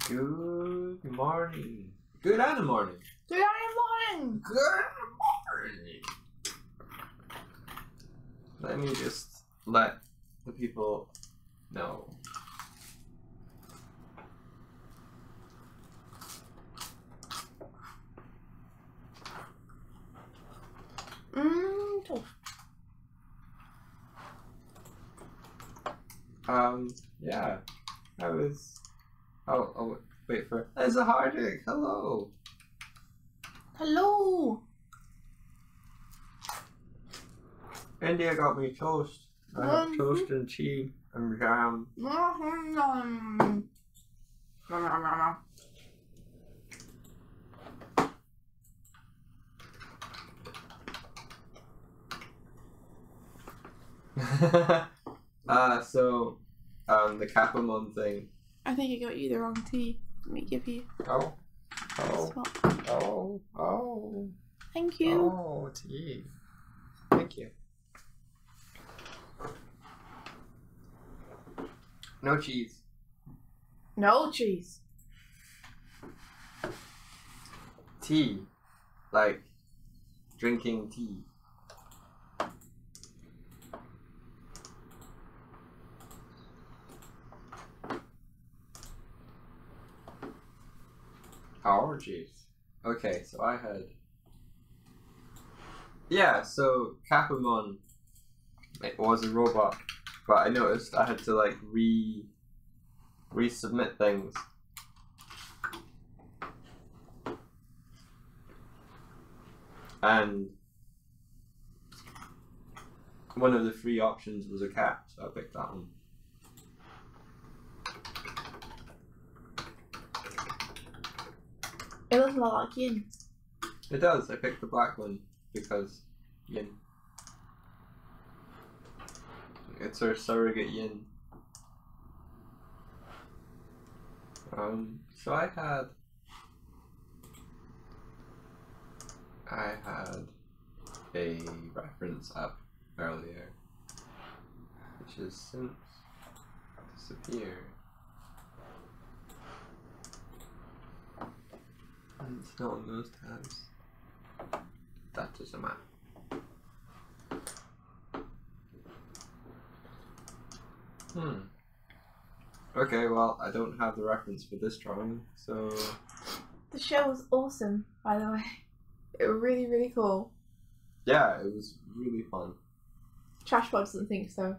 Good morning. Good Animorning. Good Animorning. Good morning. Let me just let the people know. Tough. Yeah. I was. Oh, wait for it. There's a heartache. Hello. Hello. India got me toast. I have toast and tea and jam. The Capamon thing. I think I got you the wrong tea. Let me give you. Oh. Thank you. Oh, tea. Thank you. No cheese. No cheese. Tea. Like drinking tea. Oh, jeez. Okay, so I had... Yeah, so Capamon, it was a robot, but I noticed I had to like resubmit things. And one of the free options was a cat, so I picked that one. It looks a lot like yin. It does. I picked the black one because yin. It's our surrogate yin. So I had a reference up earlier, which has since disappeared. And it's not on those tabs. That doesn't matter. Okay, well, I don't have the reference for this drawing, so... The show was awesome, by the way. It was really, really cool. Yeah, it was really fun. Trashpod doesn't think so.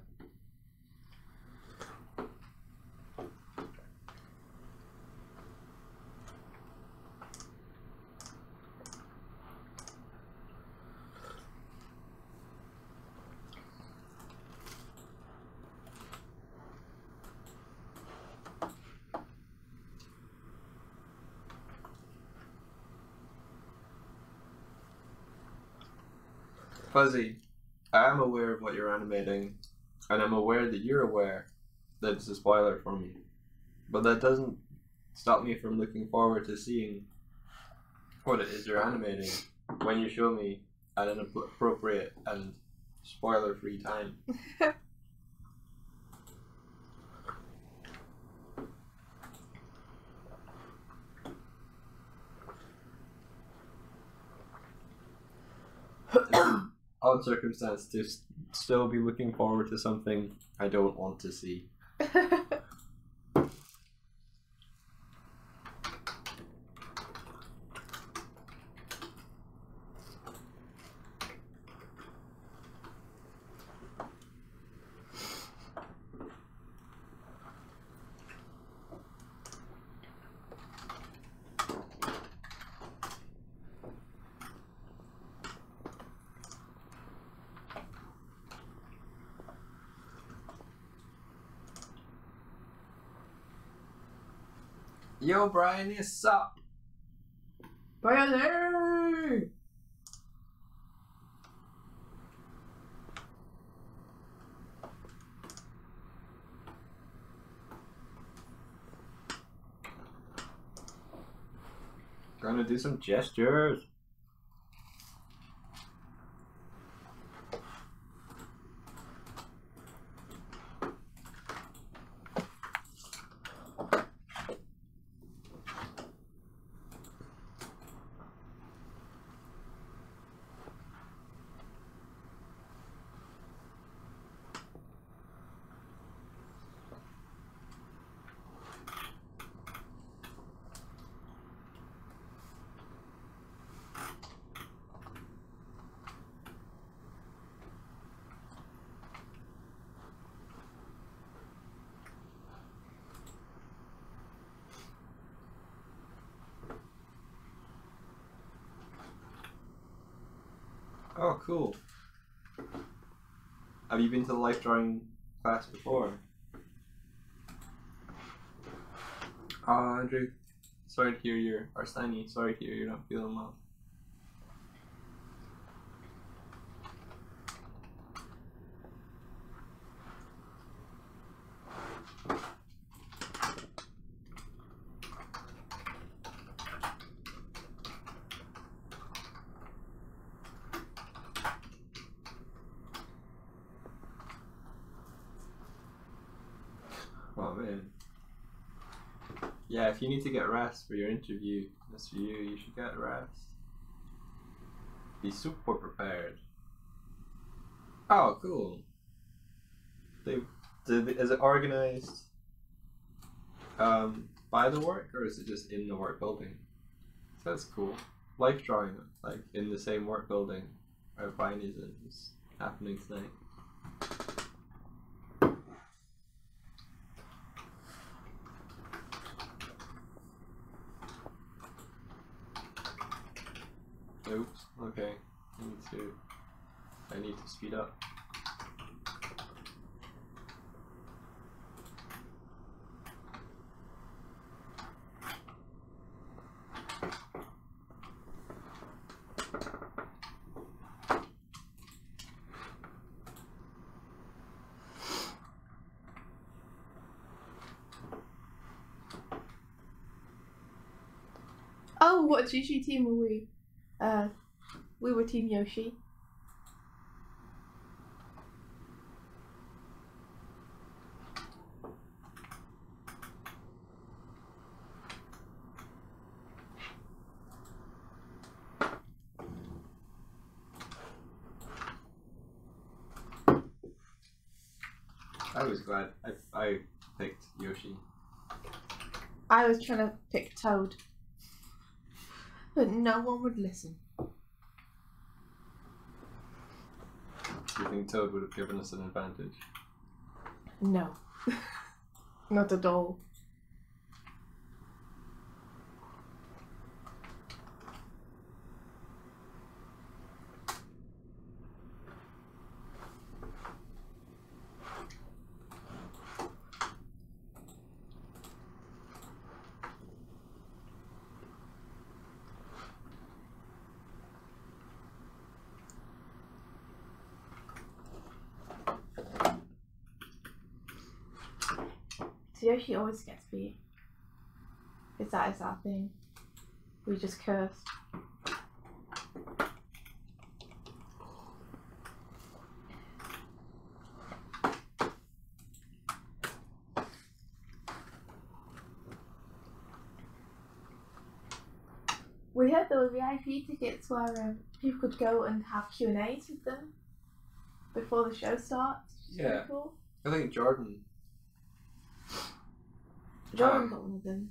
Fuzzy, I am aware of what you're animating, and I'm aware that you're aware that it's a spoiler for me. But that doesn't stop me from looking forward to seeing what it is you're animating when you show me at an appropriate and spoiler-free time. Odd circumstance to still be looking forward to something I don't want to see. Yo, Brian, what's up? Brian! Gonna do some gestures. Oh, cool. Have you been to the life drawing class before? Oh, Andrew, sorry to hear or Steiny, sorry to hear you're not feeling well. Oh man. Yeah, if you need to get rest for your interview, that's for you. You should get rest. Be super prepared. Oh, cool. Is it organized by the work, or is it just in the work building? That's cool. Life drawing, like in the same work building where Vine is happening tonight. Oops. Okay. I need to speed up. Oh, what Gigi team were we? We were Team Yoshi. I was glad I picked Yoshi. I was trying to pick Toad, but no one would listen. Do you think Toad would have given us an advantage? No. Not at all. So Yoshi always gets beat. Is that our thing? We just curse. We had the VIP tickets where people could go and have Q&As with them before the show starts. Yeah. Very cool. I think Jordan Jordan got one of them.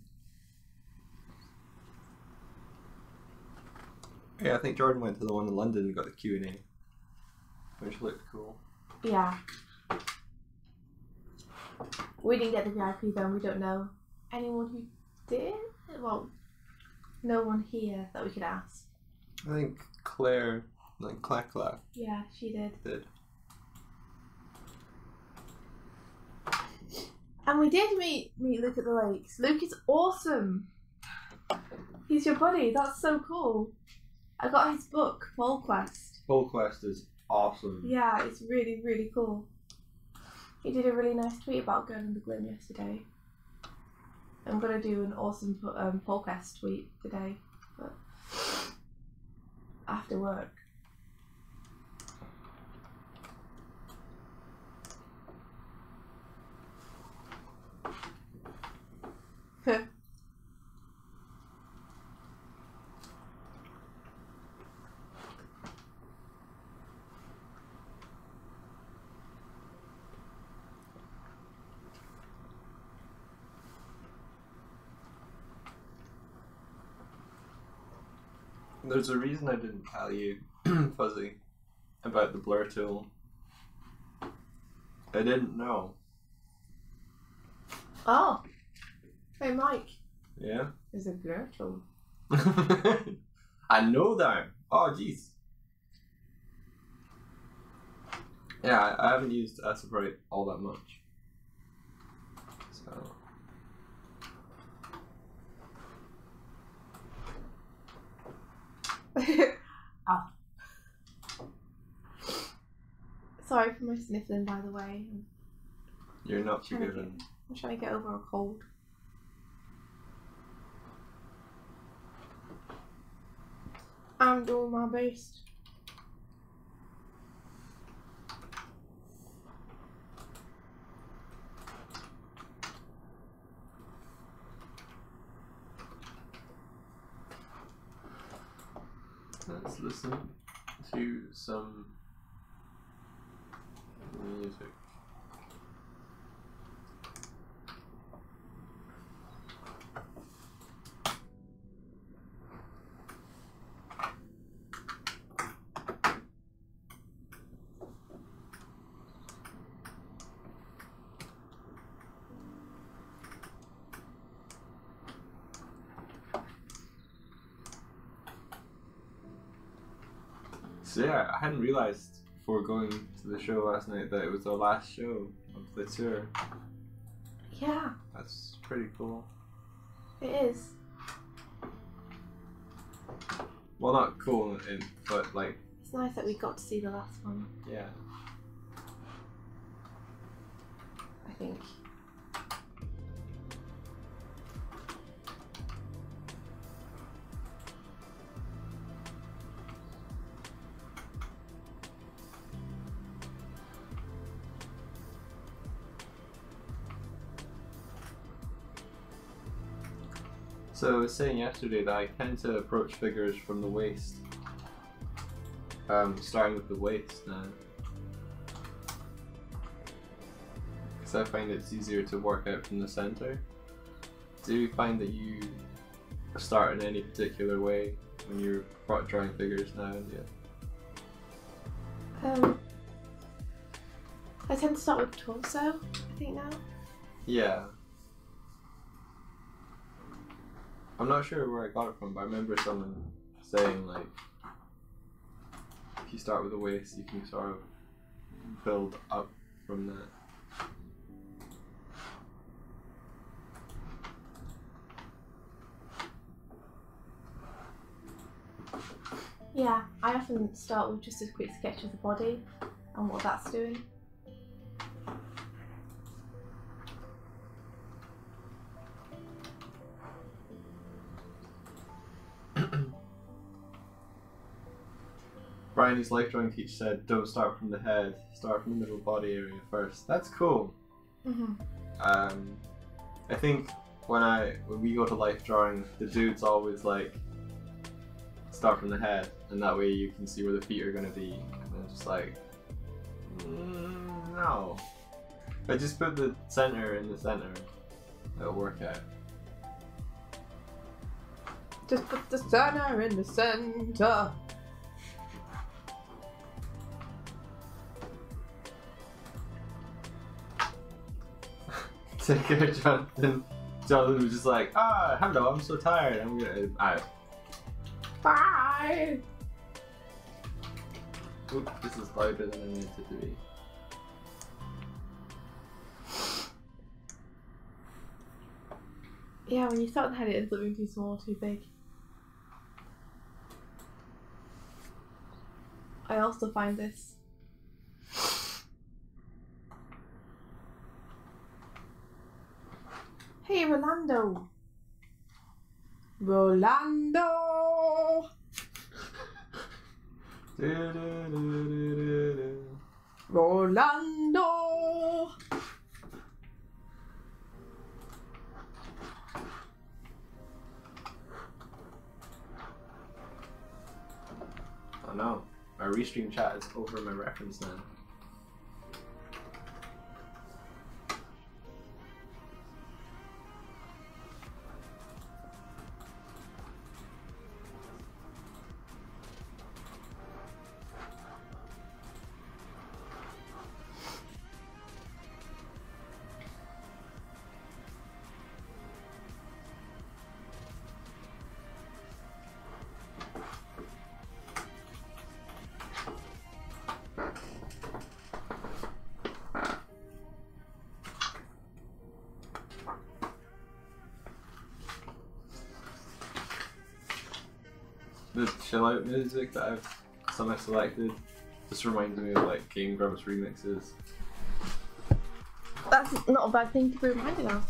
Yeah, I think Jordan went to the one in London and got the Q&A, which looked cool. Yeah. We didn't get the VIP though, and we don't know anyone who did. Well, no one here that we could ask. I think Claire, like Clack Clack, Yeah, she did. And we did meet Luke at the Lakes. Luke is awesome. He's your buddy. That's so cool. I got his book, Pole Quest. Pole Quest is awesome. Yeah, it's really, really cool. He did a really nice tweet about going in the Glim yesterday. I'm going to do an awesome Pole Quest tweet today, but after work. There's a reason I didn't tell you, Fuzzy, about the blur tool. I didn't know. Oh. Hey, Mike. Yeah? There's a blur tool. I know that. Oh, jeez. Yeah, I haven't used Aspirate all that much. So. Ow. Sorry for my sniffling, by the way. You're not forgiven. I'm trying to get over a cold. I'm doing my best. Let's listen to some music. So yeah, I hadn't realised before going to the show last night that it was the last show of the tour. Yeah. That's pretty cool. It is. Well, not cool, but like... It's nice that we got to see the last one. Yeah. I think. So I was saying yesterday that I tend to approach figures from the waist. Starting with the waist now. Because I find it's easier to work out from the center. Do you find that you start in any particular way when you're drawing figures now, India? I tend to start with torso, I think now. Yeah. I'm not sure where I got it from, but I remember someone saying, like, if you start with the waist, you can sort of build up from that. Yeah, I often start with just a quick sketch of the body and what that's doing. Brian, his life drawing teacher, said, don't start from the head, start from the middle body area first. That's cool. Mm-hmm. I think when we go to life drawing, the dude's always like, start from the head, and that way you can see where the feet are going to be. And I'm just like, no. If I just put the center in the center, it'll work out. Just put the center in the center. Take care, Jonathan. Jonathan was just like, hello, I'm so tired. I'm gonna. Bye! Oop, this is louder than I meant it to be. Yeah, when you start the head, it ends up being too small, too big. I also find this. Hey, Rolando! Rolando! Rolando! Oh no, my restream chat is over my reference now. the chill out music that I've somehow selected just reminds me of like Game Grumps remixes. That's not a bad thing to be reminded of.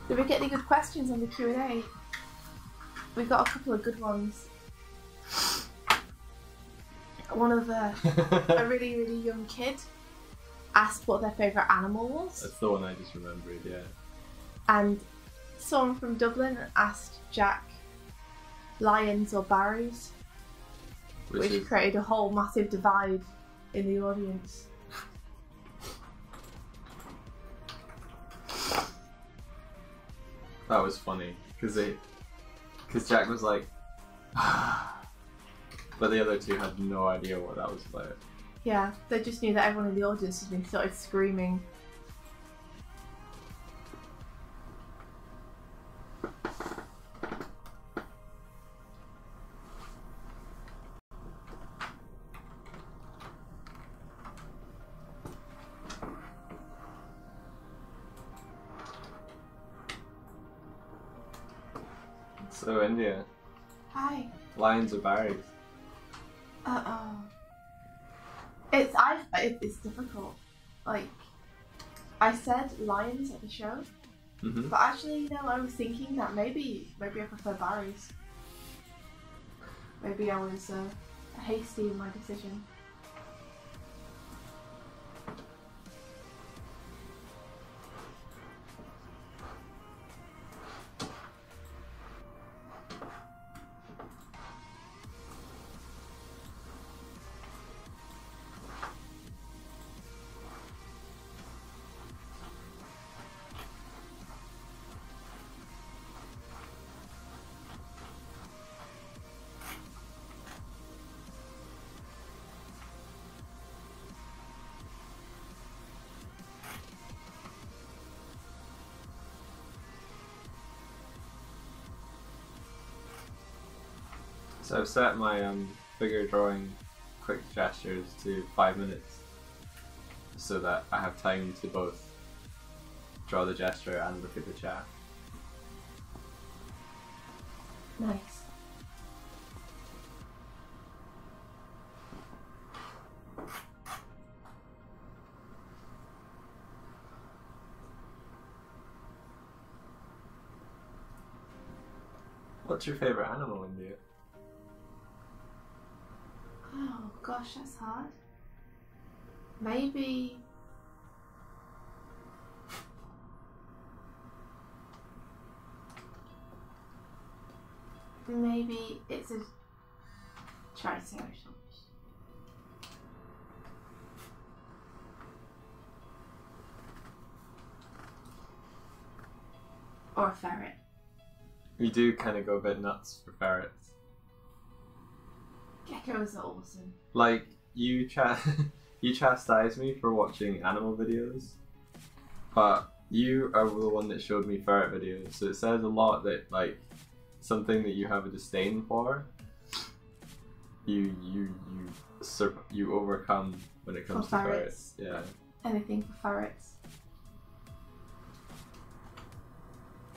Did we get any good questions on the Q&A? We got a couple of good ones. One of a really, really young kid asked what their favourite animal was. That's the one I just remembered, yeah. And someone from Dublin asked Jack lions or barrows, which created a whole massive divide in the audience. That was funny because Jack was like, but the other two had no idea what that was about. Yeah, they just knew that everyone in the audience had been started screaming. So India, Hi. lions or barrows? It's difficult. Like, I said lions at the show, but actually, you know, I was thinking that maybe I prefer barrows. Maybe I was hasty in my decision. So I've set my figure drawing quick gestures to 5 minutes so that I have time to both draw the gesture and look at the chat. Nice. What's your favourite animal, India? Oh gosh, that's hard. Maybe it's a triceratops. Or a ferret. You do kind of go a bit nuts for ferrets. Geckos are awesome. Like, you chastise me for watching animal videos, but you are the one that showed me ferret videos, so it says a lot that, like, something that you have a disdain for, you overcome when it comes to ferrets. Yeah. Anything for ferrets.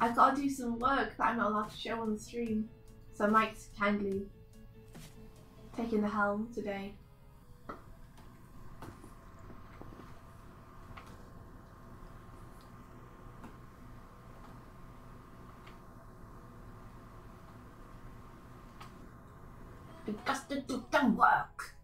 I've got to do some work that I'm not allowed to show on the stream, so Mike's kindly taking the helm today. Because to do some work.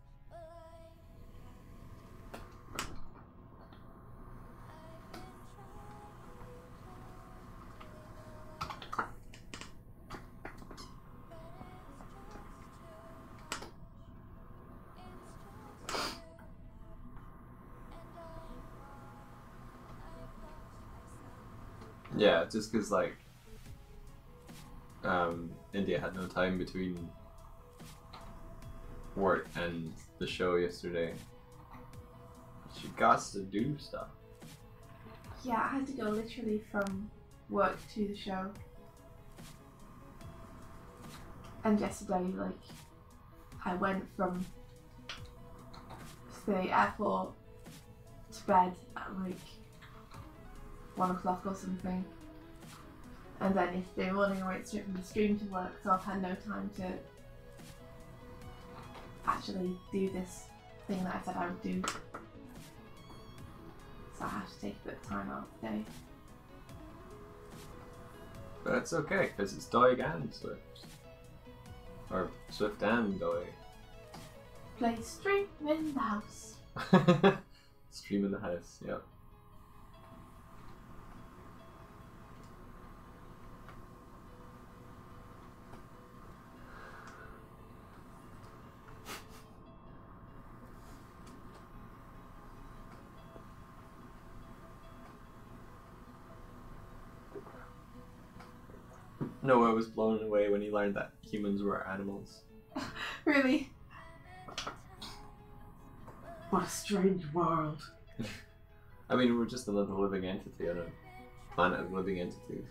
Yeah, just because, like, India had no time between work and the show yesterday. She got to do stuff. Yeah, I had to go literally from work to the show. And yesterday, like, I went from the airport to bed at like 1 o'clock or something. And then yesterday morning I went straight from the stream to work, so I've had no time to actually do this thing that I said I would do. So I have to take a bit of time out today. But it's okay, because it's Doig and Swift. Or Swift and Doig. Play stream in the house. Stream in the house, yep. Noah was blown away when he learned that humans were animals. Really? What a strange world. I mean, we're just another living entity on a planet of living entities.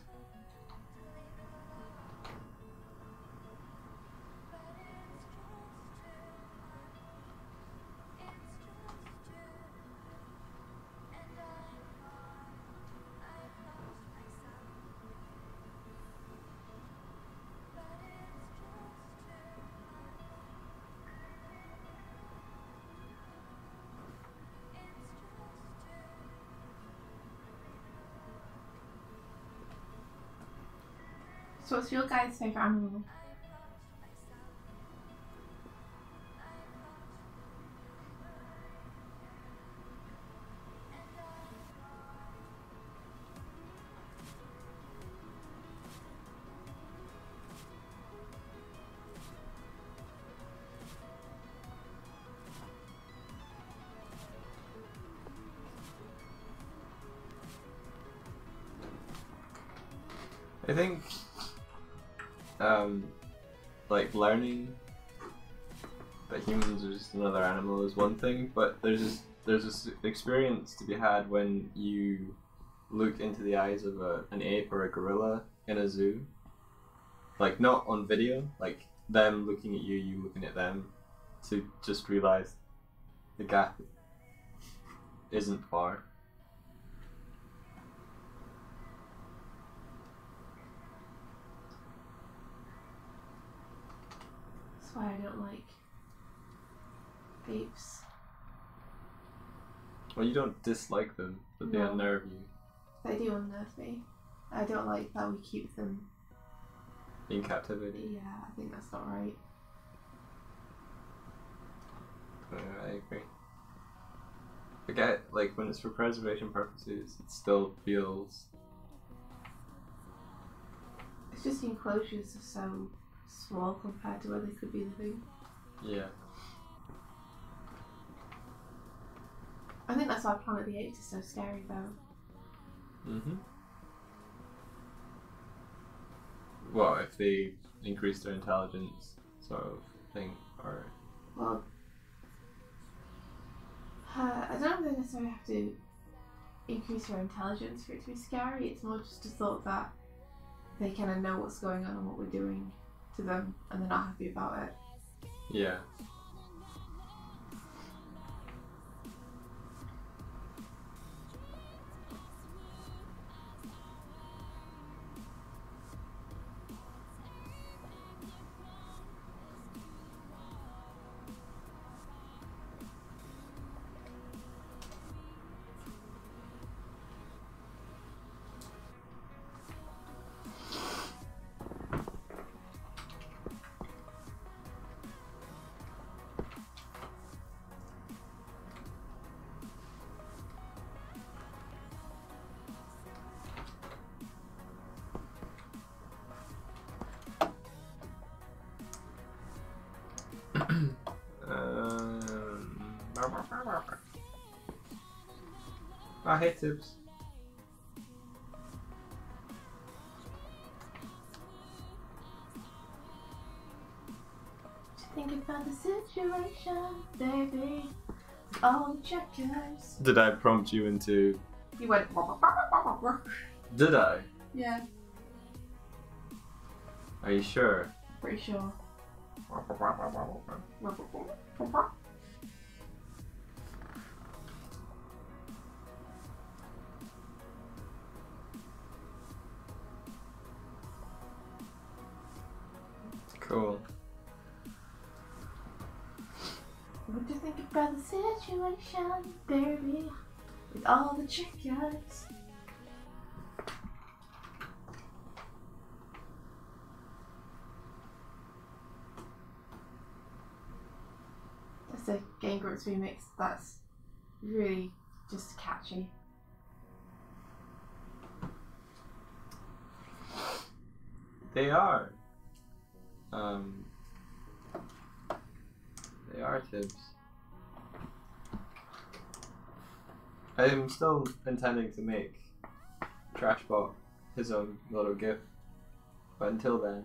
So what's your guys' favourite animal? I think, like learning that humans are just another animal is one thing, but there's this experience to be had when you look into the eyes of an ape or a gorilla in a zoo, like not on video, like them looking at you, you looking at them, to just realize the gap isn't far. That's why I don't like apes. Well, you don't dislike them, but they No. unnerve you. They do unnerve me. I don't like that we keep them. In captivity. Yeah, I think that's not right. I agree. I get, like, when it's for preservation purposes, it still feels... It's just the enclosures are so small compared to where they could be living. Yeah. I think that's why Planet of the Apes is so scary though. Mm-hmm. Well, if they increase their intelligence, sort of thing, or... Well, I don't think they necessarily have to increase your intelligence for it to be scary. It's more just a thought that they kind of know what's going on and what we're doing to them, and they're not happy about it. Yeah. I hate tips. Thinking about the situation, baby. All the checkers. Did I prompt you into... You went. Did I? Yeah, Are you sure? pretty sure. Cool. What do you think about the situation, baby? With all the chickens. That's a Game Grumps remix that's really just catchy. They are. They are Tibbs. I'm still intending to make Trashbot his own little GIF, but until then.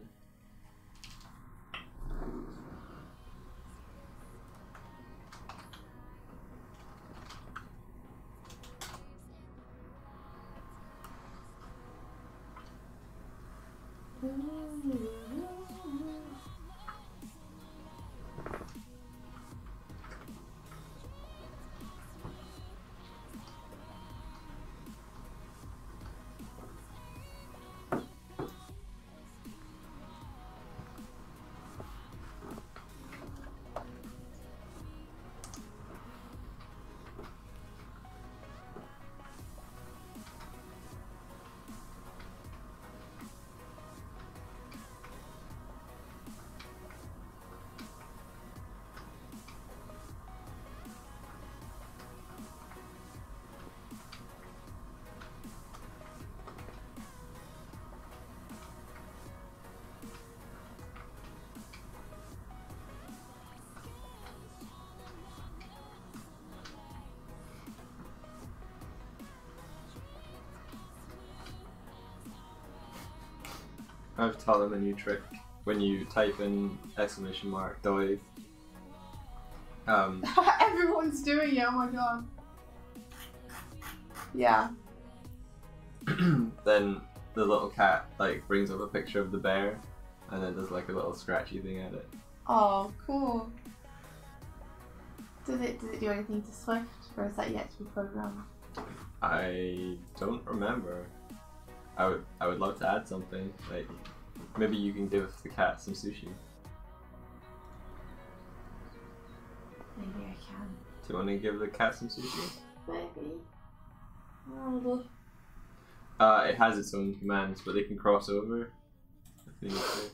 I've taught him a new trick. When you type in !Doig, Everyone's doing it, oh my god. Yeah. then the little cat like brings up a picture of the bear and then does like a little scratchy thing at it. Oh, cool. Does it do anything to Swift, or is that yet to be programmed? I don't remember. I would love to add something, like maybe you can give the cat some sushi. Maybe I can. Do you want to give the cat some sushi? Maybe. Oh, It has its own commands, but they can cross over if they need to.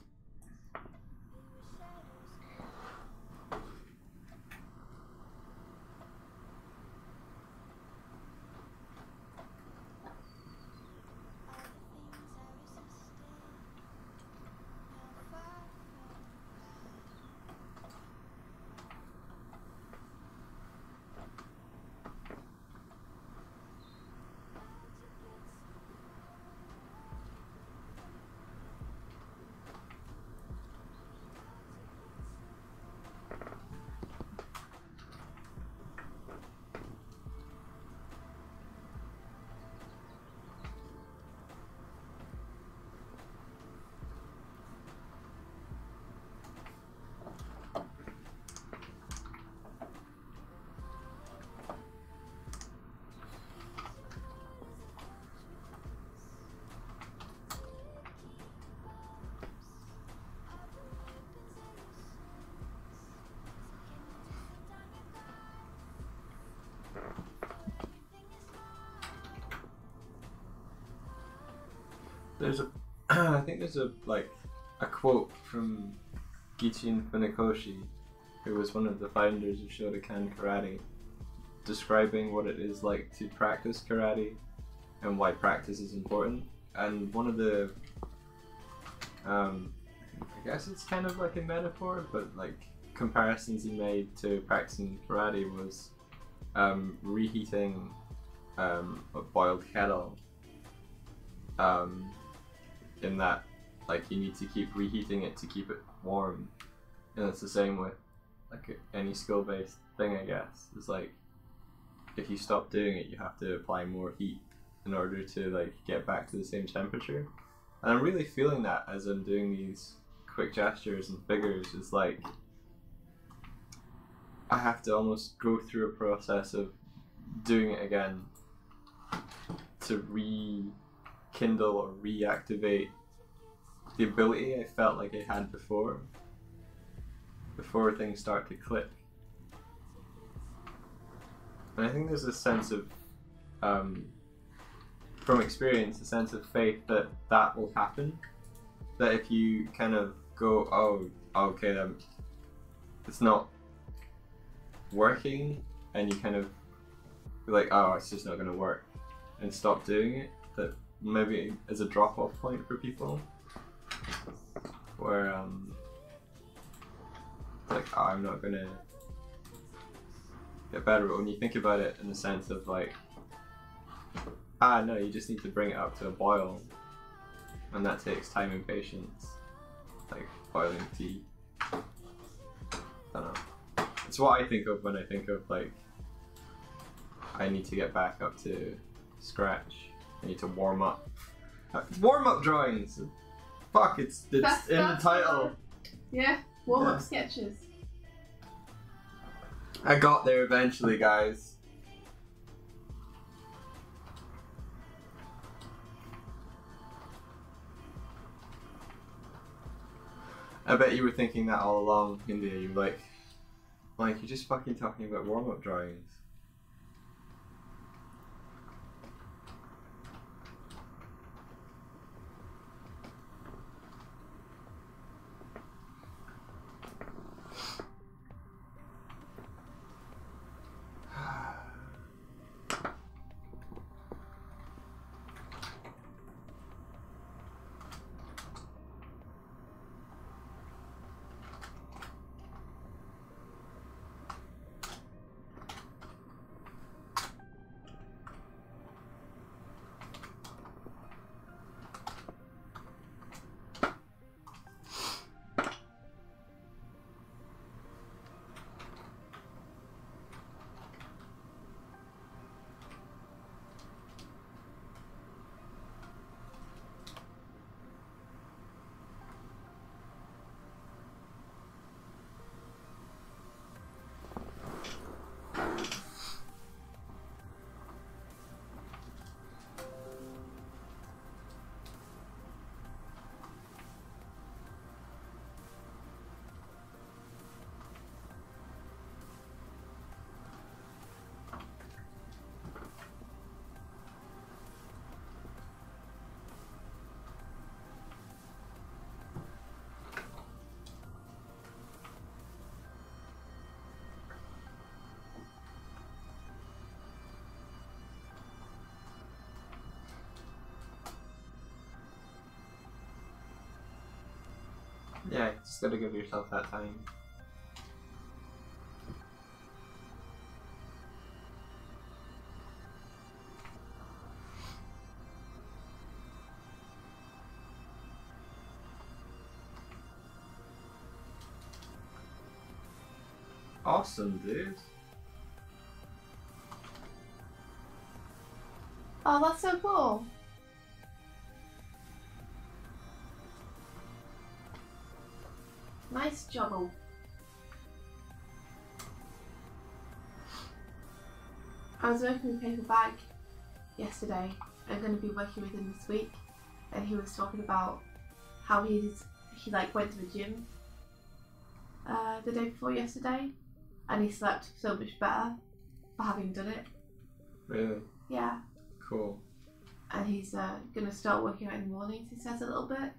There's a, I think there's a quote from Gichin Funakoshi, who was one of the founders of Shotokan Karate, describing what it is like to practice karate and why practice is important. And one of the, I guess it's kind of like a metaphor, but like comparisons he made to practicing karate was reheating a boiled kettle. In that, like, you need to keep reheating it to keep it warm, and it's the same with like any skill-based thing, I guess. It's like if you stop doing it, you have to apply more heat in order to like get back to the same temperature. And I'm really feeling that as I'm doing these quick gestures and figures. It's like I have to almost go through a process of doing it again to rekindle or reactivate the ability I felt like I had before things start to click. And I think there's a sense of, from experience, a sense of faith that that will happen. That if you kind of go, oh, okay, then it's not working, and you kind of be like, oh, it's just not going to work, and stop doing it, that maybe is a drop-off point for people, where like, oh, I'm not going to get better. But when you think about it in the sense of like, no, you just need to bring it up to a boil, and that takes time and patience, like boiling tea. I don't know. It's what I think of when I think of like, I need to get back up to scratch. I need to warm up. Warm up drawings. Fuck, it's in the title. Yeah, warm up sketches. I got there eventually, guys. I bet you were thinking that all along, India. You were like, you're just fucking talking about warm-up drawings. Yeah, just gotta give yourself that time. Awesome, dude. Oh, that's so cool. Nice juggle. I was working with Paper Bag yesterday. I'm going to be working with him this week, and he was talking about how he like went to the gym the day before yesterday, and he slept so much better for having done it. Really? Yeah. Cool. And he's going to start working out in the mornings, he says, a little bit.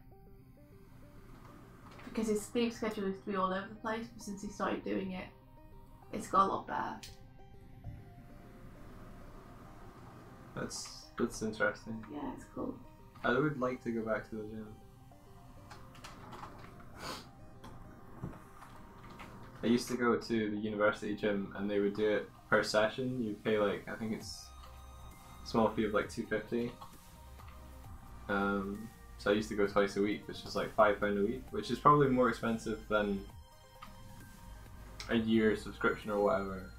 Because his sleep schedule used to be all over the place, but since he started doing it, it's got a lot better. That's interesting. Yeah, it's cool. I would like to go back to the gym. I used to go to the university gym, and they would do it per session. You'd pay like, I think it's a small fee of like $2.50. So I used to go twice a week, which is like £5 a week, which is probably more expensive than a year subscription or whatever.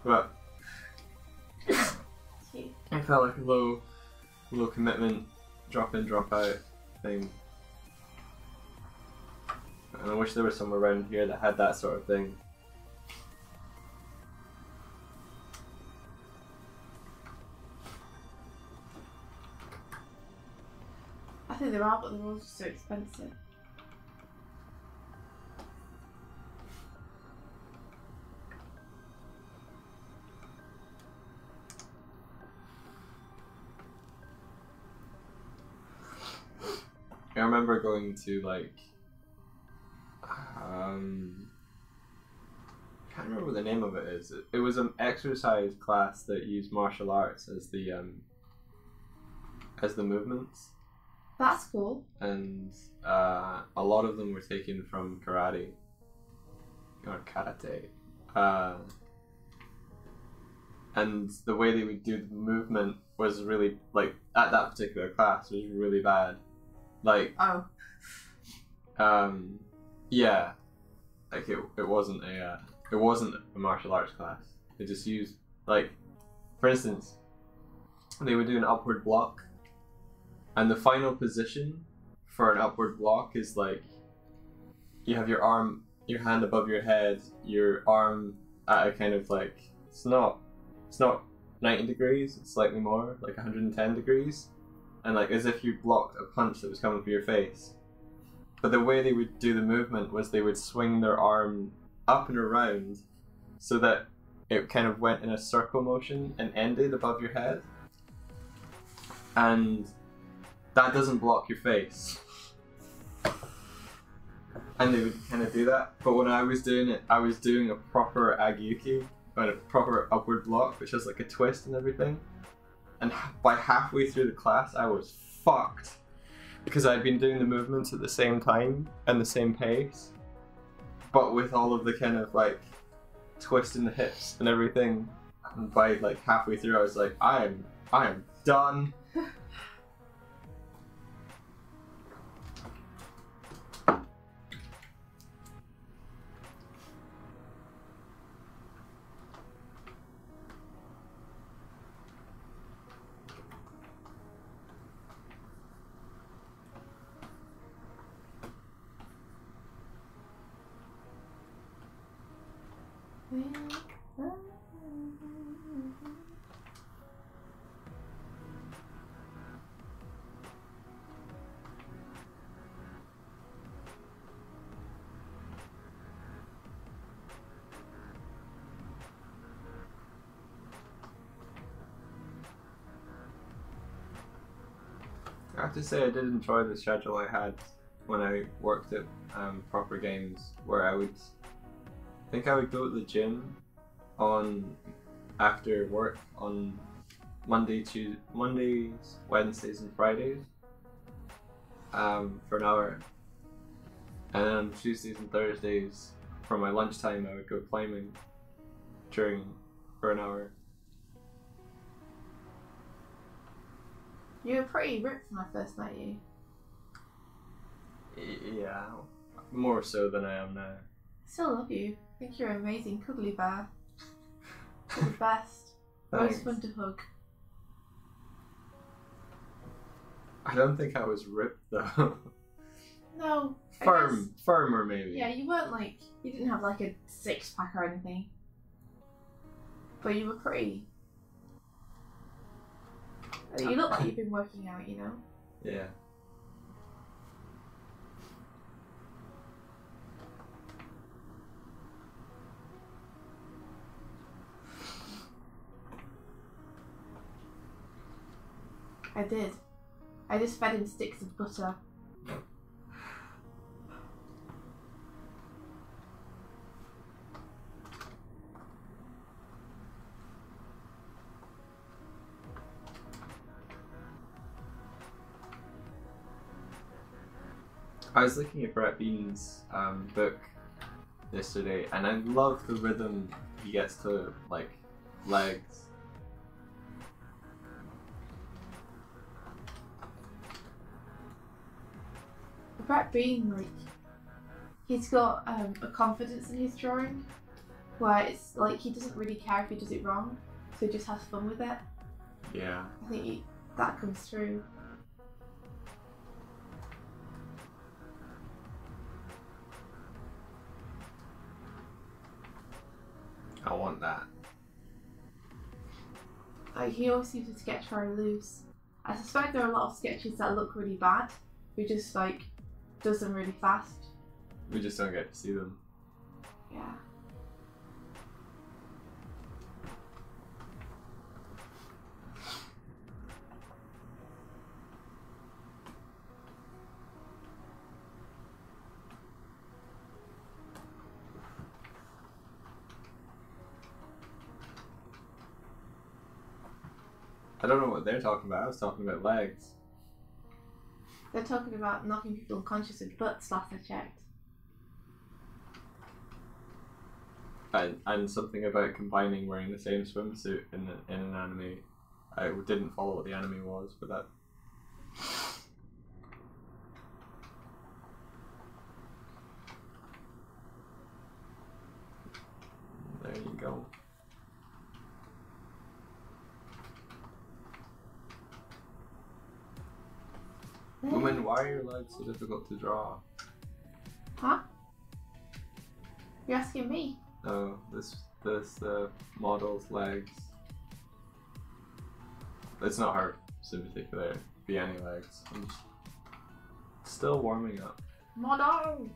But I felt like a low commitment, drop in, drop out thing. And I wish there was somewhere around here that had that sort of thing. I think there are, but they're all just so expensive. I remember going to like can't remember what the name of it is. It was an exercise class that used martial arts as the movements. That's cool. And a lot of them were taken from karate or karate. And the way they would do the movement was really, like, at that particular class was really bad. Like, oh, yeah, like it wasn't a martial arts class. They just used, like, for instance, they would do an upward block, and the final position for an upward block is like you have your hand above your head, your arm at a kind of like it's not 90 degrees, it's slightly more, like 110 degrees, and like as if you blocked a punch that was coming for your face. But the way they would do the movement was they would swing their arm up and around so that it kind of went in a circle motion and ended above your head. And that doesn't block your face. And they would kind of do that. But when I was doing it, I was doing a proper agyuki, and a proper upward block, which has like a twist and everything. And by halfway through the class, I was fucked. Because I'd been doing the movements at the same time and the same pace, but with all of the kind of like twist in the hips and everything. And by like halfway through, I was like, I am done. I have to say I did enjoy the schedule I had when I worked at Proper Games, where I would go to the gym on after work on Mondays, Wednesdays and Fridays for an hour, and then on Tuesdays and Thursdays for my lunchtime I would go climbing for an hour. You were pretty ripped when I first met you. Yeah, more so than I am now. I still love you. I think you're an amazing cuddly bear. You're the best. Most fun to hug. I don't think I was ripped though. No. Firmer maybe. Yeah, you weren't like, you didn't have like a six pack or anything. But you were pretty. You look like you've been working out, you know? Yeah. I did. I just fed him sticks of butter. I was looking at Brett Bean's book yesterday, and I love the rhythm he gets to, like, legs. Brett Bean, like, he's got a confidence in his drawing where it's like he doesn't really care if he does it wrong, so he just has fun with it. Yeah. I think that comes through. I want that. Like, he always seems to sketch very loose. I suspect there are a lot of sketches that look really bad, who just like does them really fast. We just don't get to see them. Yeah. I don't know what they're talking about. I was talking about legs. They're talking about knocking people unconscious with butts last I checked. And something about combining wearing the same swimsuit in an anime. I didn't follow what the anime was, but that. There you go. Woman, why are your legs so difficult to draw? Huh? You're asking me? No, this model's legs. It's not her in particular. It'd be any legs. I'm just still warming up. Model!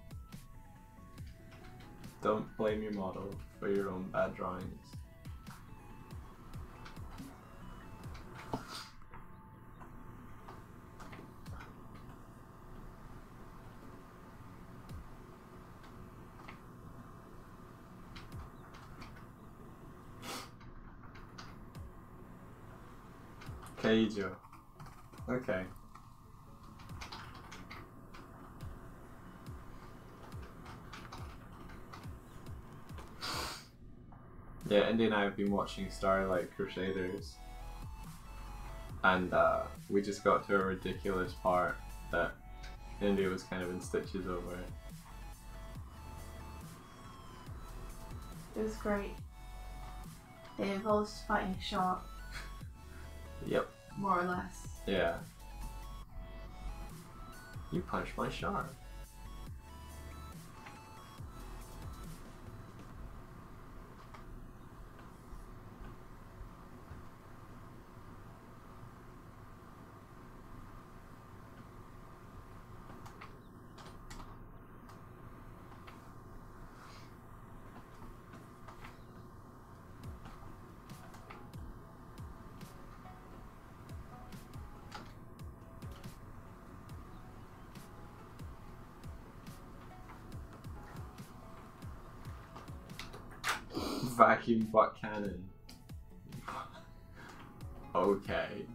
Don't blame your model for your own bad drawings. Keijo. Okay. Yeah, Indy and I have been watching Starlight Crusaders, and we just got to a ridiculous part that Indy was kind of in stitches over it. It was great. They involved fighting a shark. Yep. More or less. Yeah. You punched my shark. Vacuum butt cannon. Okay.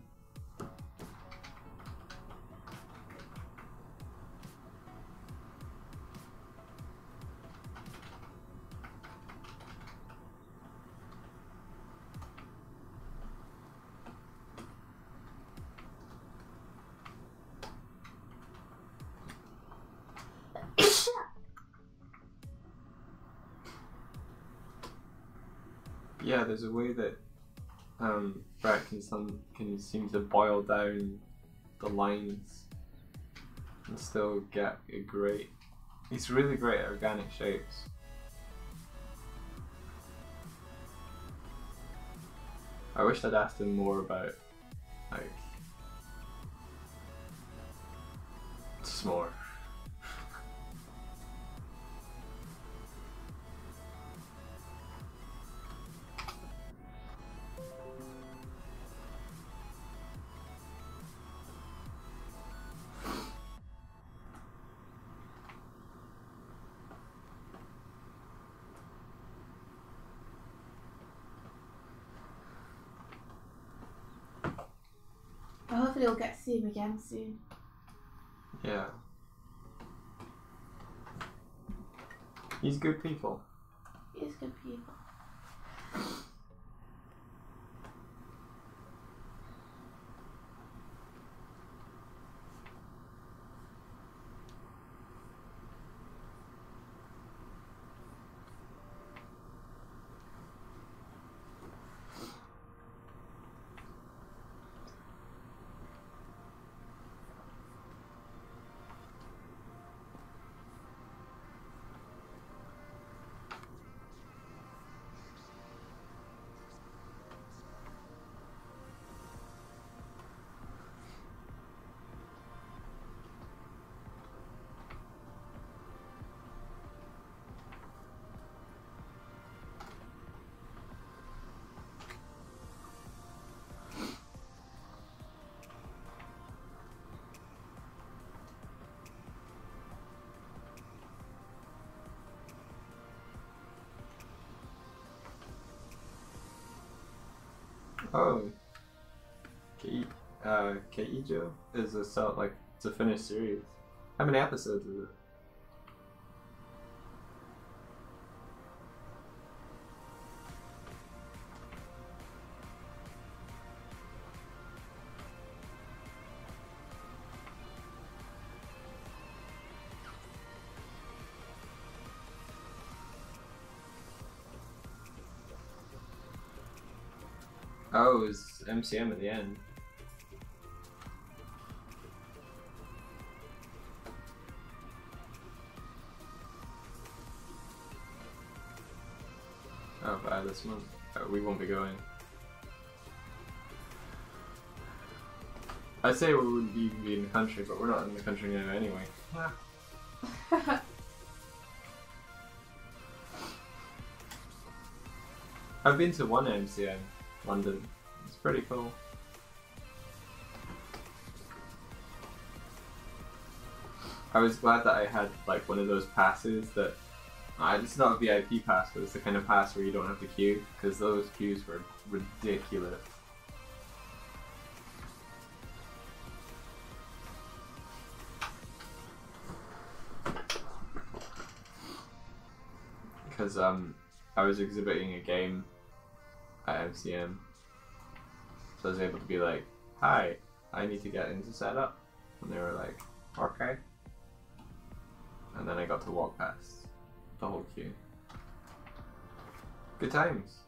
Yeah, there's a way that Brett can seem to boil down the lines and still get a great. He's really great at organic shapes. I wish I'd asked him more about like just more. Hopefully we'll get to see him again soon. Yeah. He's good people. He is good people. Oh, Keijo is it's a finished series. How many episodes is it? Oh, it was MCM at the end. Oh, by this month. Oh, we won't be going. I'd say we wouldn't even be in the country, but we're not in the country now anyway. I've been to one MCM, London. It's pretty cool. I was glad that I had like one of those passes that it's not a VIP pass, but it's the kind of pass where you don't have to queue, because those queues were ridiculous. Because I was exhibiting a game at MCM, so I was able to be like, "Hi, I need to get into setup," and they were like, "Okay," and then I got to walk past the whole queue. Good times.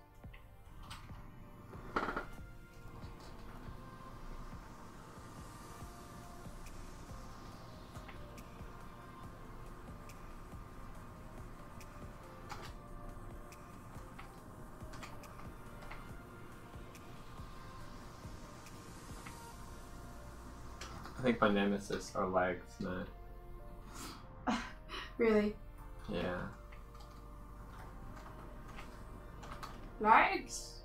I think my nemesis are legs now. Really? Yeah. Legs?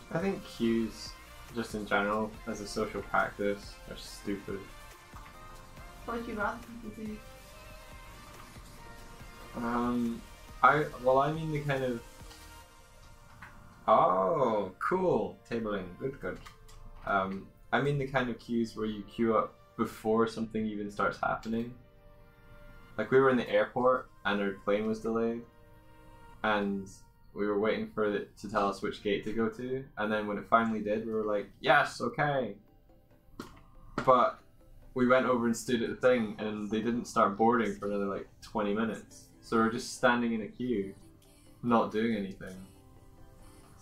I think queues, just in general, as a social practice, are stupid. What would you rather people do? I mean the kind of... Oh, cool. Tabling. Good. I mean the kind of queues where you queue up before something even starts happening. Like, we were in the airport and our plane was delayed, and we were waiting for it to tell us which gate to go to, and then when it finally did, we were like, yes, okay. But we went over and stood at the thing, and they didn't start boarding for another like 20 minutes. So we're just standing in a queue, not doing anything,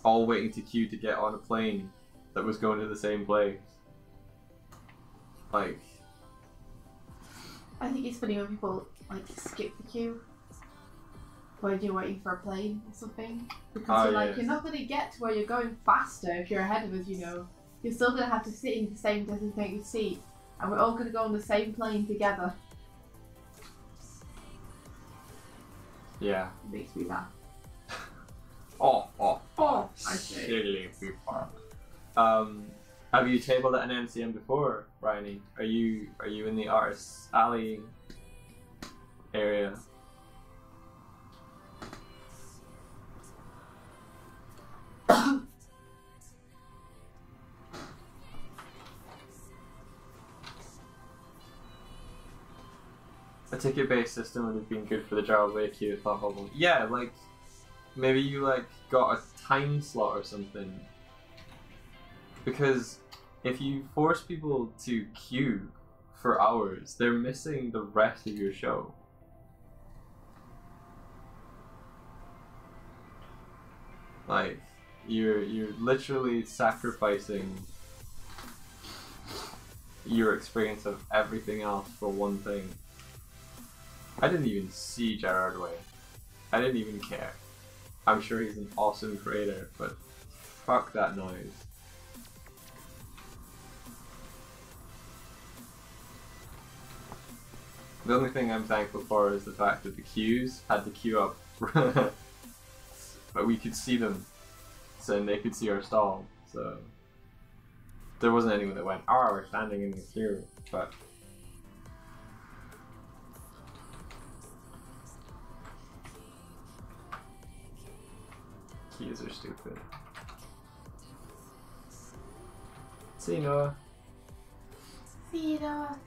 all waiting to queue to get on a plane that was going to the same place. Like, I think it's funny when people like skip the queue when you're waiting for a plane or something, because you're not going to get to where you're going faster if you're ahead of us, you know. You're still going to have to sit in the same designated seat, and we're all going to go on the same plane together. Yeah. It makes me laugh. Oh, I see. silly people. Have you tabled at an NCM before, Bryony? Are you in the Artists Alley area? A ticket-based system would have been good for the Jarlway queue, thought Hubble. Yeah, like, maybe you like got a time slot or something. Because if you force people to queue for hours, they're missing the rest of your show. Like, you're literally sacrificing your experience of everything else for one thing. I didn't even see Gerard Way. I didn't even care. I'm sure he's an awesome creator, but fuck that noise. The only thing I'm thankful for is the fact that the queues had to queue up, but we could see them, so they could see our stall. So there wasn't anyone that went, "Oh, we're standing in the queue," but. Queues are stupid. See you, Noah. See you, Noah.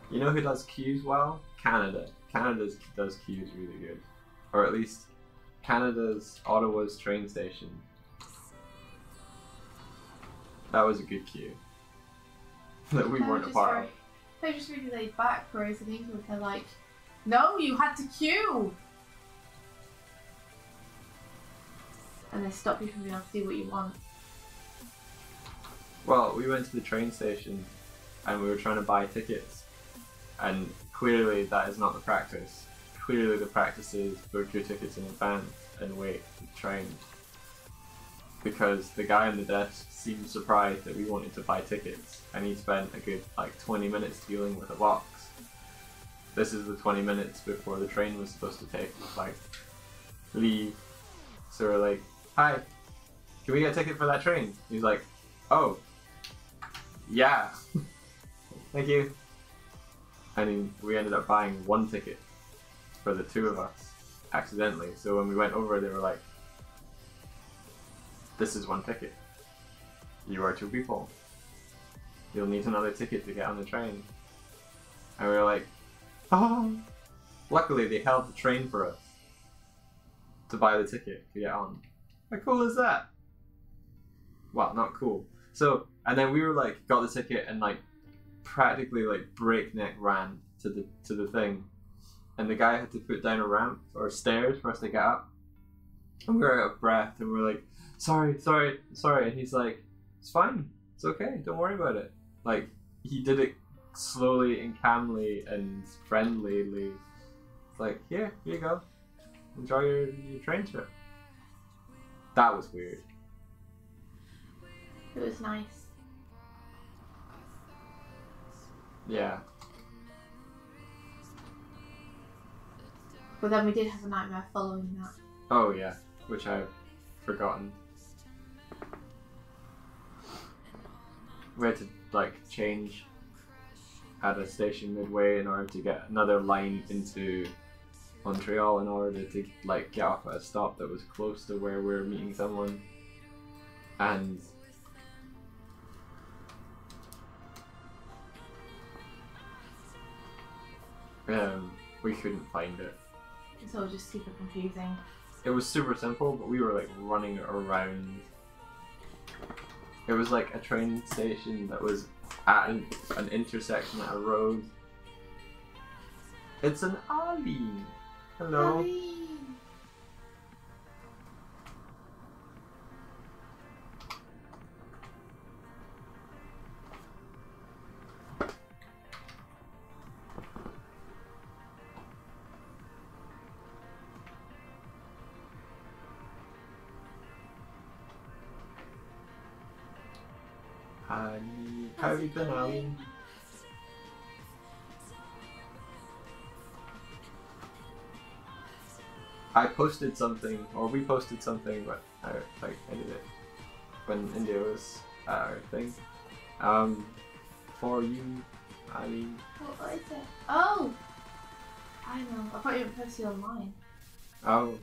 You know who does queues well? Canada. Canada does queues really good. Or at least Canada's Ottawa's train station. That was a good queue. That we weren't a part of. They're just really laid back, whereas in England they're like, no, you had to queue! And they stop you from being able to do what you want. Well, we went to the train station and we were trying to buy tickets. And clearly that is not the practice. Clearly the practice is book your tickets in advance and wait for the train. Because the guy on the desk seemed surprised that we wanted to buy tickets, and he spent a good 20 minutes dealing with a box. This is the 20 minutes before the train was supposed to leave. So we're like, "Hi, can we get a ticket for that train?" He's like, "Oh, yeah, thank you." And we ended up buying one ticket for the two of us, accidentally. So when we went over, they were like, "This is one ticket. You are two people. You'll need another ticket to get on the train." And we were like, "Oh." Luckily, they held the train for us to buy the ticket to get on. How cool is that? Well, not cool. So, and then we were got the ticket and practically breakneck ran to the thing. And the guy had to put down a ramp or stairs for us to get up. And we were out of breath and we were like, sorry. And he's like, "It's fine. It's okay. Don't worry about it." He did it slowly and calmly and friendlily. It's like, here you go. Enjoy your train trip. That was weird. It was nice. Yeah. But then we did have a nightmare following that. Oh yeah, which I've forgotten. We had to change at a station midway in order to get another line into Montreal in order to get off at a stop that was close to where we were meeting someone. And we couldn't find it. It's all just super confusing. It was super simple, but we were running around. It was a train station that was at an intersection at a road. It's an alley. Hello. Alley. How have you been, Ali? I posted something, or we posted something, but I ended it when India was at our thing. For you, Ali. What is it? Oh! I know. I thought you were posting online. Oh.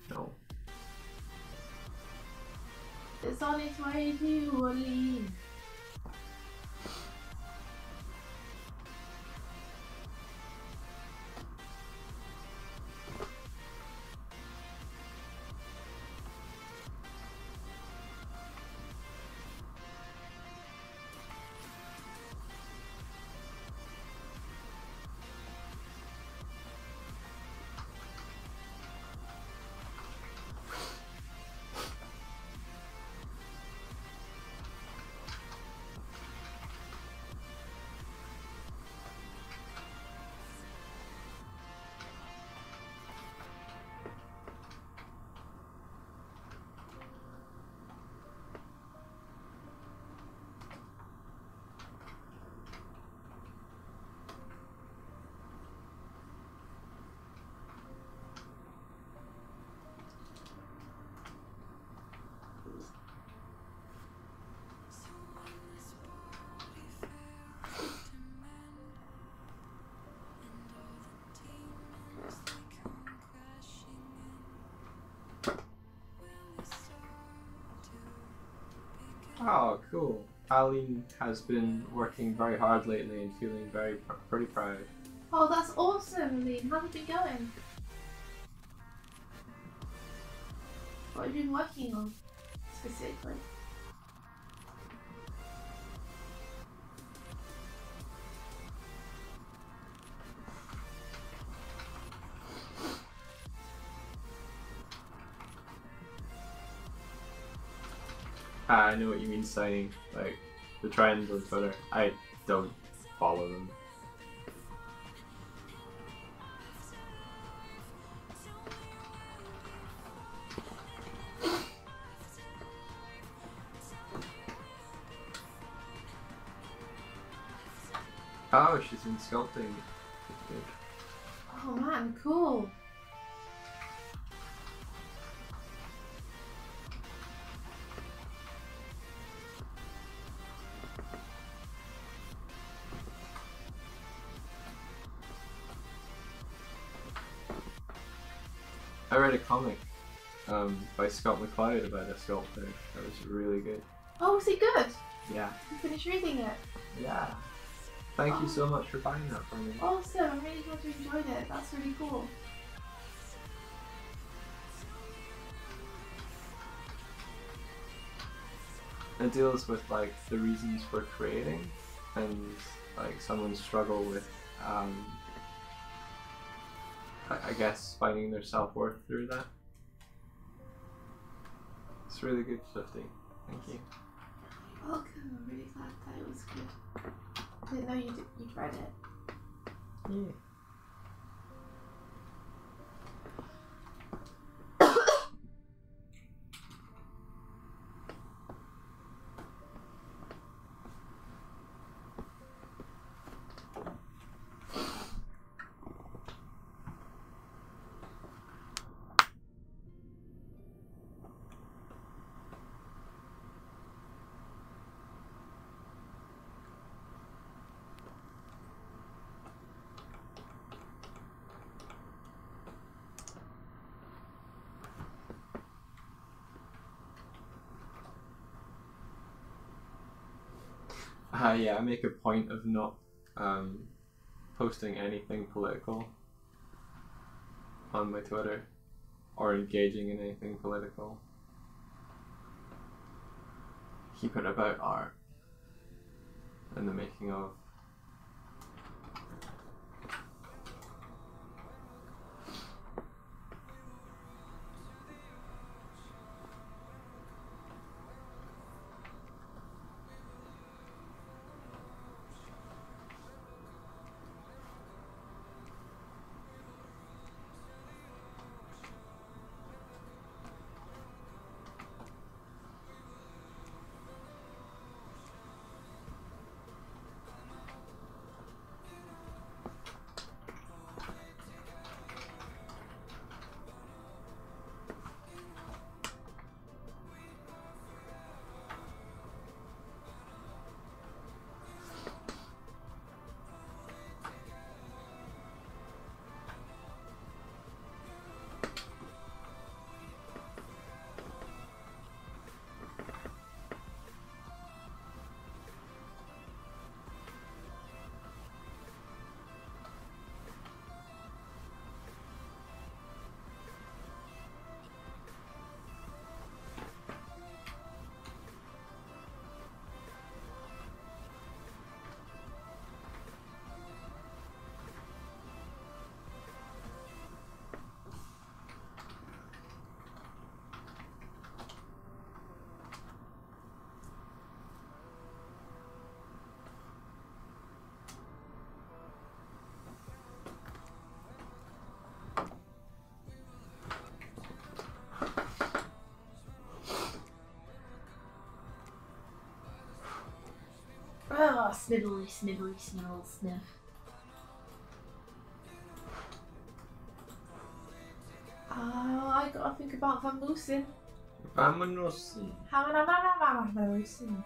No. It's on its way to Orleans. Oh, cool. Aline has been working very hard lately and feeling pretty proud. Oh, that's awesome, Aline. How's it been going? What have you been working on specifically? I know what you mean, signing like the trends on Twitter. I don't follow them. Oh, she's been sculpting. Good. Oh man, cool. I read a comic by Scott McCloud about a sculptor. That was really good. Oh, was it good? Yeah. You finished reading it? Yeah. Thank you so much for buying that for me. Awesome, I'm really glad you enjoyed it. That's really cool. It deals with like the reasons for creating and like someone's struggle with I guess finding their self-worth through that. It's really good, Swifty. Thank you. You're welcome. I'm really glad that it was good. I didn't know you'd read it. Yeah. Yeah, I make a point of not posting anything political on my Twitter or engaging in anything political. Keep it about art and the making of. Oh, snivelly, snivelly, snivel, sniff. Oh, I gotta think about Van Moosen. Vámonos. Van Moosen.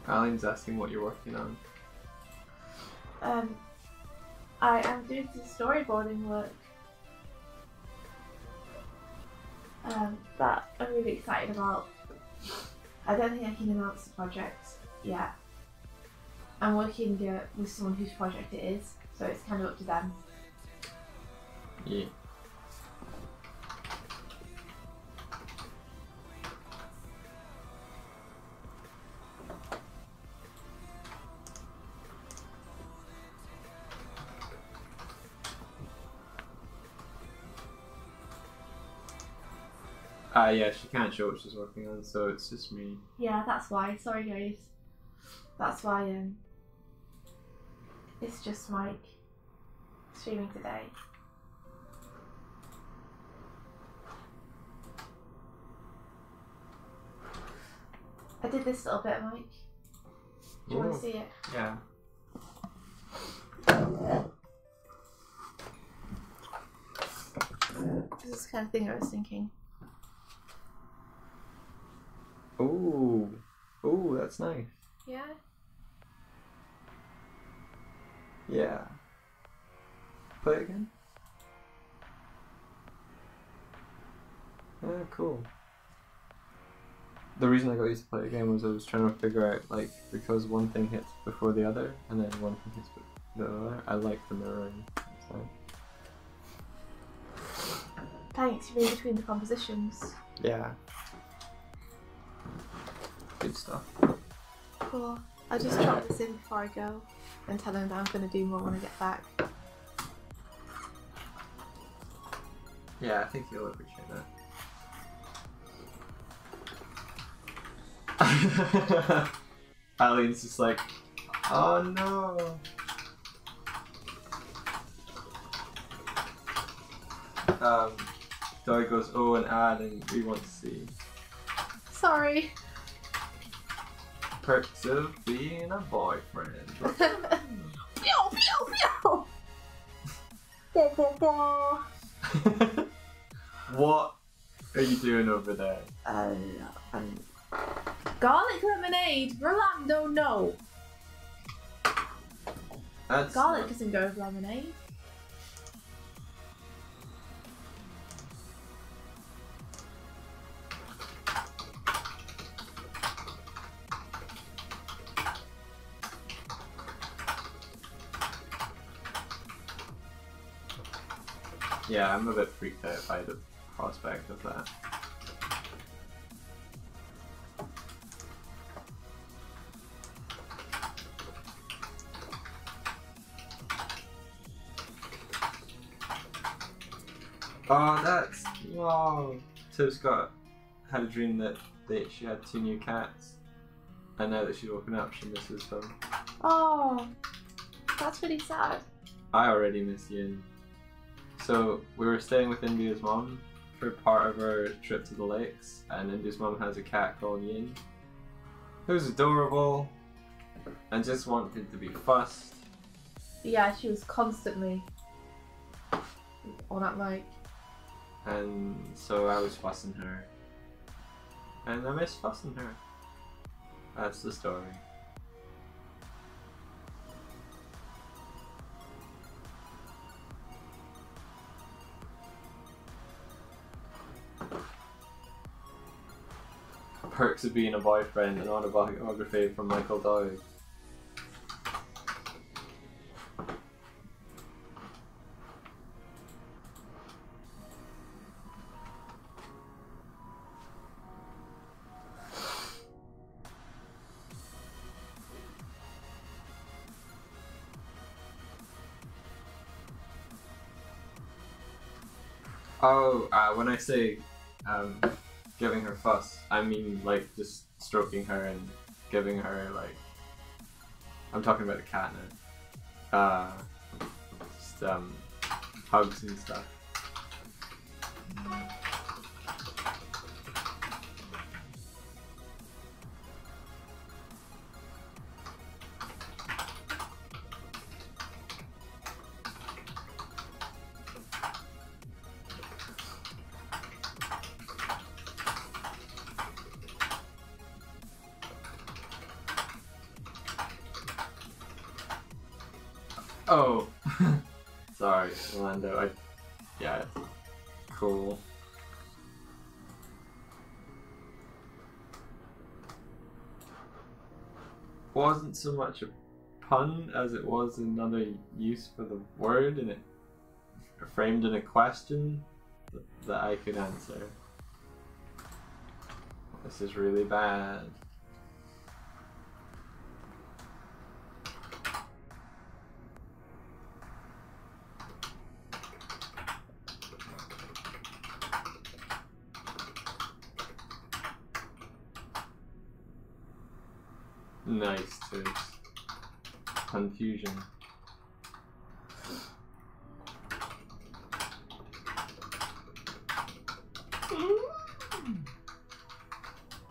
Alien's asking what you're working on. I am doing some storyboarding work that I'm really excited about. I don't think I can announce the project yet. I'm working with someone whose project it is, so it's kind of up to them. Yeah. Yeah, she can't show what she's working on, so it's just me. Yeah, that's why. Sorry, guys. That's why it's just Mike streaming today. I did this little bit, Mike. Do you want to see it? Yeah. This is the kind of thing I was thinking. Ooh. Ooh, that's nice. Yeah? Yeah. Play it again? Yeah, cool. The reason I got used to play the game was I was trying to figure out, like, because one thing hits before the other, and then one thing hits the other, I like the mirroring. So. Thanks, you mean between the compositions. Yeah. Good stuff. Cool. I'll just drop this in before I go and tell him that I'm going to do more when I get back. Yeah, I think you'll appreciate that. Alien's just like, oh no. Doig goes, oh, an ad, and we want to see. Sorry. Perks of being a boyfriend. Pew, pew, pew. What are you doing over there? Garlic lemonade. Rolando, no. That's Garlic not... doesn't go with lemonade. Yeah, I'm a bit freaked out by the prospect of that. Oh, that's... Oh. Tiv's had a dream that she had 2 new cats, and now that she's woken up, she misses them. Oh, that's really sad. I already miss Yin. So, we were staying with India's mom for part of our trip to the lakes, and India's mom has a cat called Yin, who's adorable, and just wanted to be fussed. Yeah, she was constantly on that mic. And so I was fussing her. And I miss fussing her. That's the story. Perks of being a boyfriend, an autobiography from Michael Doig. Oh, when I say giving her fuss, I mean like just stroking her and giving her like... I'm talking about the cat now. Just hugs and stuff. Oh, sorry, Orlando. Yeah, cool. Wasn't so much a pun as it was another use for the word, and it framed in a question that I could answer. This is really bad. Nice too. Confusion.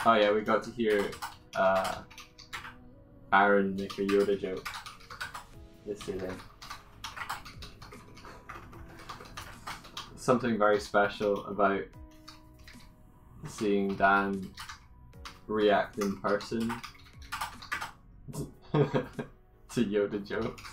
Oh yeah, we got to hear Aaron make a Yoda joke yesterday. Something very special about seeing Dan react in person to Yoda jokes.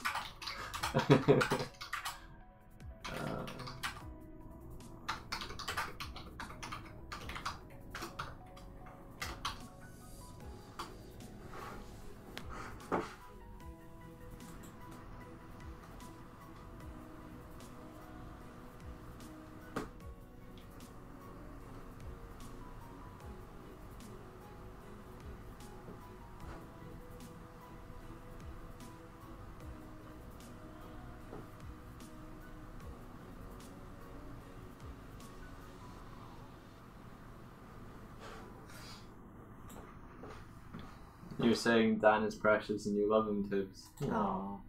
You're saying Dan is precious and you love him, Tibbs. Oh.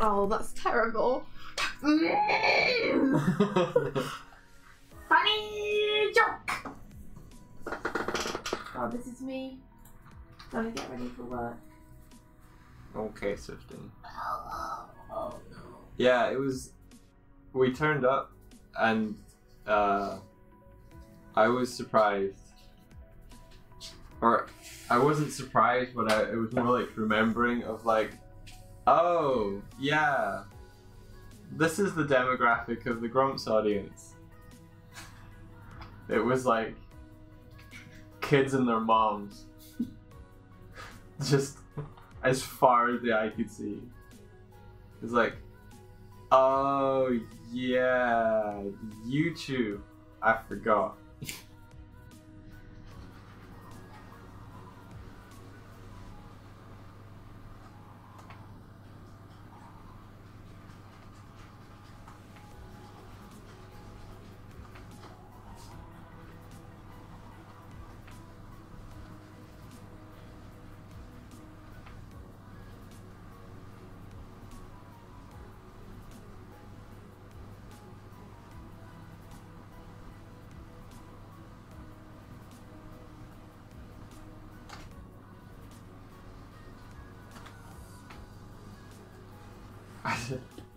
Oh, that's terrible. Funny joke! Oh, this is me. Gotta get ready for work. Okay, Swifty. Oh no. Yeah, it was. We turned up and I was surprised. Or I wasn't surprised, but it was more like remembering of like, oh, yeah, this is the demographic of the Grumps audience. It was like kids and their moms. Just as far as the eye could see. It's like, oh yeah, YouTube. I forgot.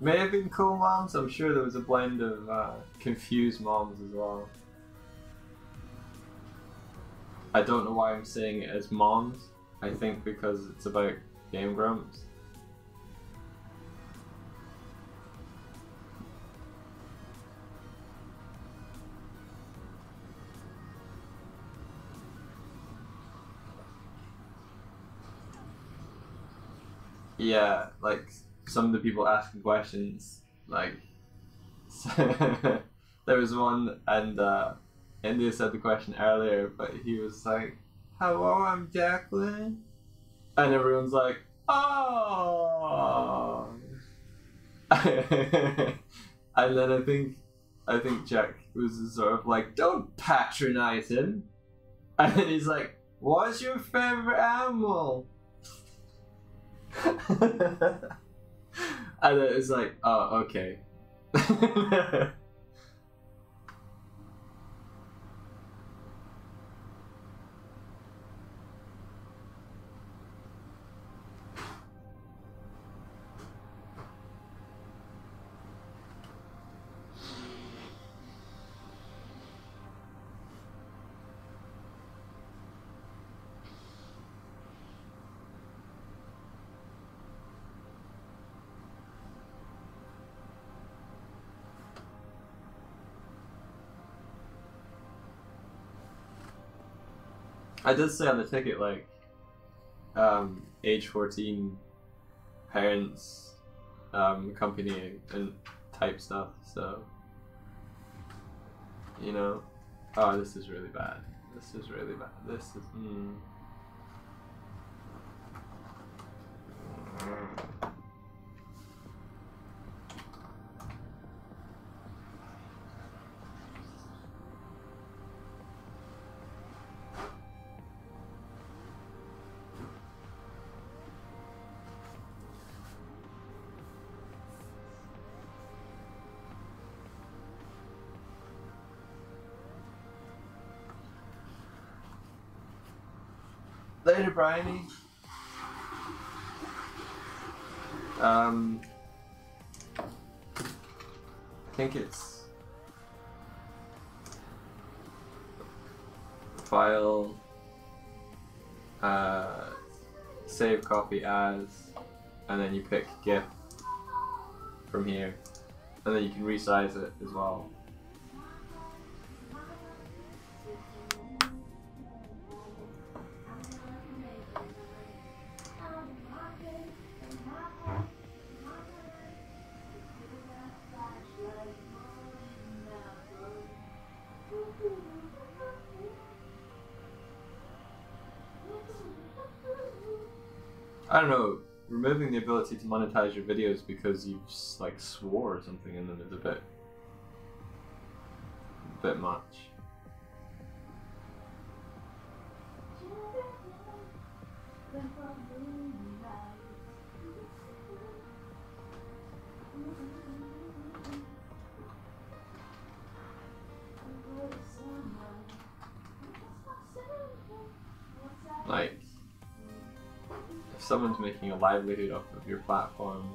May have been cool moms. I'm sure there was a blend of confused moms as well. I don't know why I'm saying it as moms. I think because it's about Game Grumps. Yeah, like some of the people asking questions, like there was one and India said the question earlier, but he was like, "Hello, I'm Jacqueline," and everyone's like, "Oh," and then I think Jack was sort of like, "Don't patronize him," and then he's like, "What's your favorite animal?" And it was like, oh, okay. I did say on the ticket, like, age 14 parents accompanying and type stuff, so, you know. Oh, this is really bad. This is really bad. This is, Later, Bryony. I think it's file, save copy as, and then you pick GIF from here, and then you can resize it as well. I don't know, removing the ability to monetize your videos because you like swore or something in them is a bit much. Like, if someone's making a livelihood off of your platform,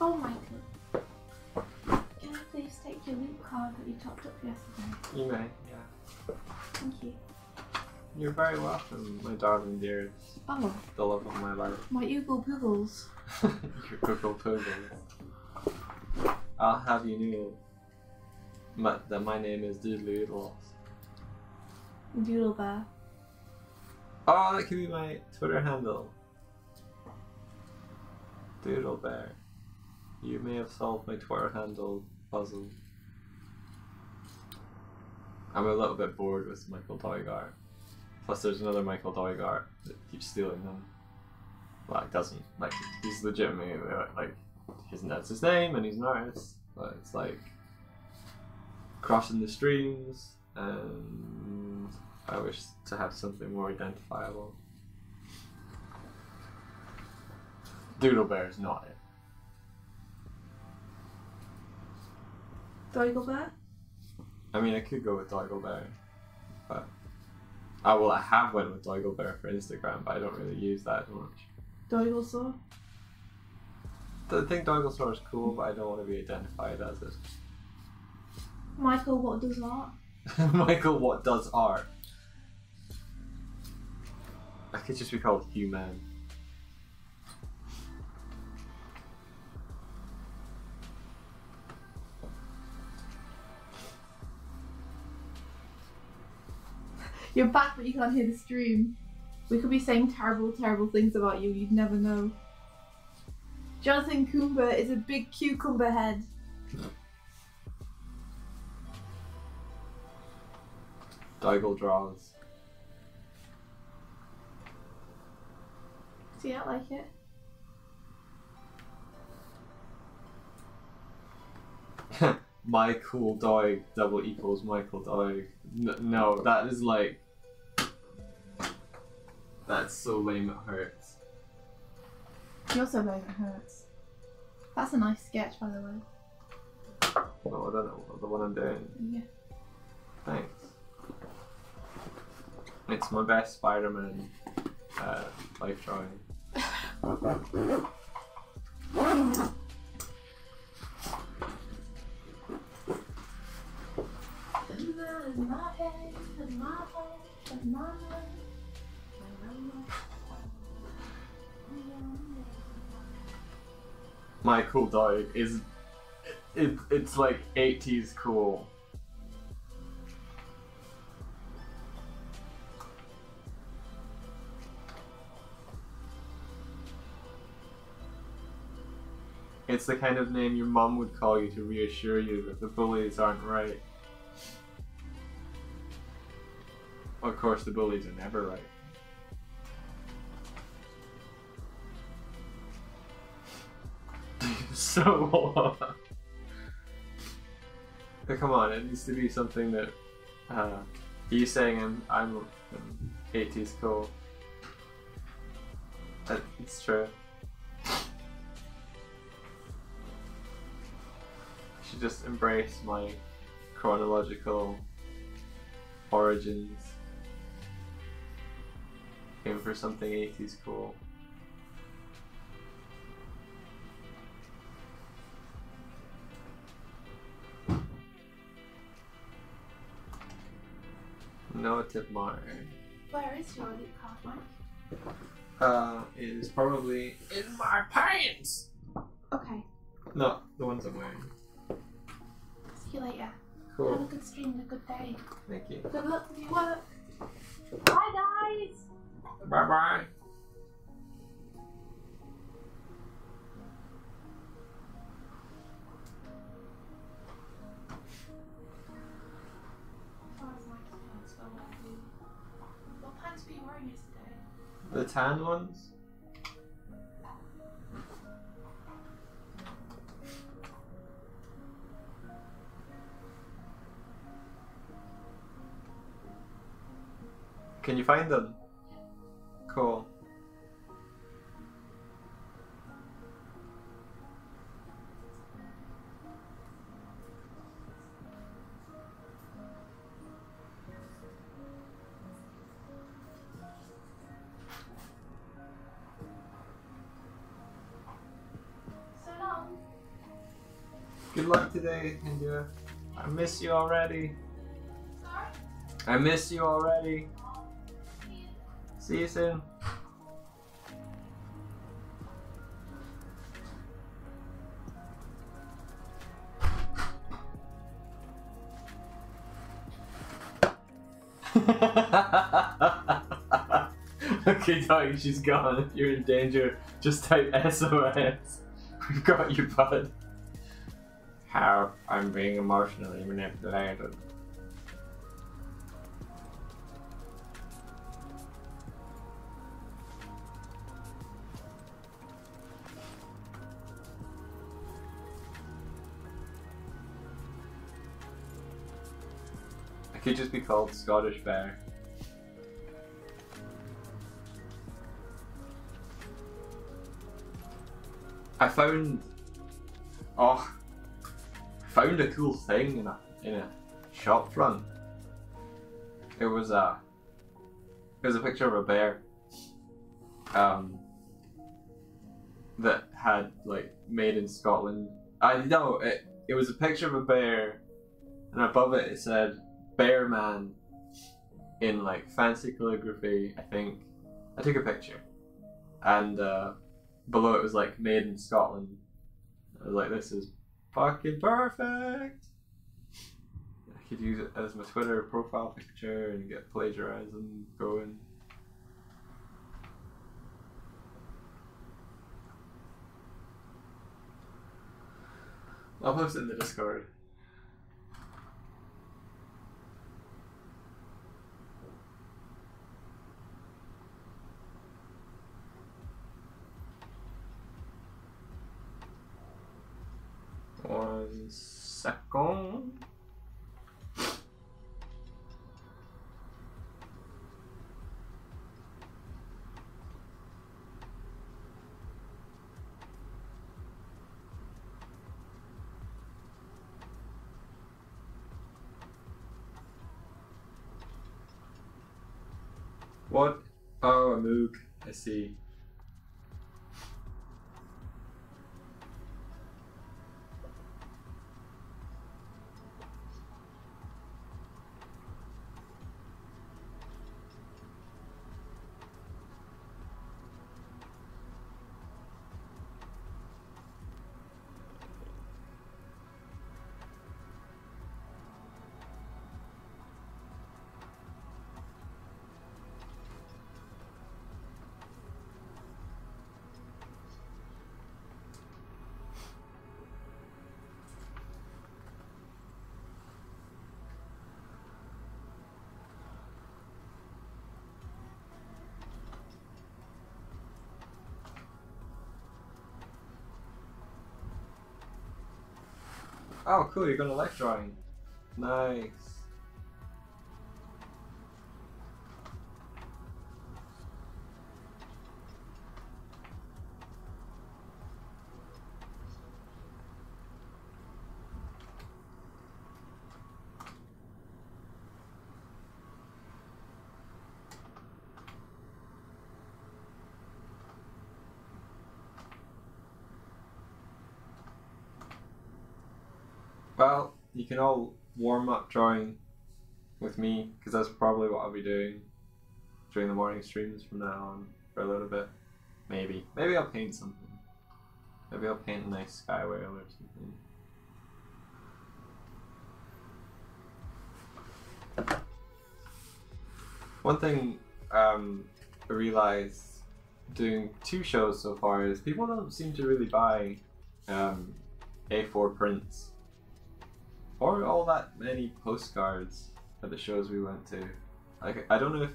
Oh, Michael. Can I please take your loot card that you topped up yesterday? you may, yeah. Thank you. You're very welcome, my darling dear. Oh. The love of my life. My Oogle Poogles. Your Google Poogles. I'll have you know that my name is Doodly Oodles. Doodle Bear. Oh, that could be my Twitter handle. Doodle Bear. You may have solved my Twitter handle puzzle. I'm a little bit bored with Michael Doig art. Plus there's another Michael Doig art that keeps stealing them. Like, doesn't. Like, he's legitimately, like, that's his name and he's an artist. But it's like, crossing the streams, and I wish to have something more identifiable. Doodle Bear is not it. Doigle Bear? I mean, I could go with Doigle Bear, but I have went with Doigle Bear for Instagram, but I don't really use that much. Doigle Saw? I think Doigle Saw is cool, but I don't want to be identified as it. Michael, what does art? Michael, what does art? I could just be called Human. You're back, but you can't hear the stream. We could be saying terrible, terrible things about you. You'd never know. Jonathan Coomber is a big cucumber head. Doigle draws. Do you not like it? Michael Doig double equals Michael Doig. No, that is like... That's so lame it hurts. You're so lame it hurts. That's a nice sketch, by the way. No, I don't know the one I'm doing. Yeah. Thanks. It's my best Spider-Man life drawing. Michael Doig is it's like 80s cool. It's the kind of name your mum would call you to reassure you that the bullies aren't right. Of course, the bullies are never right. So, but come on, it needs to be something that you saying I'm 80s cool. It's true. I should just embrace my chronological origins. Aim for something 80s cool. No tip mark. Where is your lip card, Mike? It is probably in my pants! Okay. No, the ones I'm wearing. See you later. Cool. Have a good stream and a good day. Thank you. Good luck with your work. Bye, guys! Bye bye. What pants were you wearing yesterday? The tan ones? Can you find them? Cool. So long. Good luck today, India. I miss you already. Sorry? I miss you already. See you soon. Okay, Doig, she's gone. If you're in danger, just type SOS. We've got you, bud. How I'm being emotionally manipulated. I could just be called Scottish Bear. I found a cool thing in a shop front. It was a picture of a bear that had like made in Scotland. It was a picture of a bear, and above it said Bear Man in like fancy calligraphy, I think. I took a picture, and below it was like made in Scotland. I was like, this is fucking perfect. I could use it as my Twitter profile picture and get plagiarism going. I'll post it in the Discord. second. What? Oh, a Moog. I see. Oh, cool, you're gonna like drawing. Nice. Well, you can all warm up drawing with me, because that's probably what I'll be doing during the morning streams from now on for a little bit. Maybe. Maybe I'll paint something. Maybe I'll paint a nice sky whale or something. One thing I realized doing 2 shows so far is people don't seem to really buy A4 prints or all that many postcards at the shows we went to. Like, I don't know if...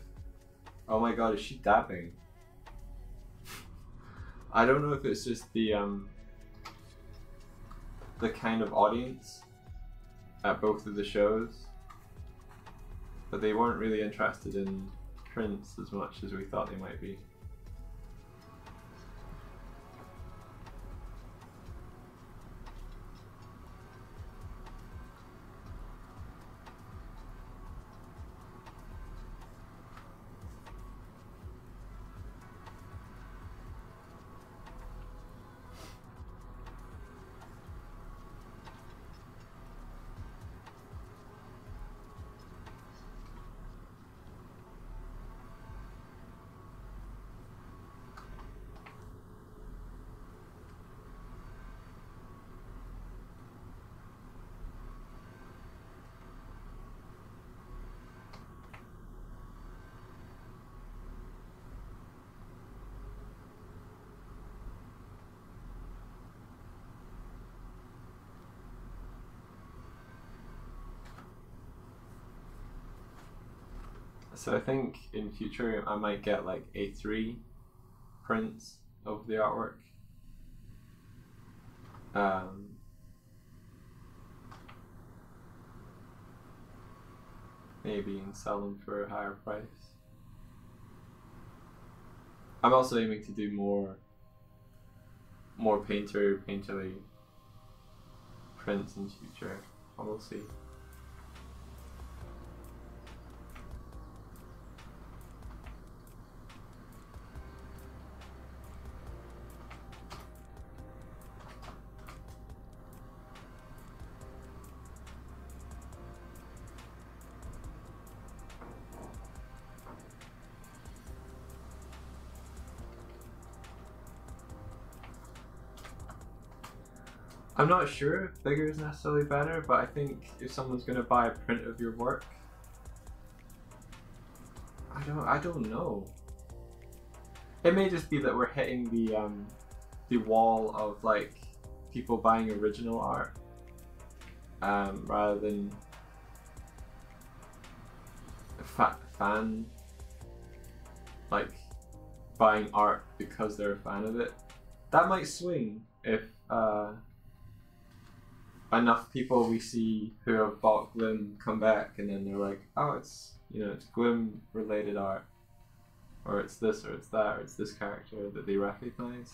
Oh my god, is she dabbing? I don't know if it's just the kind of audience at both of the shows, but they weren't really interested in prints as much as we thought they might be. So I think in future I might get like A3 prints of the artwork. Maybe and sell them for a higher price. I'm also aiming to do more painterly prints in future. We'll see. I'm not sure if bigger is necessarily better, but I think if someone's going to buy a print of your work, I don't know. It may just be that we're hitting the wall of like people buying original art, rather than fan like buying art because they're a fan of it. That might swing if enough people we see who have bought Glim come back, and then they're like, oh, it's it's Glim related art, or it's this, or it's that, or it's this character that they recognize.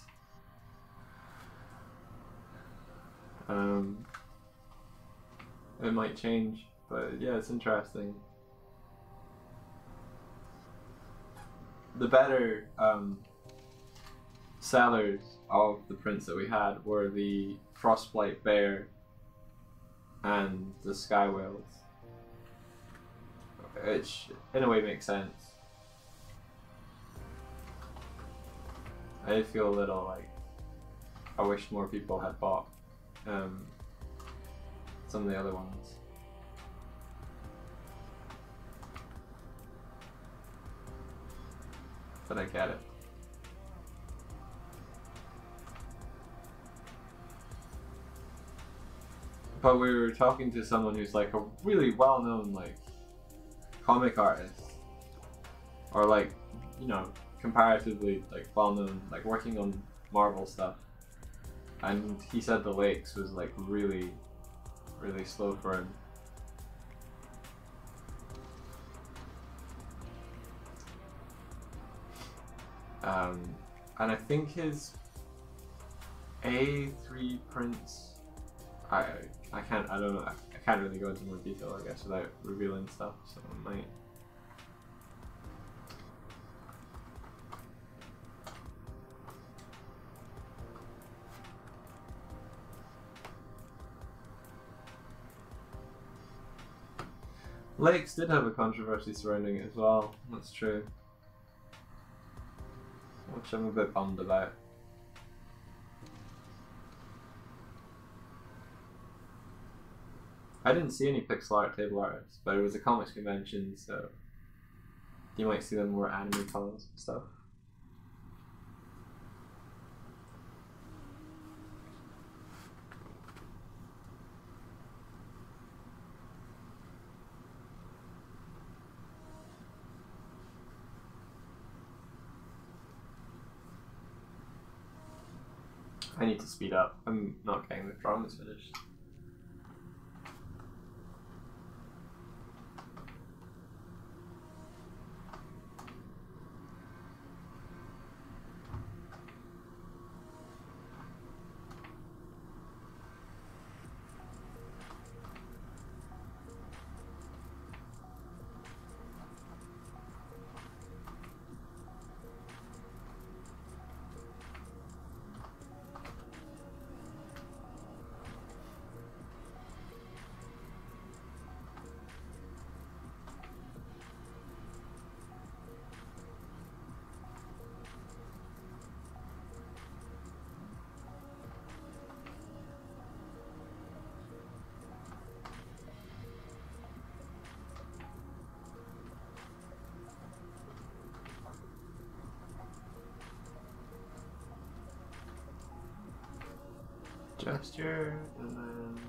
It might change, but yeah, it's interesting. The better sellers of the prints that we had were the Frostblight Bear and the Sky Whales, which in a way makes sense. I feel a little like I wish more people had bought some of the other ones. But I get it. But we were talking to someone who's like a really well-known like comic artist, or like comparatively like well-known, like working on Marvel stuff, and he said the Lakes was like really slow for him. And I think his A3 prints, I don't know, I can't really go into more detail, I guess, without revealing stuff, so I might. Lakes did have a controversy surrounding it as well, that's true. Which I'm a bit bummed about. I didn't see any pixel art table artists, but it was a comics convention, so you might see them more anime colors and stuff. I need to speed up. I'm not getting the drawings finished. Gesture, and then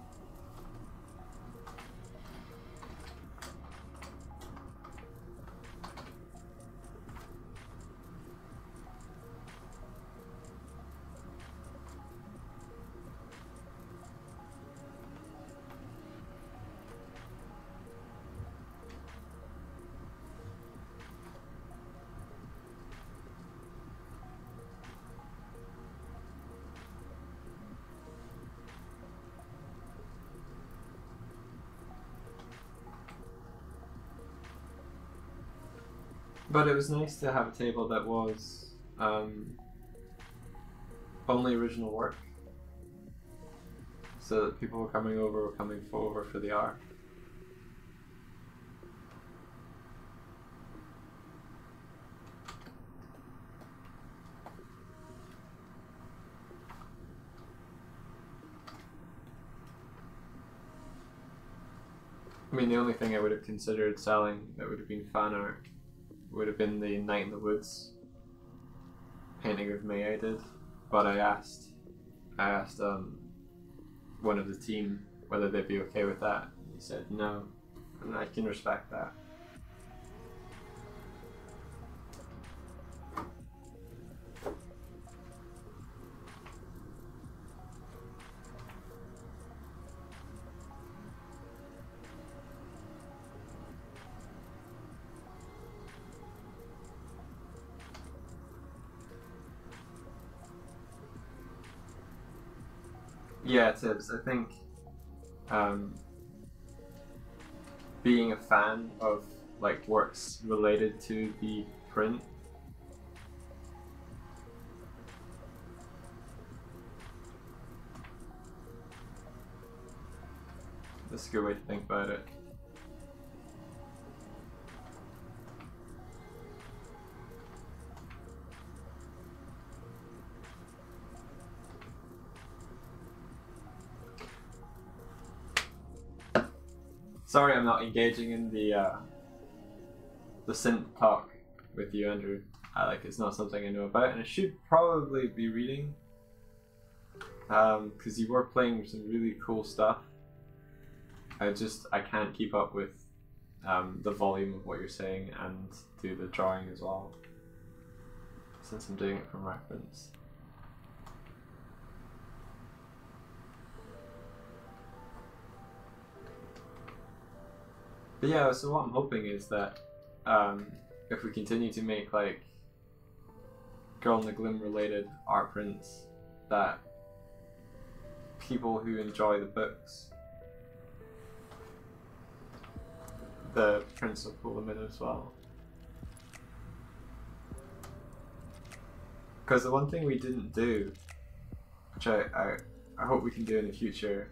but it was nice to have a table that was only original work, so that people were coming over for the art. I mean, the only thing I would have considered selling that would have been fan art would have been the Night in the Woods painting of May I did, but I asked one of the team whether they'd be okay with that. He said no, and I can respect that. Yeah, Tibbs, I think um, being a fan of like works related to the print, that's a good way to think about it. Sorry, I'm not engaging in the synth talk with you, Andrew. Like, it's not something I know about, and I should probably be reading, because you were playing some really cool stuff. I can't keep up with the volume of what you're saying and do the drawing as well, since I'm doing it from reference. But yeah, so what I'm hoping is that if we continue to make like Girl in the Gloom related art prints, that people who enjoy the books, the prints will pull them in as well. Because the one thing we didn't do, which I hope we can do in the future,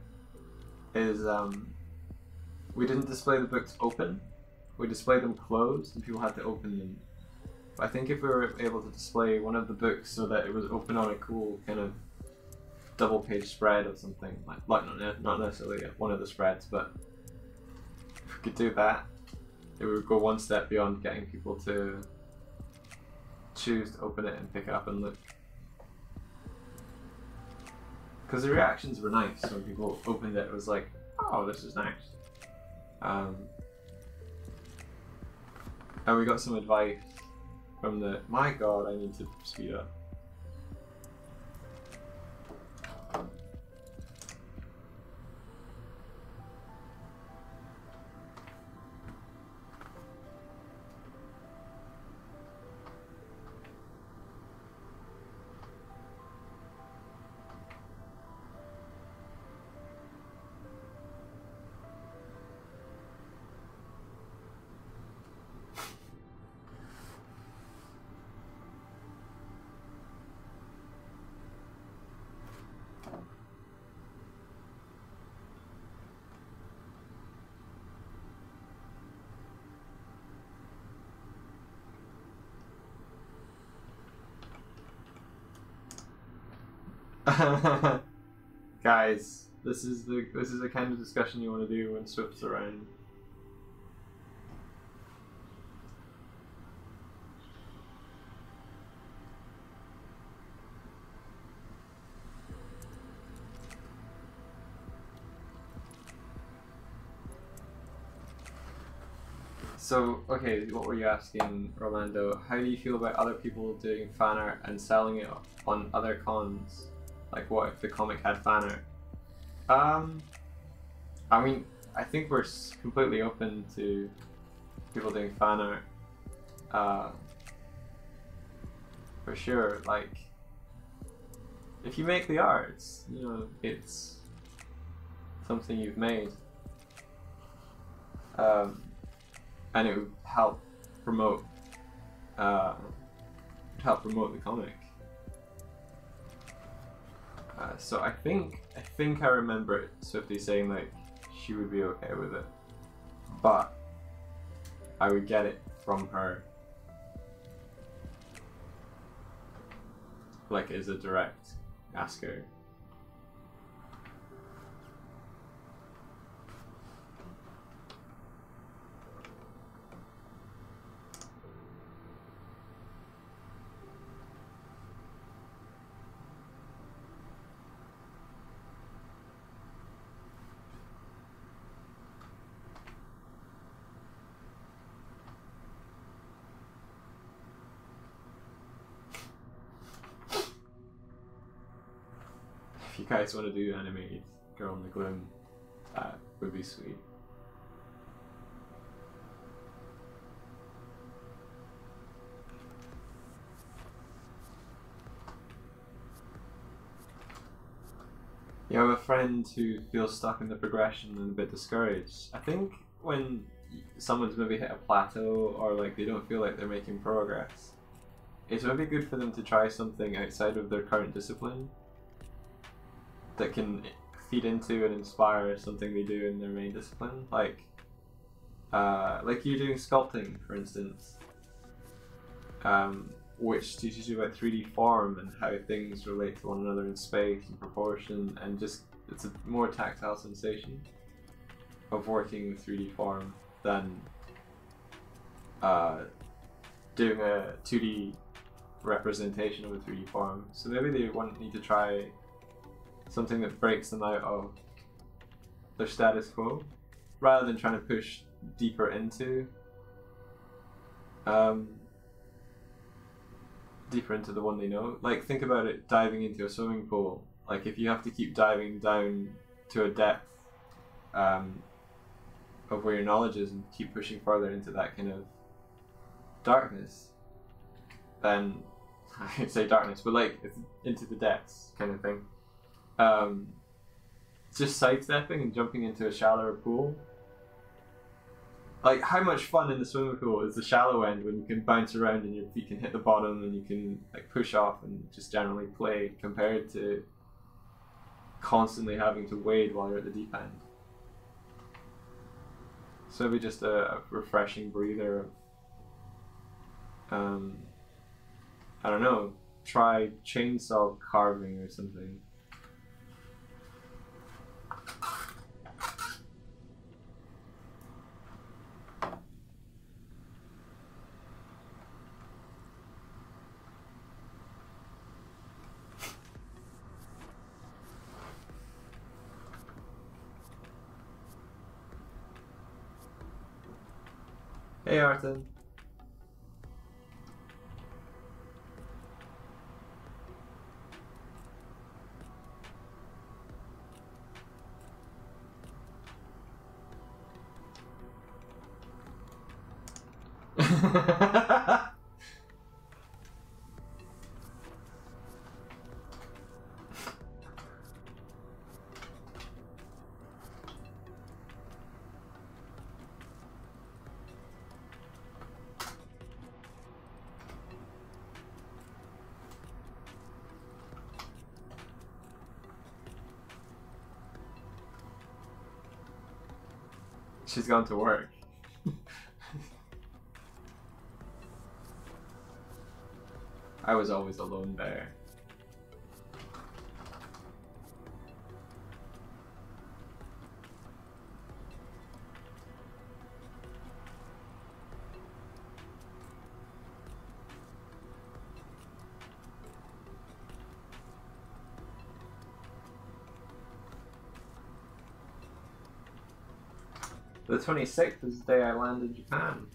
is we didn't display the books open. We displayed them closed and people had to open them. But I think if we were able to display one of the books so that it was open on a cool kind of double page spread or something, like not necessarily one of the spreads, but if we could do that, it would go one step beyond getting people to choose to open it and pick it up and look. Because the reactions were nice when people opened it. It was like, oh, this is nice. And we got some advice from my god, I need to speed up. Guys, this is the kind of discussion you want to do when Swift's around. So, okay, what were you asking, Orlando? How do you feel about other people doing fan art and selling it on other cons? Like, what if the comic had fan art? I mean, I think we're completely open to people doing fan art. For sure, like, if you make the art, you know, it's something you've made. And it would help promote the comic. So I think I remember Swifty saying like she would be okay with it, but I would get it from her, like as a direct ask her. If you guys want to do animated Girl in the Gloom, that would be sweet. You have a friend who feels stuck in the progression and a bit discouraged. I think when someone's maybe hit a plateau or like they don't feel like they're making progress, it's maybe good for them to try something outside of their current discipline that can feed into and inspire something they do in their main discipline. Like you doing sculpting, for instance, which teaches you about 3D form and how things relate to one another in space and proportion, and just it's a more tactile sensation of working with 3D form than doing a 2D representation of a 3D form. So maybe they need to try something that breaks them out of their status quo, rather than trying to push deeper into the one they know. Like, think about it, diving into a swimming pool. Like, if you have to keep diving down to a depth of where your knowledge is and keep pushing further into that kind of darkness, then I'd say darkness, but like it's into the depths kind of thing. Just sidestepping and jumping into a shallower pool. Like, how much fun in the swimming pool is the shallow end when you can bounce around and your feet can hit the bottom and you can like push off and just generally play, compared to constantly having to wade while you're at the deep end. So maybe just a refreshing breather of, I don't know, try chainsaw carving or something. Hey, Arthur. She's gone to work. I was always a lone bear. The 26th is the day I landed in Japan.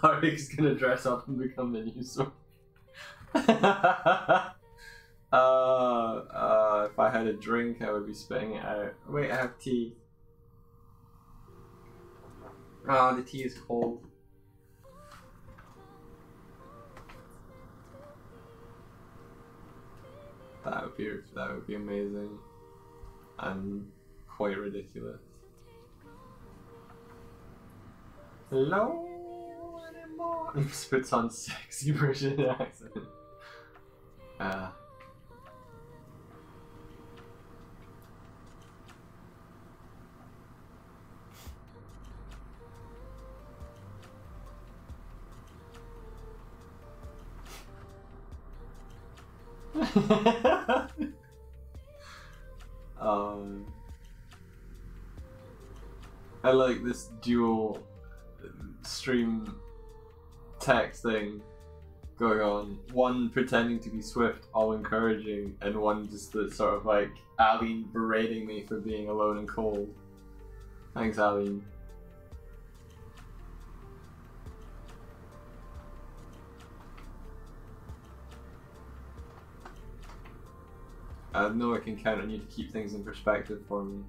Aric's gonna dress up and become the new sword. If I had a drink, I would be spitting it out. Wait, I have tea. Oh, the tea is cold. That would be amazing. And quite ridiculous. Hello, Animorning. Spits on sexy British accent. I like this dual stream text thing going on. One pretending to be Swift, all encouraging, and one just the sort of like Aline berating me for being alone and cold. Thanks, Aline. I know I can count on you to keep things in perspective for me.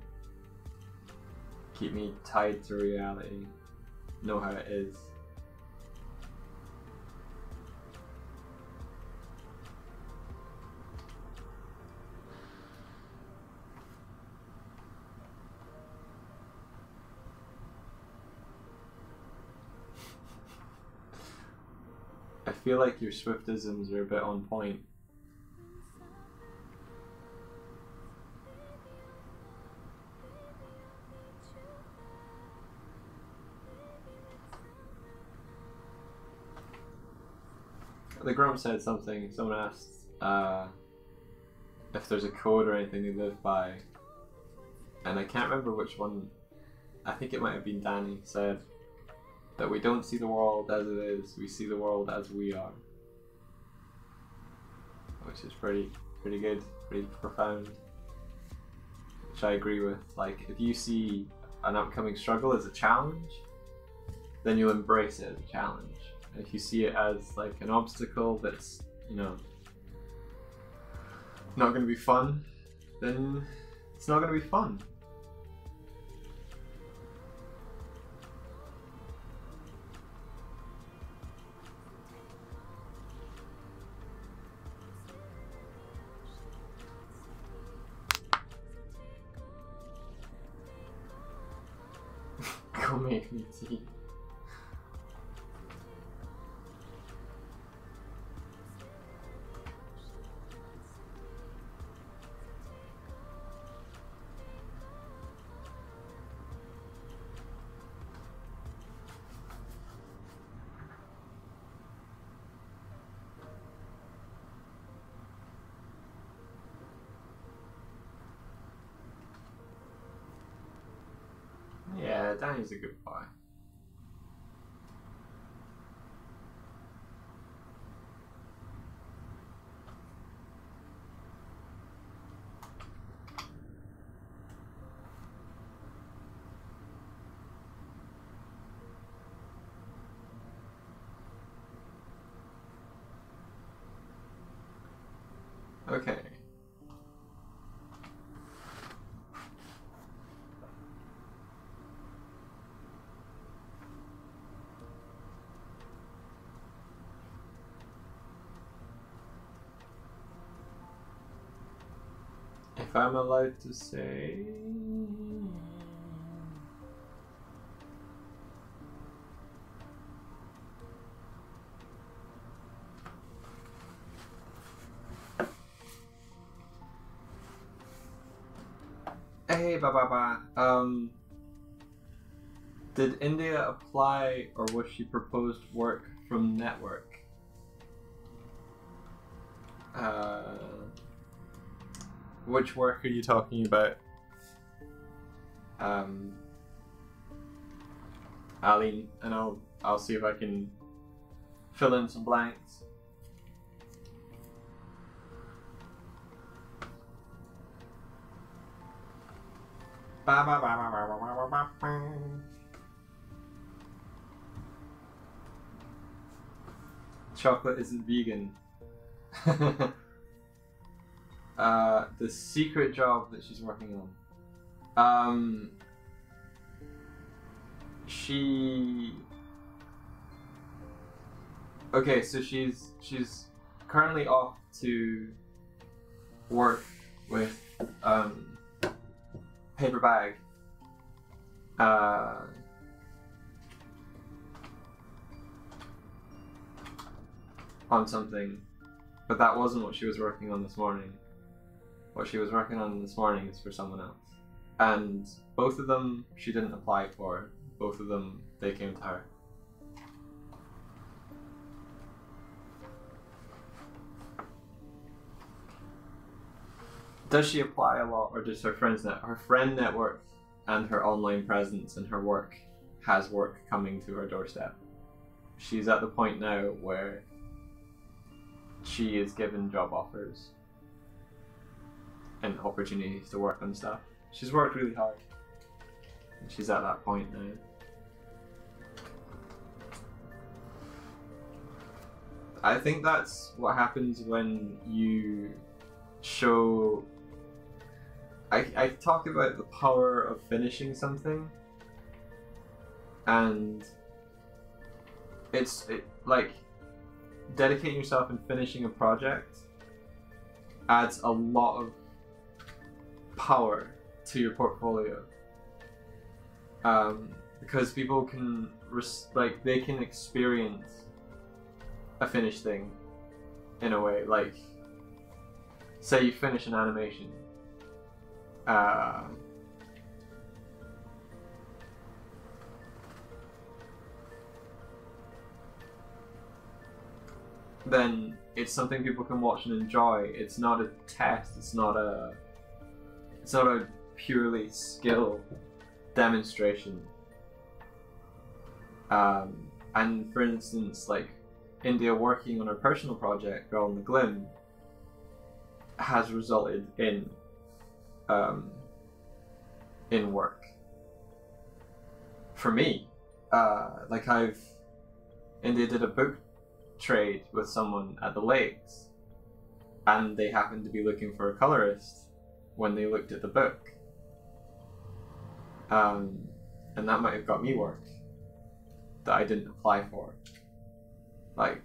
Keep me tied to reality. Know how it is. I feel like your Swiftisms are a bit on point. The Grump said something, someone asked if there's a code or anything they live by, and I can't remember which one, I think it might have been Danny, said that we don't see the world as it is, we see the world as we are. Which is pretty good, pretty profound. Which I agree with. Like, if you see an upcoming struggle as a challenge, then you'll embrace it as a challenge. And if you see it as like an obstacle that's, you know, not going to be fun, then it's not going to be fun. Go make me tea. Yeah, Danny's a good boy. Okay. If I'm allowed to say... Hey, ba. Did India apply, or was she proposed work from network? Which work are you talking about? Aline, and I'll see if I can fill in some blanks. Chocolate isn't vegan. The secret job that she's working on. Okay, so she's currently off to work with Paper Bag. On something, but that wasn't what she was working on this morning. What she was working on this morning is for someone else. And both of them she didn't apply for. Both of them, they came to her. Does she apply a lot, or does her friend network and her online presence and her work has work coming to her doorstep? She's at the point now where she is given job offers and opportunities to work on stuff. She's worked really hard. She's at that point now. I think that's what happens when you show... I talk about the power of finishing something, and like dedicating yourself and finishing a project adds a lot of power to your portfolio, because people can they can experience a finished thing in a way. Like, say you finish an animation, then it's something people can watch and enjoy. It's not a test. It's not a purely skill demonstration. And for instance, like India working on her personal project, Girl in the Glim, has resulted in work. For me, like India did a book trade with someone at the lakes, and they happened to be looking for a colorist when they looked at the book, and that might have got me work that I didn't apply for. Like,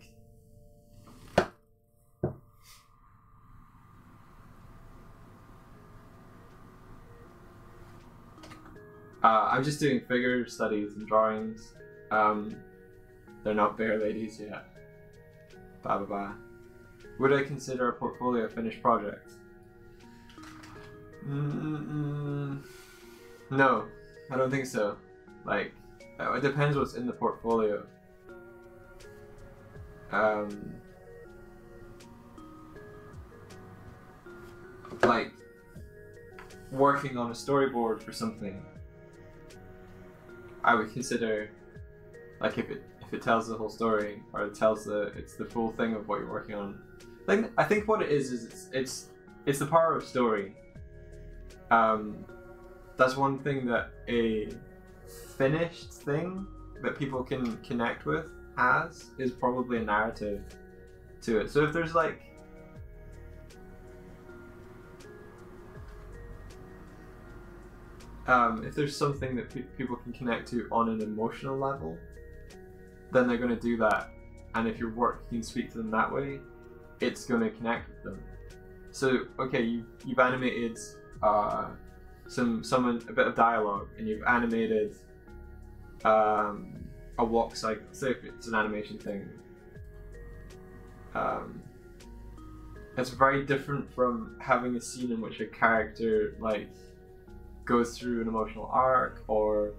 I'm just doing figure studies and drawings. They're not bear ladies yet. Ba ba ba. Would I consider a portfolio a finished project? No, I don't think so. Like, it depends what's in the portfolio. Like, working on a storyboard for something, I would consider, like, if it tells the whole story, or it's the full thing of what you're working on. Like, I think what it is it's the power of story. That's one thing that a finished thing that people can connect with is probably a narrative to it. So if there's like if there's something that people can connect to on an emotional level, then they're going to do that. And if your work can speak to them that way, it's going to connect with them. So, okay, you've animated a bit of dialogue, and you've animated a walk cycle. Say if it's an animation thing, it's very different from having a scene in which a character like goes through an emotional arc, or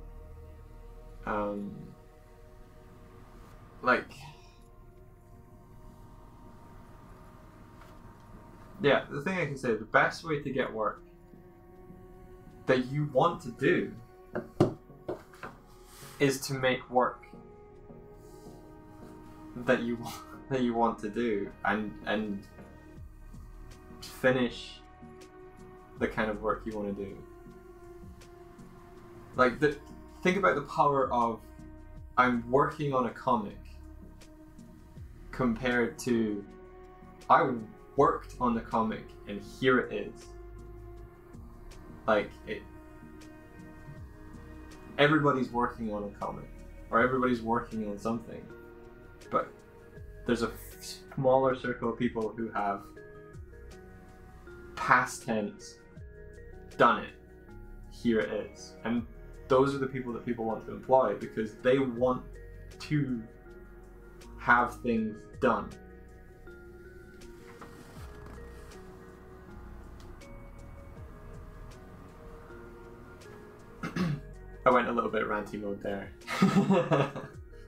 like, yeah, the thing I can say, the best way to get work that you want to do is to make work that you want to do, and finish the kind of work you want to do. Like, think about the power of, I'm working on a comic, compared to, I worked on the comic and here it is. Like, everybody's working on a comic, or everybody's working on something, but there's a smaller circle of people who have past tense done it, here it is. And those are the people that people want to employ, because they want to have things done. I went a little bit ranty mode there.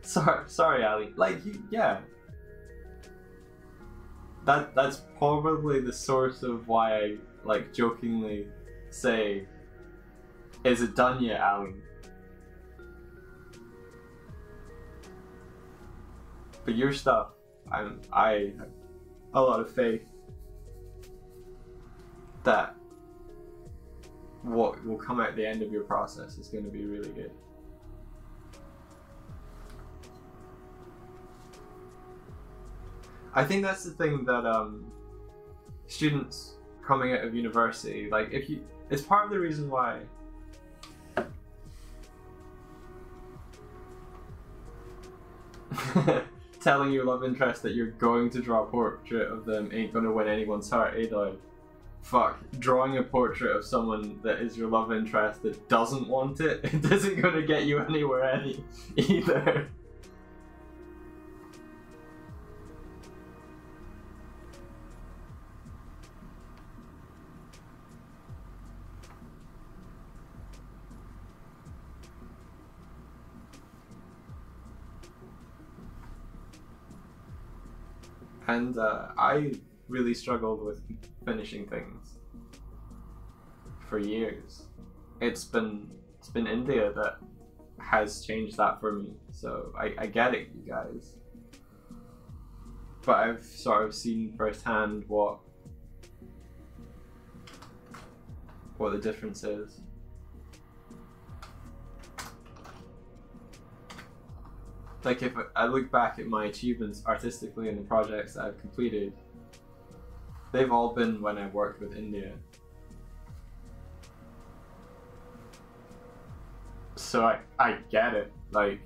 sorry, Ali. Like, yeah. That's probably the source of why I, like, jokingly say, "Is it done yet, Ali?" But your stuff, I have a lot of faith that what will come out the end of your process is going to be really good. I think that's the thing that students coming out of university, like it's part of the reason why telling your love interest that you're going to draw a portrait of them ain't gonna win anyone's heart, eh, Doig? Fuck, drawing a portrait of someone that is your love interest that doesn't want it, it isn't gonna get you anywhere either. And I really struggled with finishing things for years. It's been India that has changed that for me. So I get it, you guys. But I've sort of seen firsthand what the difference is. Like, if I look back at my achievements artistically in the projects that I've completed, they've all been when I worked with India. So I get it. Like,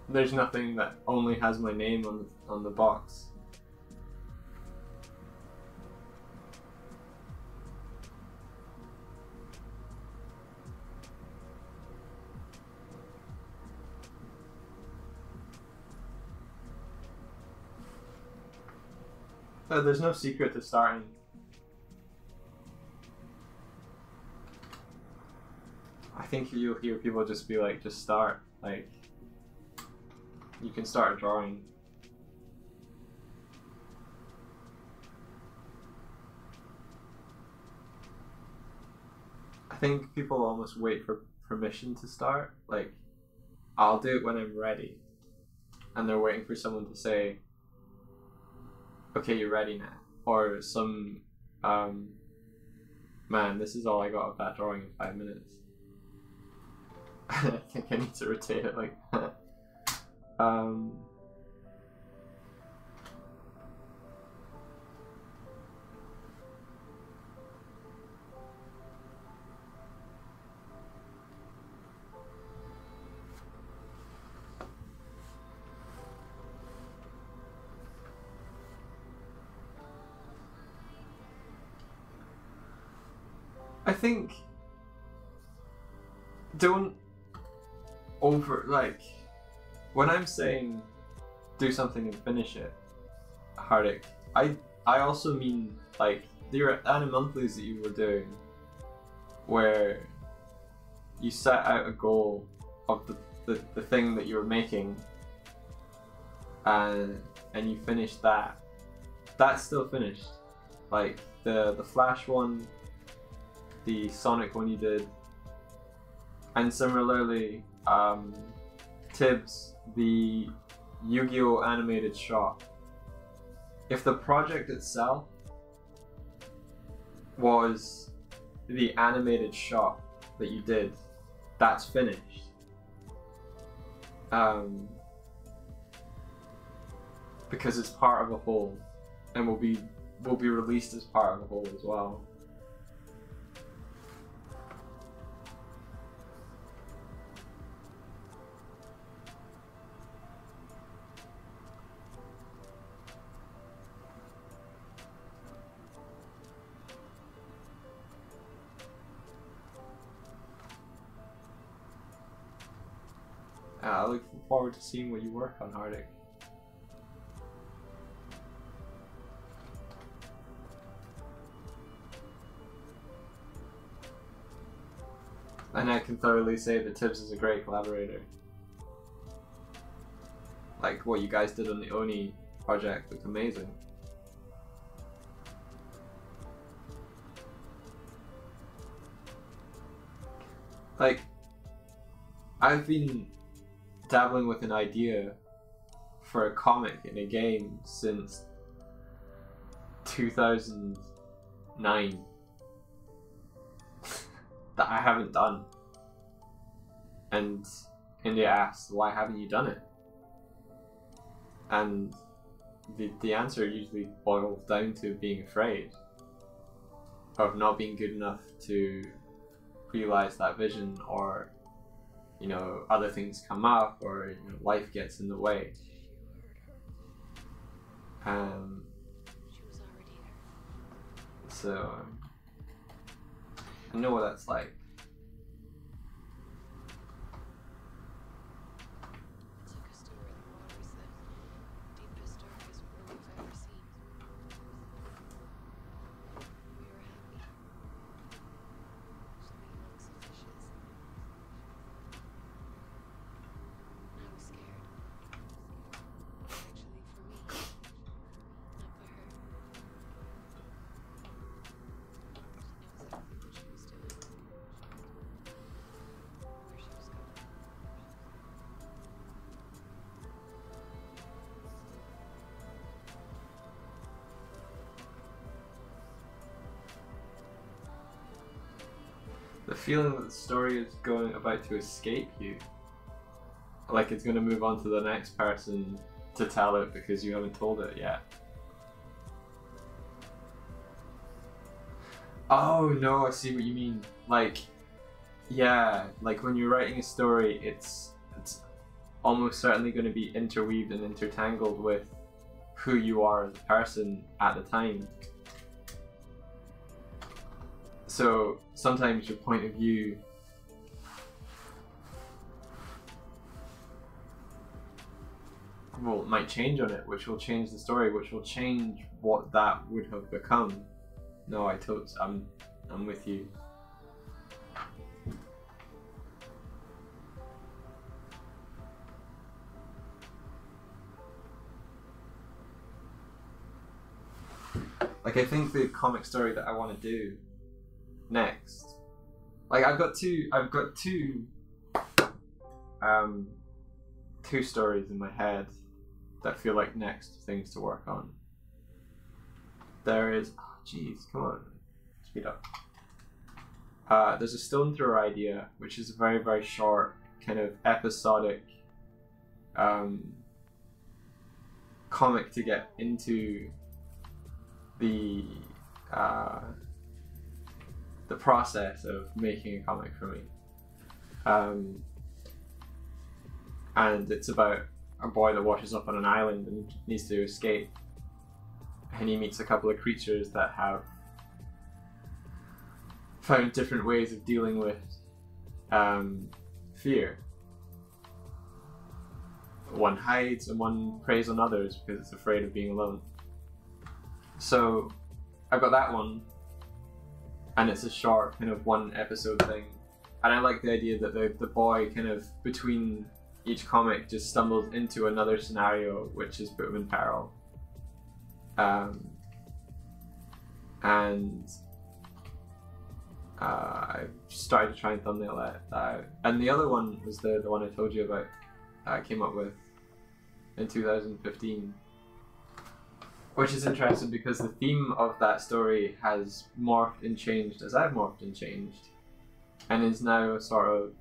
there's nothing that only has my name on the box. There's no secret to starting. I think you'll hear people just be like, just start. Like, you can start drawing. I think people almost wait for permission to start. Like, I'll do it when I'm ready. And they're waiting for someone to say, okay, you're ready now. Or some, man, this is all I got of that drawing in 5 minutes. I think I need to rotate it like that. I think don't when I'm saying do something and finish it, Hardik, I also mean like your Animonthlies that you were doing where you set out a goal of the thing that you were making and you finished that. That's still finished. Like the Flash one, the Sonic one you did, and similarly Tibbs, the Yu-Gi-Oh! Animated shop. If the project itself was the animated shop that you did, that's finished. Because it's part of a whole and will be released as part of a whole as well. I look forward to seeing what you work on, Hardik. And I can thoroughly say that Tibbs is a great collaborator. Like what you guys did on the Oni project looked amazing. Like, I've been dabbling with an idea for a comic in a game since 2009. that I haven't done. And India asks, why haven't you done it? And the answer usually boils down to being afraid of not being good enough to realize that vision, or other things come up, or life gets in the way. So I know what that's like. The feeling that the story is about to escape you, like it's going to move on to the next person to tell it because you haven't told it yet. Oh no, I see what you mean. Like, yeah, like when you're writing a story, it's almost certainly going to be interweaved and intertangled with who you are as a person at the time. So sometimes your point of view might change on it, which will change the story, which will change what that would have become. No, I'm with you. Like, I think the comic story that I want to do next, like I've got two stories in my head that feel like next things to work on. There is, oh jeez, come on, speed up. There's a Stone Thrower idea, which is a very, very short, kind of episodic comic to get into the process of making a comic for me. And it's about a boy that washes up on an island and needs to escape. And he meets a couple of creatures that have found different ways of dealing with fear. One hides and one preys on others because it's afraid of being alone. So I've got that one, and it's a short kind of one episode thing. And I like the idea that the boy kind of between each comic just stumbles into another scenario which has put him in peril. And I started to try and thumbnail that out. And the other one was the one I told you about that I came up with in 2015. Which is interesting because the theme of that story has morphed and changed as I've morphed and changed, and is now a sort of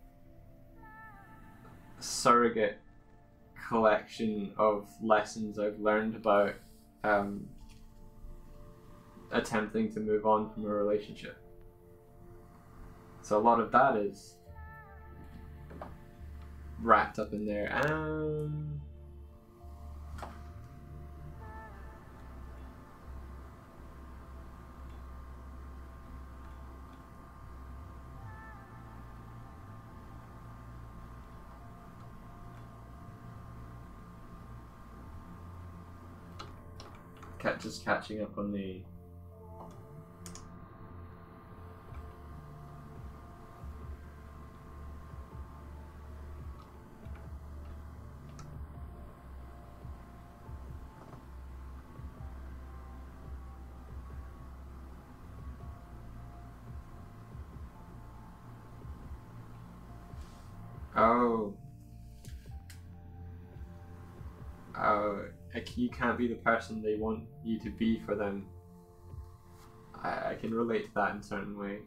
surrogate collection of lessons I've learned about attempting to move on from a relationship. So a lot of that is wrapped up in there. Just catching up on the you can't be the person they want you to be for them. I can relate to that in a certain way.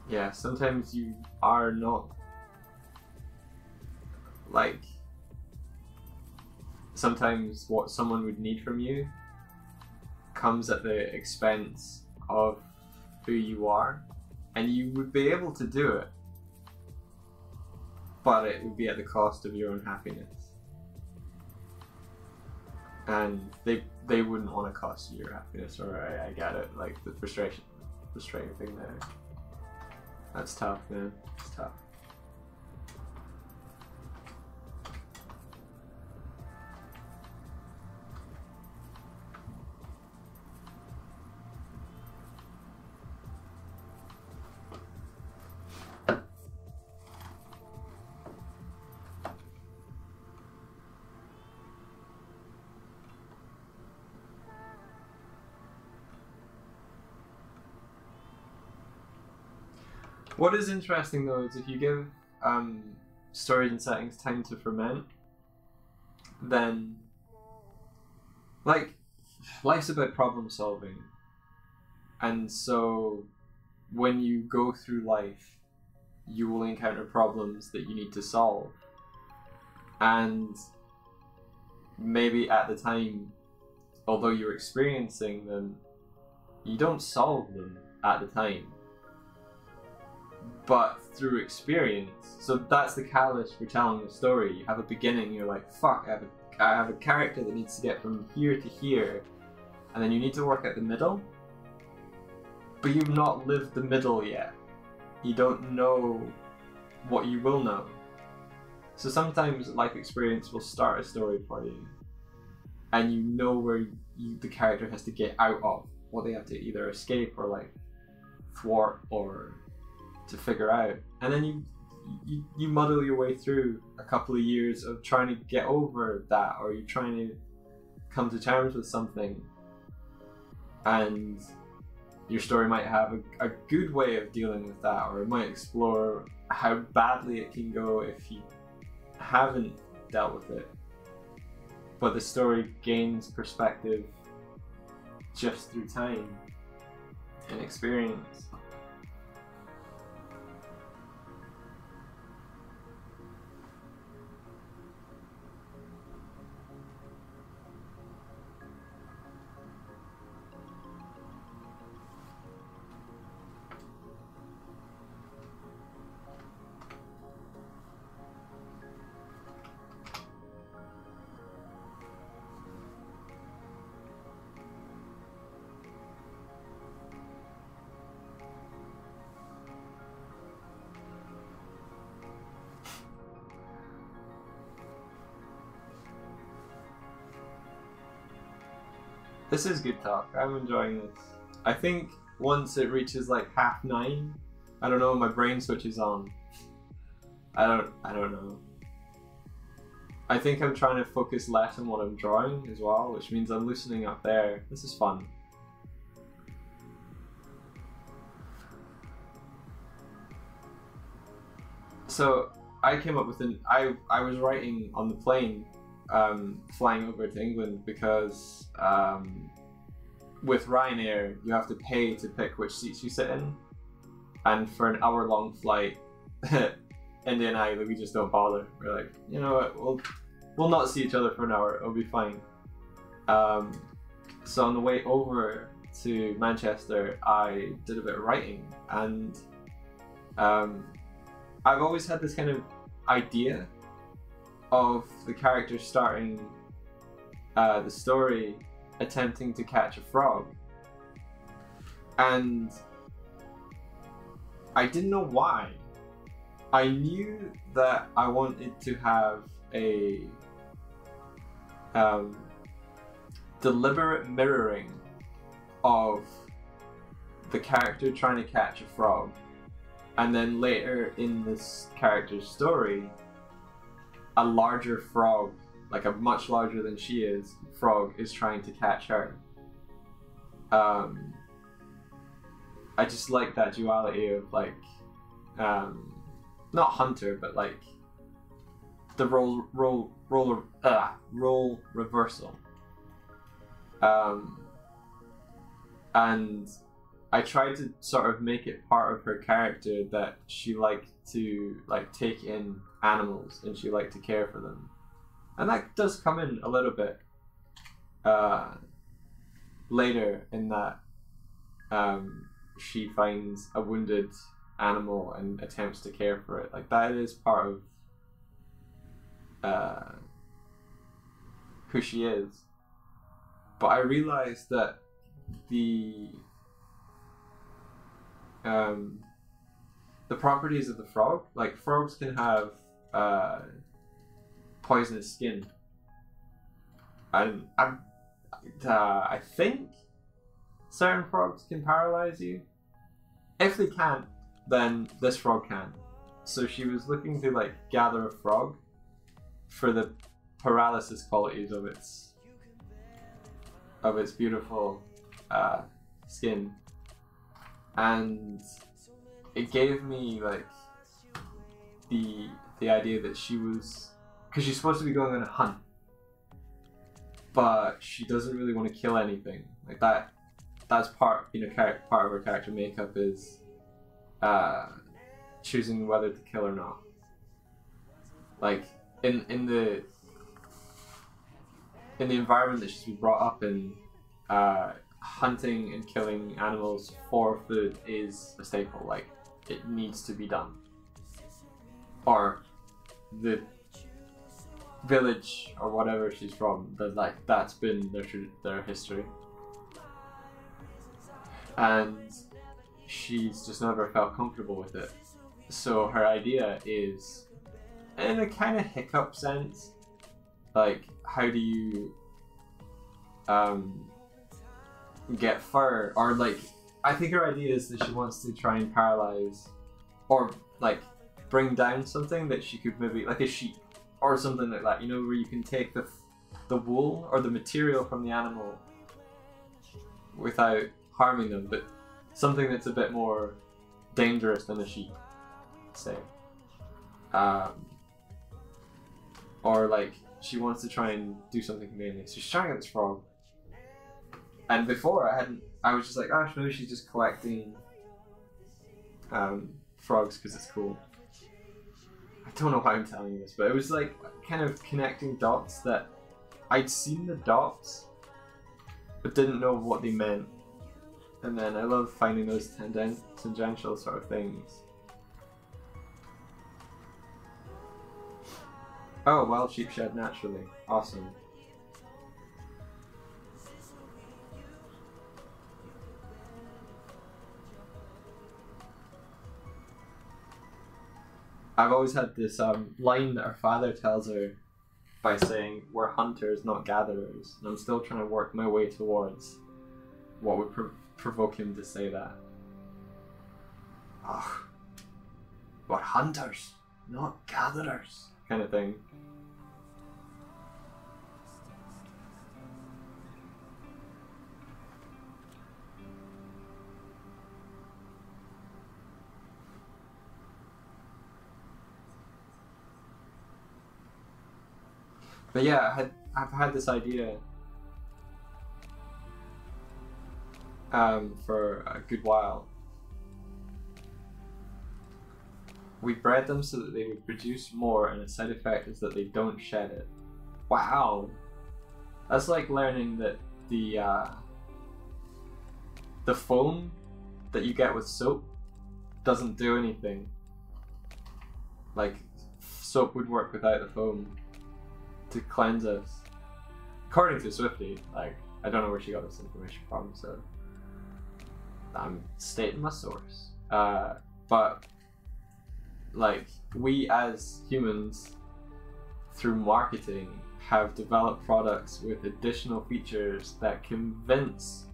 yeah, sometimes you are not like, sometimes what someone would need from you comes at the expense of who you are, and you would be able to do it, but it would be at the cost of your own happiness. And they wouldn't want to cost you your happiness, or I get it, like the frustrating thing there. That's tough, man. It's tough. What is interesting though is if you give stories and settings time to ferment, then like life's about problem solving, and so when you go through life, you will encounter problems that you need to solve, and maybe at the time, although you're experiencing them, you don't solve them at the time, but through experience. So that's the catalyst for telling the story. You have a beginning, you're like, fuck, I have a character that needs to get from here to here, and then you need to work at the middle, but you've not lived the middle yet. You don't know what you will know. So sometimes life experience will start a story for you, and you know where the character has to get out of, what they have to either escape or like thwart or to figure out, and then you muddle your way through a couple of years of trying to get over that, or you're trying to come to terms with something, and your story might have a good way of dealing with that, or it might explore how badly it can go if you haven't dealt with it. But the story gains perspective just through time and experience. This is good talk. I'm enjoying this. I think once it reaches like 9:30, I don't know, my brain switches on. I don't know. I think I'm trying to focus less on what I'm drawing as well, which means I'm loosening up there. This is fun. So I came up with I was writing on the plane, flying over to England, because with Ryanair you have to pay to pick which seats you sit in, and for an hour-long flight, India and I, we just don't bother. We're like, you know what, we'll not see each other for an hour, it'll be fine. So on the way over to Manchester, I did a bit of writing, and I've always had this kind of idea of the character starting the story attempting to catch a frog, and I didn't know why. I knew that I wanted to have a deliberate mirroring of the character trying to catch a frog, and then later in this character's story, a larger frog, like a much larger than she is, frog is trying to catch her. I just like that duality of like, not hunter, but like the role reversal. And I tried to sort of make it part of her character that she liked to like take in animals and she liked to care for them, and that does come in a little bit later in that she finds a wounded animal and attempts to care for it. Like that is part of who she is. But I realized that the properties of the frog, like frogs can have poisonous skin, and I think certain frogs can paralyze you. If they can't, then this frog can. So she was looking to like gather a frog for the paralysis qualities of its beautiful skin, and it gave me like the idea that she was, because she's supposed to be going on a hunt, but she doesn't really want to kill anything like that. That's part, part of her character makeup is choosing whether to kill or not. Like in the environment that she's been brought up in, hunting and killing animals for food is a staple. Like it needs to be done, or the village or whatever she's from, that's been their history, and she's just never felt comfortable with it. So her idea is, in a kind of hiccup sense, like how do you get fur, or like I think her idea is that she wants to try and paralyze or like bring down something that she could, maybe like a sheep or something like that, where you can take the wool or the material from the animal without harming them, but something that's a bit more dangerous than a sheep, say. Or like she wants to try and do something mainly, so she's trying to get this frog. And before I was just like, oh, maybe she's just collecting frogs because it's cool. I don't know why I'm telling you this, but it was like kind of connecting dots that I'd seen the dots but didn't know what they meant. And then I love finding those tangential sort of things. Oh, wild sheep shed naturally. Awesome. I've always had this line that her father tells her by saying, we're hunters, not gatherers. And I'm still trying to work my way towards what would provoke him to say that. Oh, we're hunters, not gatherers, kind of thing. But yeah, I've had this idea for a good while. We bred them so that they would produce more, and a side effect is that they don't shed it. Wow, that's like learning that the foam that you get with soap doesn't do anything. Like soap would work without the foam to cleanse us, according to Swifty. Like, I don't know where she got this information from, so I'm stating my source. But like, we as humans, through marketing, have developed products with additional features that convince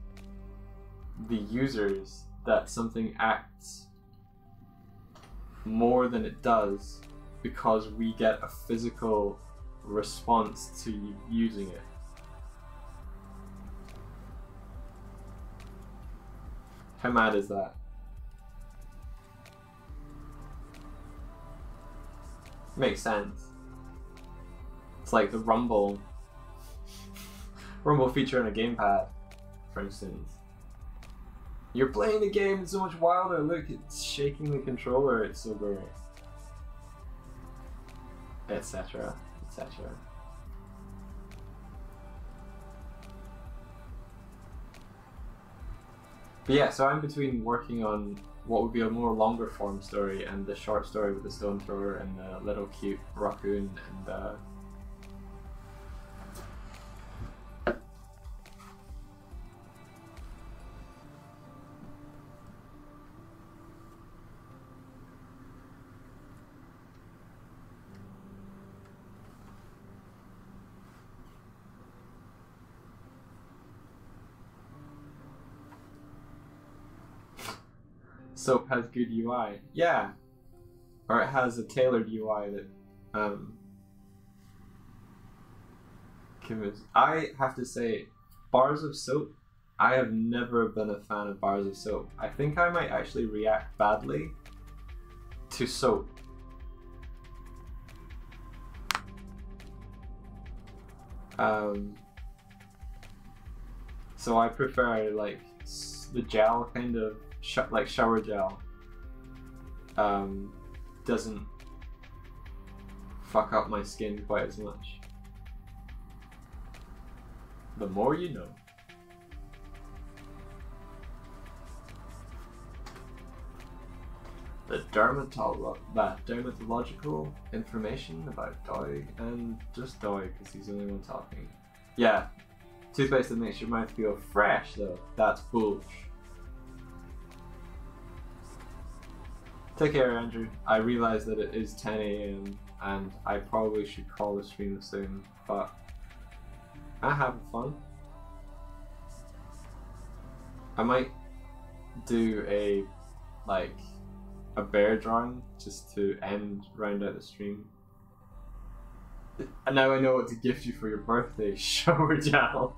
the users that something acts more than it does because we get a physical response to using it. How mad is that? Makes sense. It's like the rumble feature on a gamepad, for instance. You're playing the game, it's so much wilder. Look, it's shaking the controller, it's so great. Etc. etc. But yeah, so I'm between working on what would be a more longer form story and the short story with the stone thrower and the little cute raccoon and Soap has good UI. Yeah. Or it has a tailored UI that I have to say, bars of soap, I have never been a fan of bars of soap. I think I might actually react badly to soap. So I prefer like the gel kind of like shower gel. Doesn't fuck up my skin quite as much. The more you know. The dermatological information about Doig and just Doig because he's the only one talking. Yeah, toothpaste that makes your mouth feel fresh though. That's bullshit. Take care, Andrew. I realize that it is 10 AM and I probably should call the stream soon, but I'm having fun. I might do a bear drawing just to round out the stream. And now I know what to gift you for your birthday. Shower gel.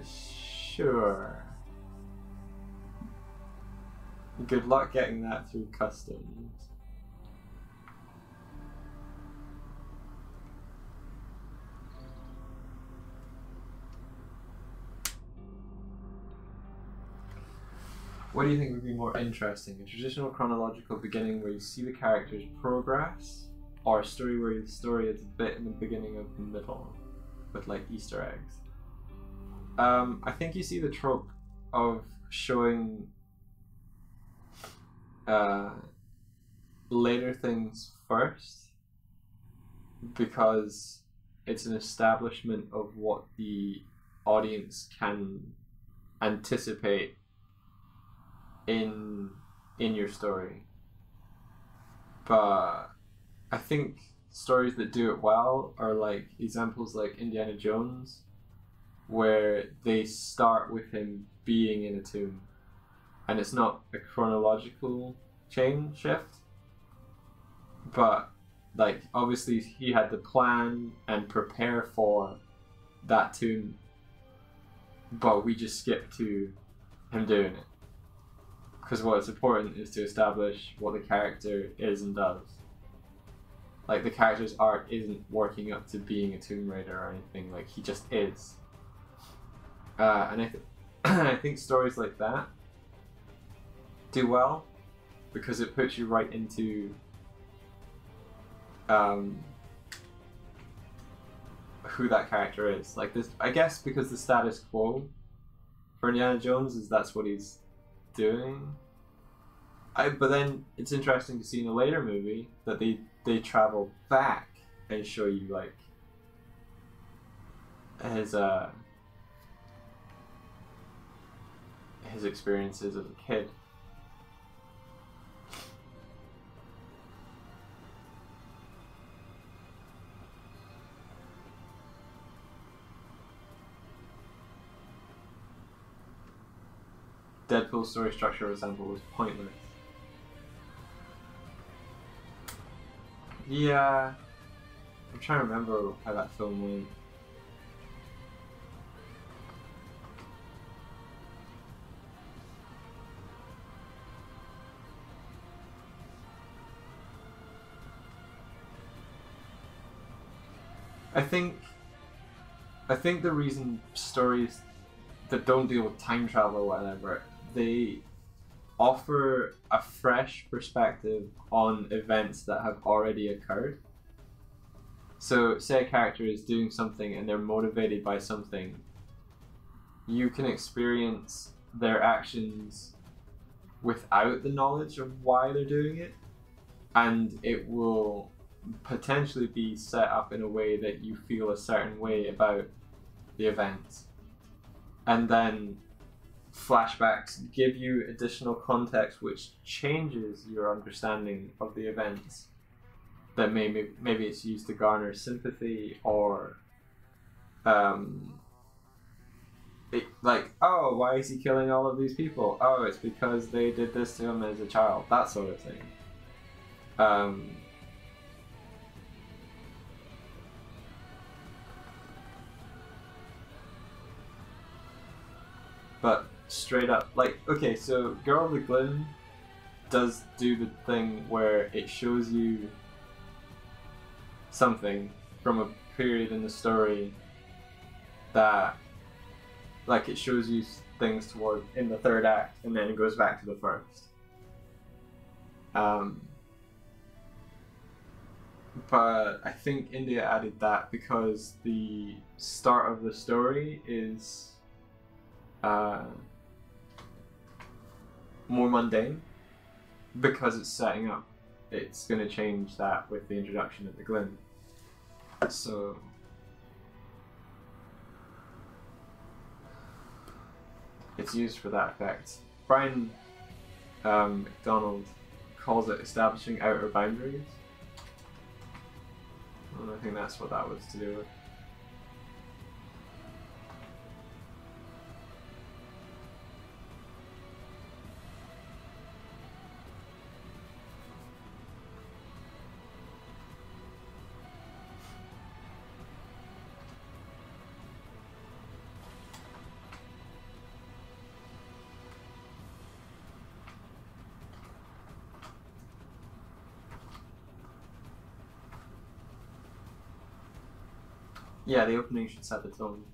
Sure. Good luck getting that through customs. What do you think would be more interesting? A traditional chronological beginning where you see the characters progress, or a story where the story is a bit in the beginning of the middle, with like Easter eggs? I think you see the trope of showing later things first, because it's an establishment of what the audience can anticipate in your story. But I think stories that do it well are like examples like Indiana Jones, where they start with him being in a tomb and it's not a chronological chain shift, but like obviously he had to plan and prepare for that tomb, but we just skip to him doing it. Because what's important is to establish what the character is and does. Like the character's arc isn't working up to being a Tomb Raider or anything, like he just is. And I think stories like that do well because it puts you right into who that character is. Like this, I guess because the status quo for Indiana Jones is that's what he's doing. But then it's interesting to see in a later movie that they travel back and show you like his experiences as a kid. Deadpool's story structure, for example, was pointless. Yeah, I'm trying to remember how that film went. I think the reason stories that don't deal with time travel or whatever. They offer a fresh perspective on events that have already occurred. So, say a character is doing something and they're motivated by something, you can experience their actions without the knowledge of why they're doing it, and it will potentially be set up in a way that you feel a certain way about the events. And then flashbacks give you additional context which changes your understanding of the events. That maybe it's used to garner sympathy, or like, oh, why is he killing all of these people? Oh, it's because they did this to him as a child. That sort of thing. But straight up, like, okay, so Girl of the Glim does do the thing where it shows you something from a period in the story that, like, it shows you things toward in the third act, and then it goes back to the first. But I think India added that because the start of the story is more mundane, because it's setting up. It's going to change that with the introduction of the Glim. So it's used for that effect. Brian McDonald calls it establishing outer boundaries. And I think that's what that was to do with. Yeah, the opening should set the tone.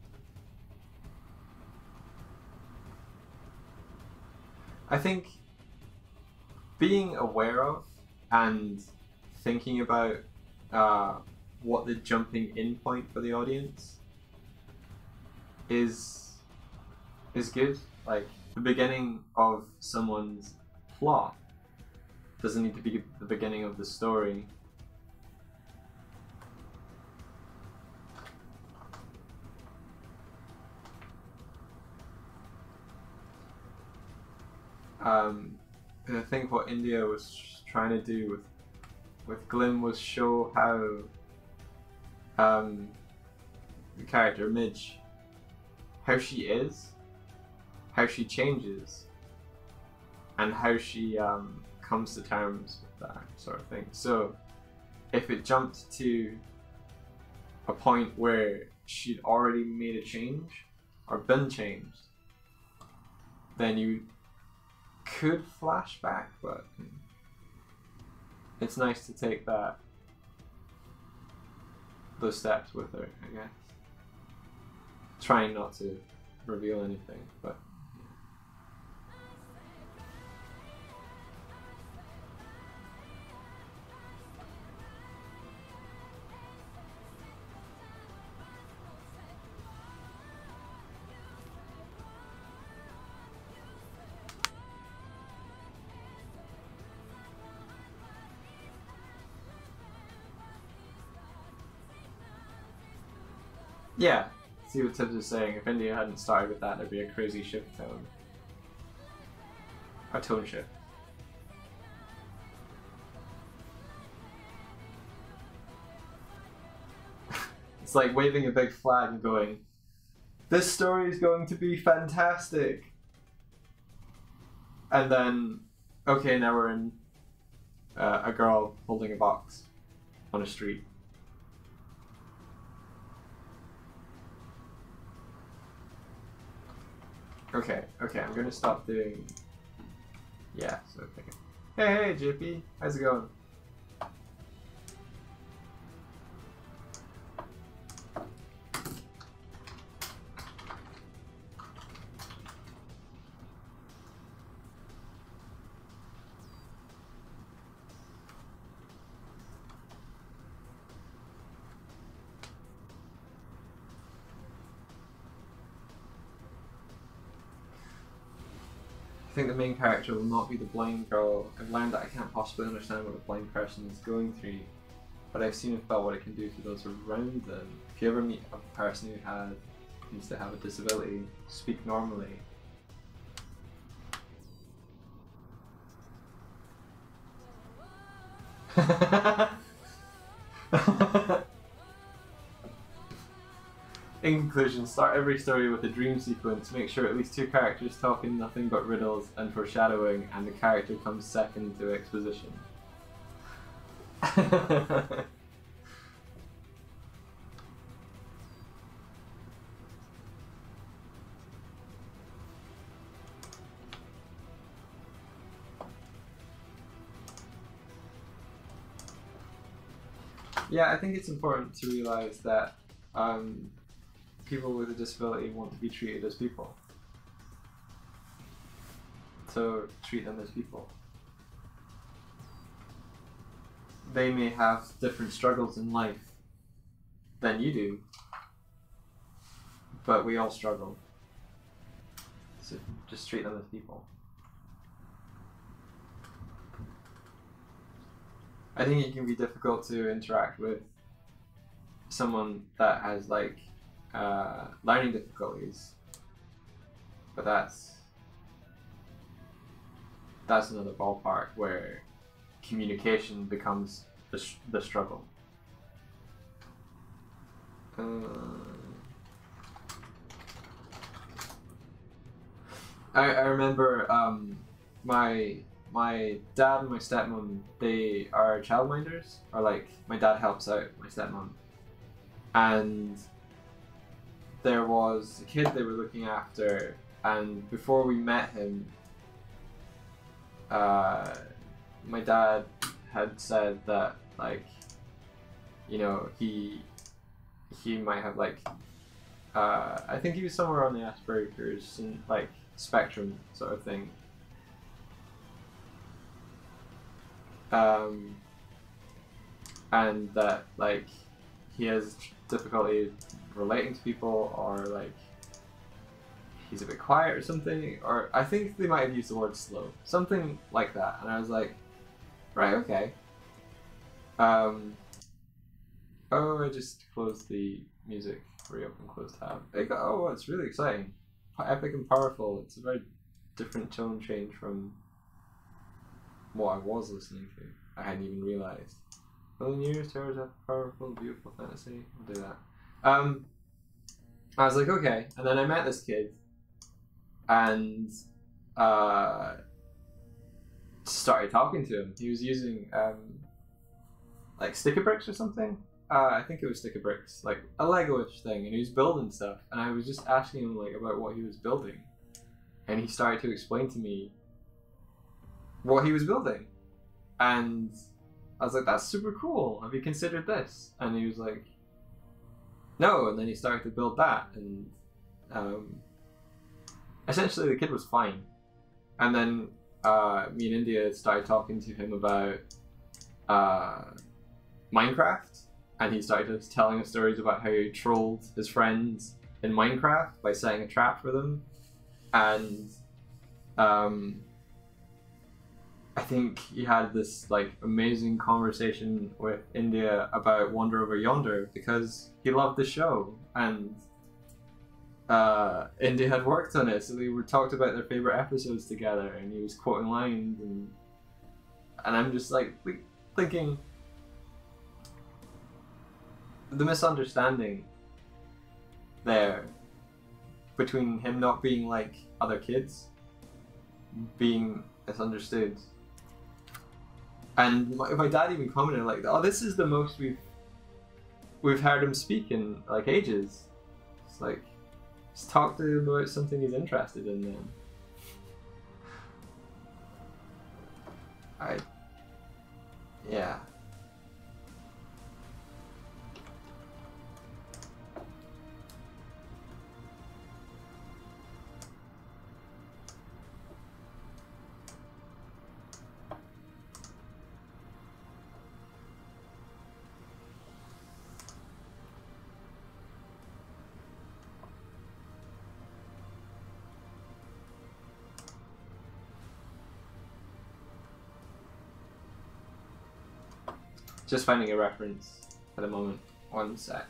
I think being aware of and thinking about what the jumping in point for the audience is good. Like, the beginning of someone's plot doesn't need to be the beginning of the story. And I think what India was trying to do with Glim was show how the character Midge, how she is, how she changes, and how she comes to terms with that sort of thing. So if it jumped to a point where she'd already made a change or been changed, then you could flash back, but it's nice to take those steps with her, I guess. Trying not to reveal anything, but yeah, see what Tibbs is saying. If India hadn't started with that, there'd be a crazy shift tone. A tone shift. It's like waving a big flag and going, "This story is going to be fantastic!" And then, okay, now we're in a girl holding a box on a street. Okay, I'm gonna stop doing... Yeah, so okay. Hey, JP, how's it going? think the main character will not be the blind girl. I've learned that I can't possibly understand what a blind person is going through, but I've seen and felt what it can do for those around them. If you ever meet a person who seems to have a disability, speak normally. In conclusion, start every story with a dream sequence. Make sure at least 2 characters talk in nothing but riddles and foreshadowing, and the character comes second to exposition. Yeah, I think it's important to realize that people with a disability want to be treated as people. So treat them as people. They may have different struggles in life than you do, but we all struggle. So just treat them as people. I think it can be difficult to interact with someone that has like learning difficulties, but that's another ballpark where communication becomes the struggle. I remember my dad and my stepmom, they are childminders, or like my dad helps out my stepmom, and there was a kid they were looking after, and before we met him, my dad had said that, like, you know, he might have like I think he was somewhere on the Asperger's and like spectrum sort of thing. And that like he has difficulty relating to people, or like he's a bit quiet or something, or I think they might have used the word slow, something like that. And I was like, right, okay. Oh, I just closed the music, reopen, close tab. Oh, it's really exciting, epic and powerful. It's a very different tone change from what I was listening to. I hadn't even realized. Million years, terrors have powerful, beautiful fantasy. I'll do that. I was like, okay, and then I met this kid, and started talking to him. He was using like sticker bricks or something. I think it was sticker bricks, like a Lego-ish thing, and he was building stuff. And I was just asking him like about what he was building, and he started to explain to me what he was building, and I was like, "That's super cool. Have you considered this?" And he was like, "No." And then he started to build that, and essentially the kid was fine. And then me and India started talking to him about Minecraft, and he started telling us stories about how he trolled his friends in Minecraft by setting a trap for them. And I think he had this like amazing conversation with India about Wander Over Yonder because he loved the show, and India had worked on it, so they were talked about their favorite episodes together, and he was quoting lines, and I'm just like thinking the misunderstanding there between him not being like other kids, being misunderstood. And my dad even commented like, "Oh, this is the most we've heard him speak in like ages." It's like, just talk to him about something he's interested in then. Yeah. Just finding a reference at the moment. One sec.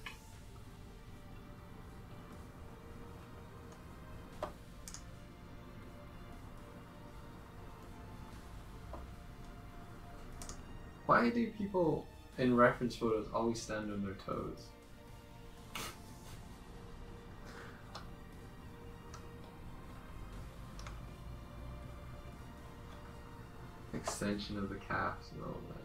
Why do people in reference photos always stand on their toes? Extension of the calves and all that.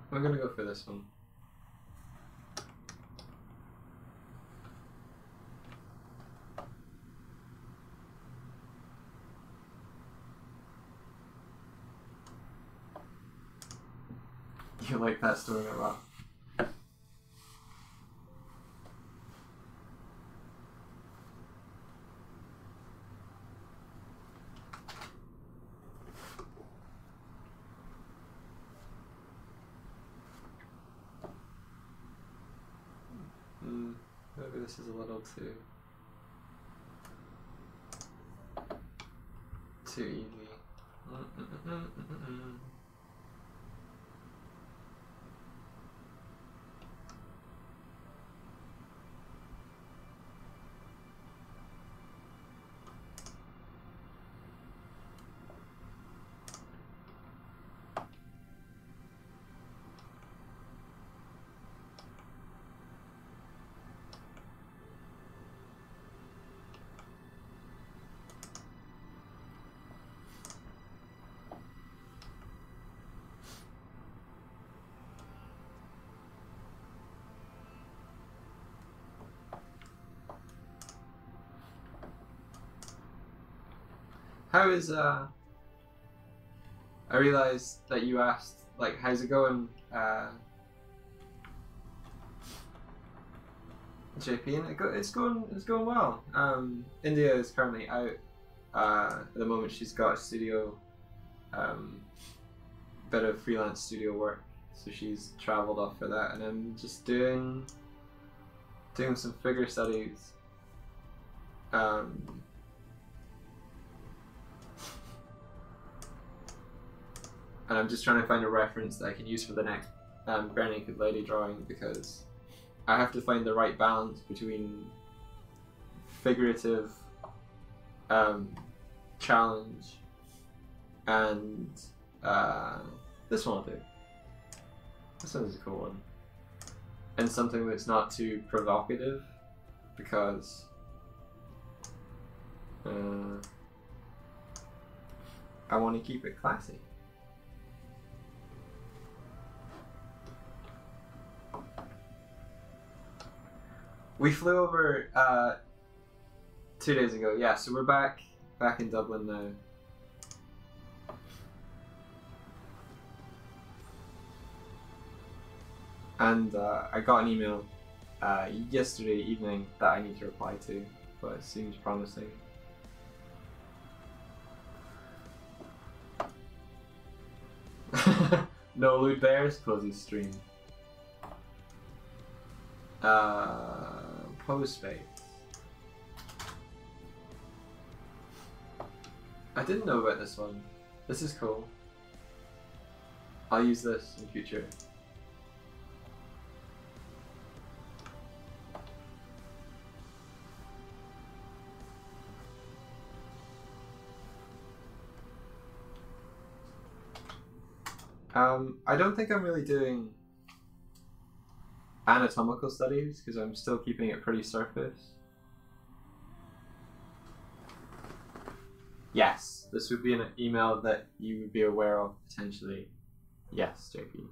We're gonna go for this one. You like that story a lot. Maybe this is a little too easy. How is I realized that you asked like how's it going, JP, and it's going well. India is currently out at the moment. She's got a studio, bit of freelance studio work, so she's travelled off for that, and I'm just doing some figure studies. And I'm just trying to find a reference that I can use for the next bare naked lady drawing, because I have to find the right balance between figurative challenge and this one I'll do. This one's a cool one. And something that's not too provocative, because I want to keep it classy. We flew over 2 days ago, yeah, so we're back in Dublin now. And I got an email yesterday evening that I need to reply to, but it seems promising. No lewd bears, closes stream. Pose space. I didn't know about this one. This is cool. I'll use this in future. I don't think I'm really doing anatomical studies because I'm still keeping it pretty surface. Yes, this would be an email that you would be aware of potentially. Yes, JP.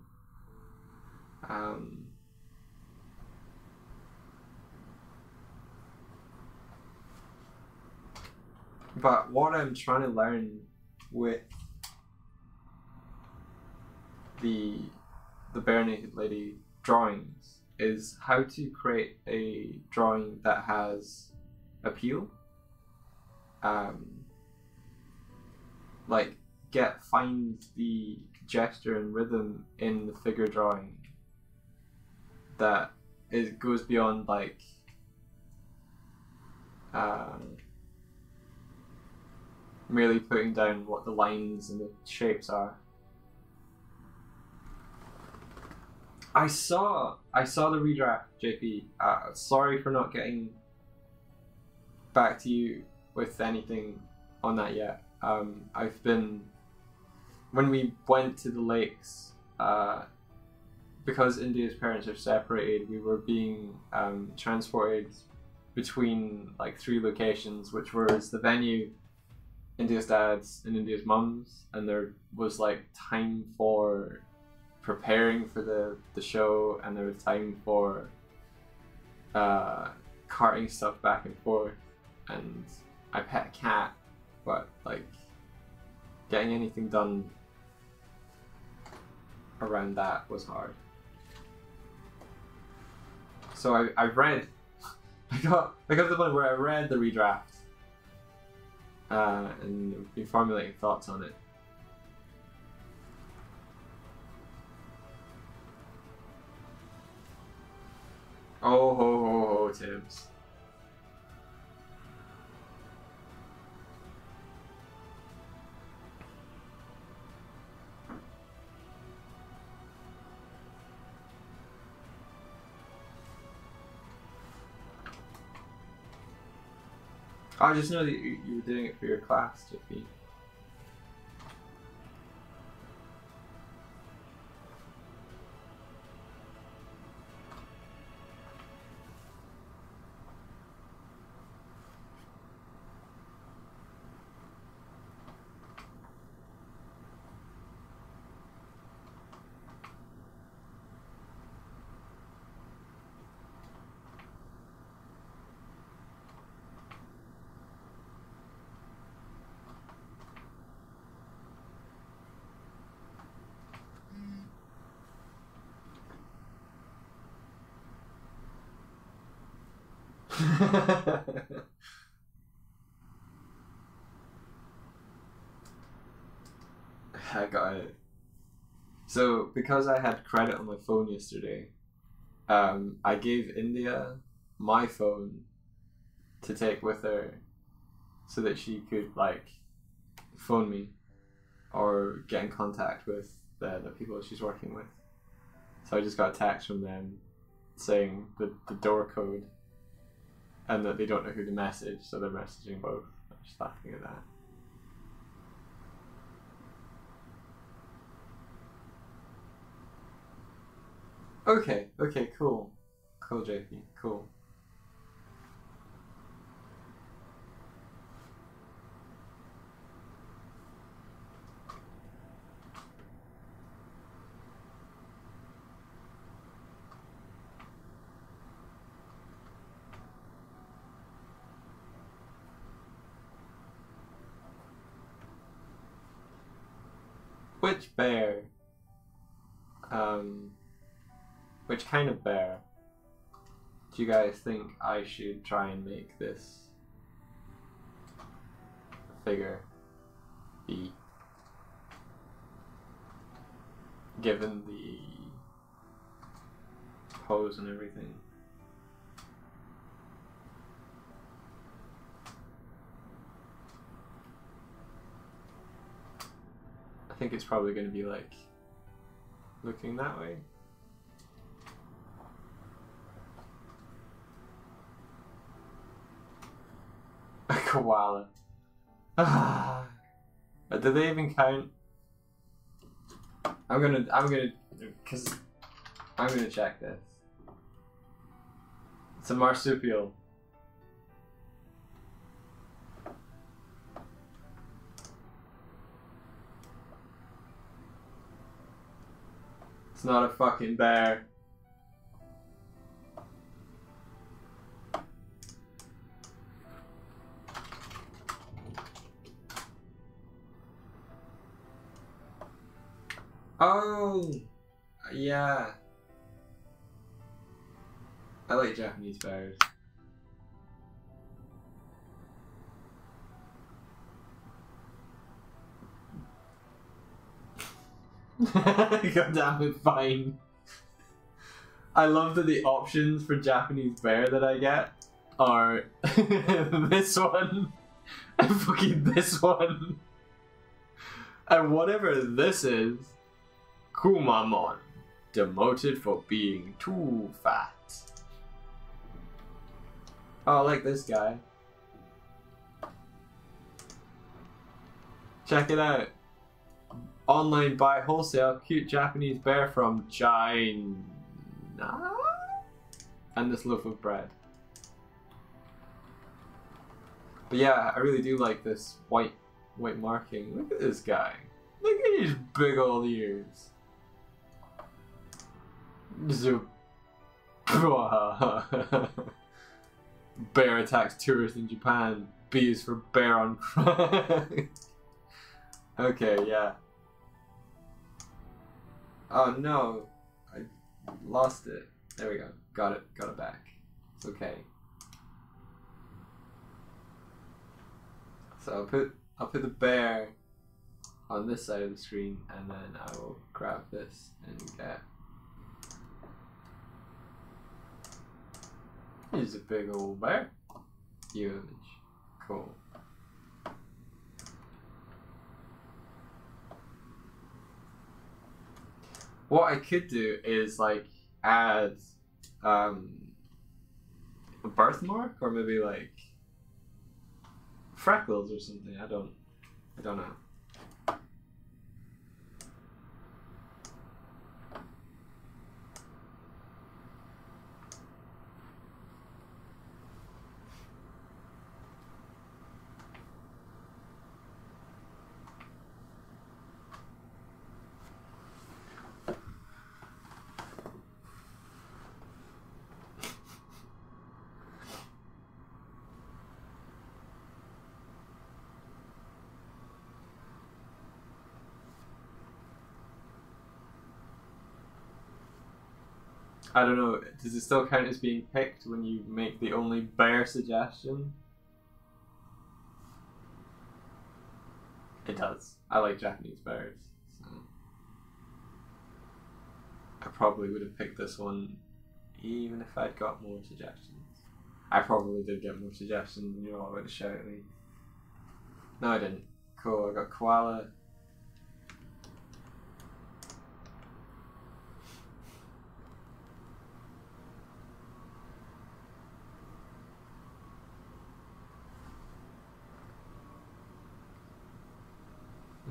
But what I'm trying to learn with the bare naked lady drawings is how to create a drawing that has appeal. Like find the gesture and rhythm in the figure drawing that it goes beyond like merely putting down what the lines and the shapes are. I saw the redraft, JP. Sorry for not getting back to you with anything on that yet. I've been, when we went to the lakes, because India's parents are separated, we were being transported between like 3 locations, which was the venue, India's dad's and India's mum's, and there was like time for preparing for the show, and there was time for carting stuff back and forth, and I pet a cat, but like getting anything done around that was hard. So I've read, I got to the point where I read the redraft and been formulating thoughts on it. Oh ho ho ho, Tibbs. I just know that you were doing it for your class, Jiffy. I got it. So because I had credit on my phone yesterday, I gave India my phone to take with her so that she could like phone me or get in contact with the people she's working with. So I just got a text from them saying the door code and that they don't know who to message, so they're messaging both. I'm just laughing at that. Okay, cool. Cool, JP, cool. Which bear? Which kind of bear do you guys think I should try and make this figure be? Given the pose and everything. I think it's probably going to be like looking that way. A koala. Do they even count? I'm gonna check this. It's a marsupial. It's not a fucking bear. Oh, yeah. I like Japanese bears. God damn it, fine. I love that the options for Japanese bear that I get are this one and fucking this one. And whatever this is, Kumamon, demoted for being too fat. Oh, I like this guy. Check it out. Online buy wholesale cute Japanese bear from China. And this loaf of bread. But yeah, I really do like this white marking. Look at this guy. Look at his big old ears. Zoop. Bear attacks tourist in Japan. B is for bear on crack. Okay, yeah. Oh no, I lost it. There we go. Got it back. It's okay. So I'll put the bear on this side of the screen, and then I will grab this and get. Here's a big old bear. View image. Cool. What I could do is like add a birthmark, or maybe like freckles or something. I don't know. I don't know, does it still count as being picked when you make the only bear suggestion? It does. I like Japanese bears, so I probably would have picked this one even if I'd got more suggestions. I probably did get more suggestions and you're all going to shout at me. No, I didn't. Cool, I got koala.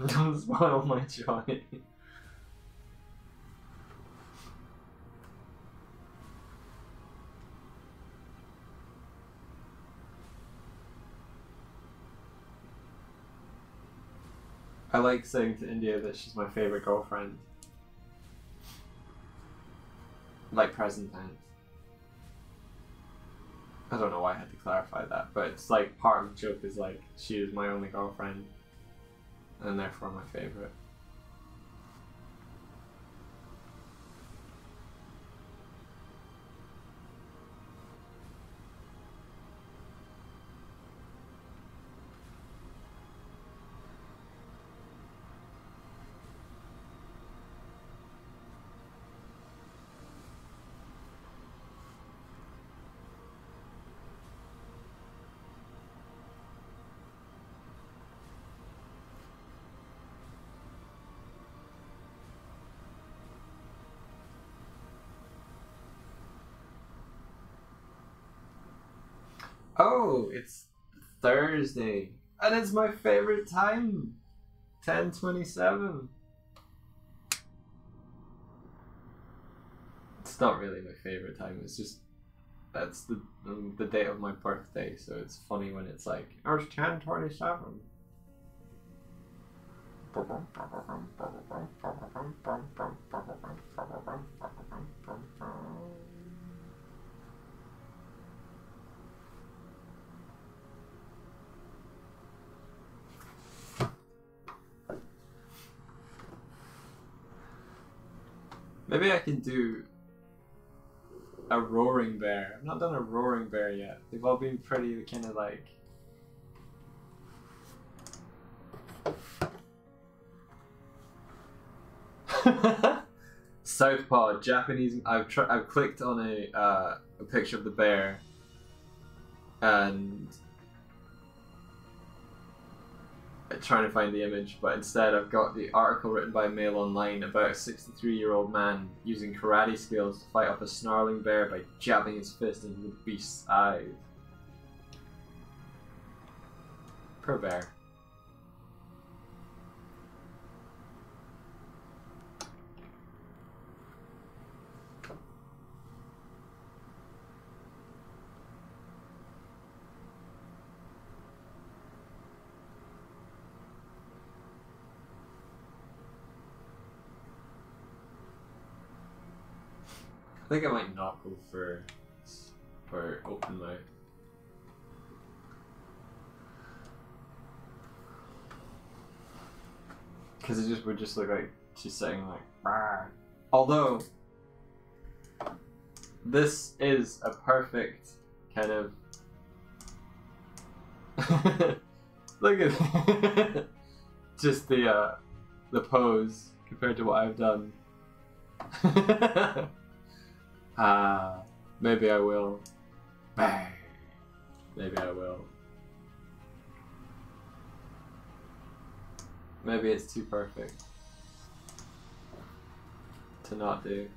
Don't spoil my joy. I like saying to India that she's my favorite girlfriend. Like present tense. I don't know why I had to clarify that, but it's like part of the joke is like she is my only girlfriend. And therefore my favorite. Oh, it's Thursday. And it's my favorite time. 10:27. It's not really my favorite time. It's just that's the date of my birthday, so it's funny when it's like, oh, it's 10:27. Maybe I can do a roaring bear. I've not done a roaring bear yet. They've all been pretty kind of like... Southpaw, Japanese. I've clicked on a picture of the bear, and trying to find the image, but instead I've got the article written by Mail Online about a 63-year-old man using karate skills to fight off a snarling bear by jabbing his fist into the beast's eyes. Poor bear. I think I might not go for open mouth. Because it would just look like she's sitting like, "Rah." Although, this is a perfect kind of look at just the pose compared to what I've done. Maybe I will. Maybe I will. Maybe it's too perfect to not do.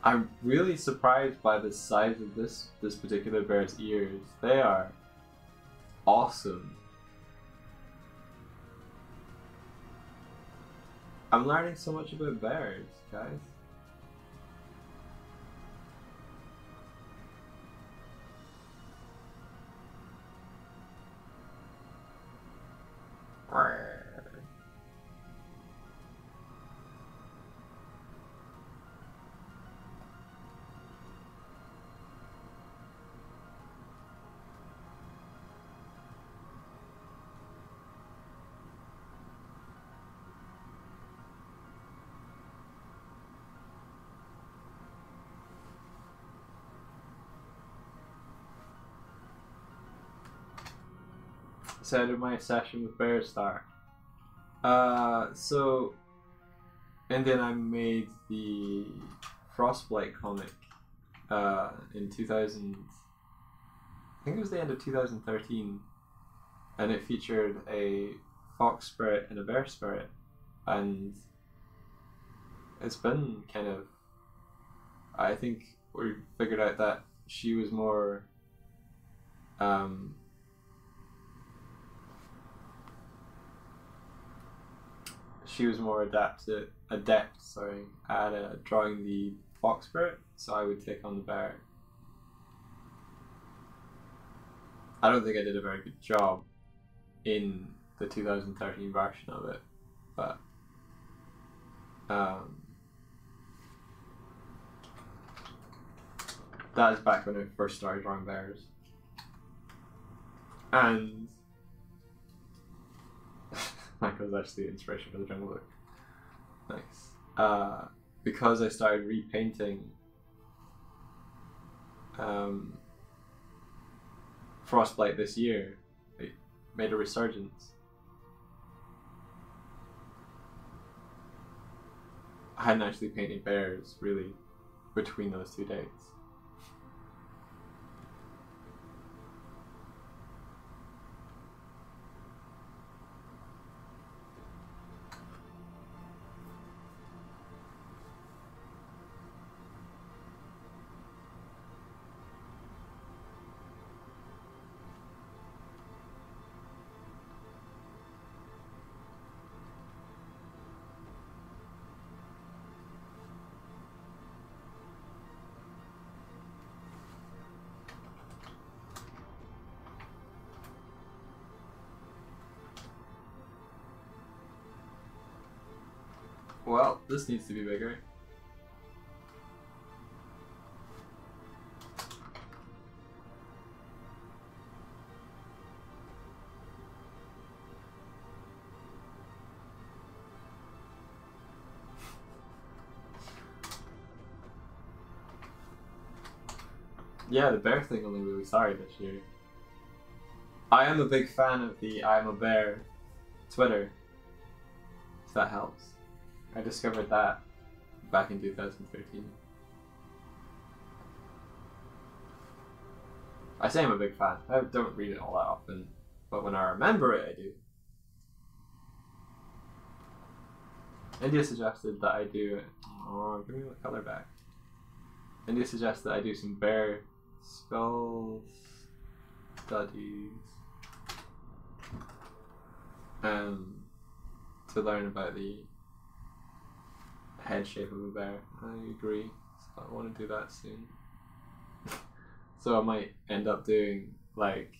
I'm really surprised by the size of this particular bear's ears. They are awesome. I'm learning so much about bears, guys. So how did my session with bears start? So and then I made the Frostblight comic in 2000. I think it was the end of 2013, and it featured a fox spirit and a bear spirit, and it's been kind of. I think we figured out that she was more. She was more adept at drawing the fox spirit, so I would take on the bear. I don't think I did a very good job in the 2013 version of it, but that is back when I first started drawing bears. And Michael's actually the inspiration for the Jungle Book. Nice. Because I started repainting Frostblight this year, it made a resurgence. I hadn't actually painted bears really between those 2 dates. Well, this needs to be bigger. Yeah, the bear thing only really sorry this year. I am a big fan of the I'm a Bear Twitter, if that helps. I discovered that back in 2013. I say I'm a big fan. I don't read it all that often, but when I remember it, I do. India suggested that I do... Oh, give me the colour back. India suggests that I do some bear skull studies to learn about the head shape of a bear. I agree. So I want to do that soon. So I might end up doing like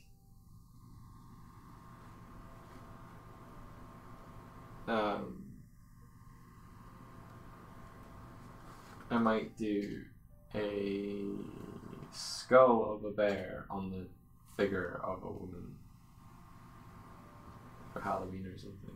I might do a skull of a bear on the figure of a woman for Halloween or something.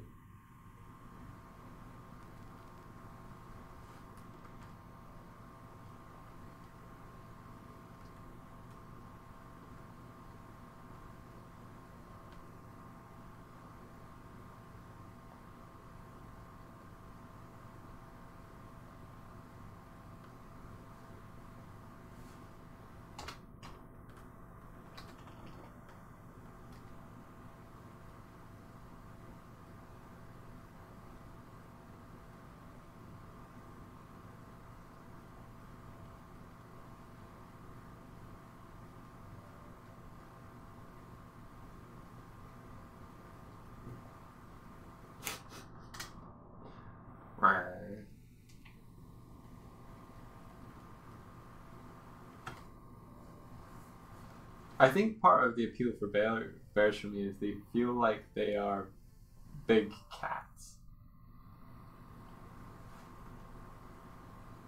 I think part of the appeal for bears for me is they feel like they are big cats.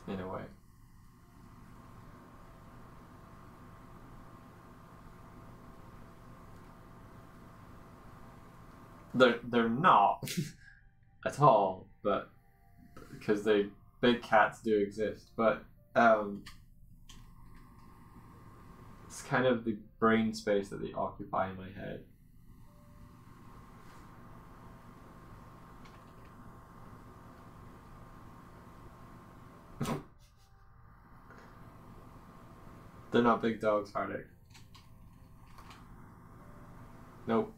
In a way. They're not at all, but because big cats do exist, but it's kind of the brain space that they occupy in my head. They're not big dogs, Hardik. Nope.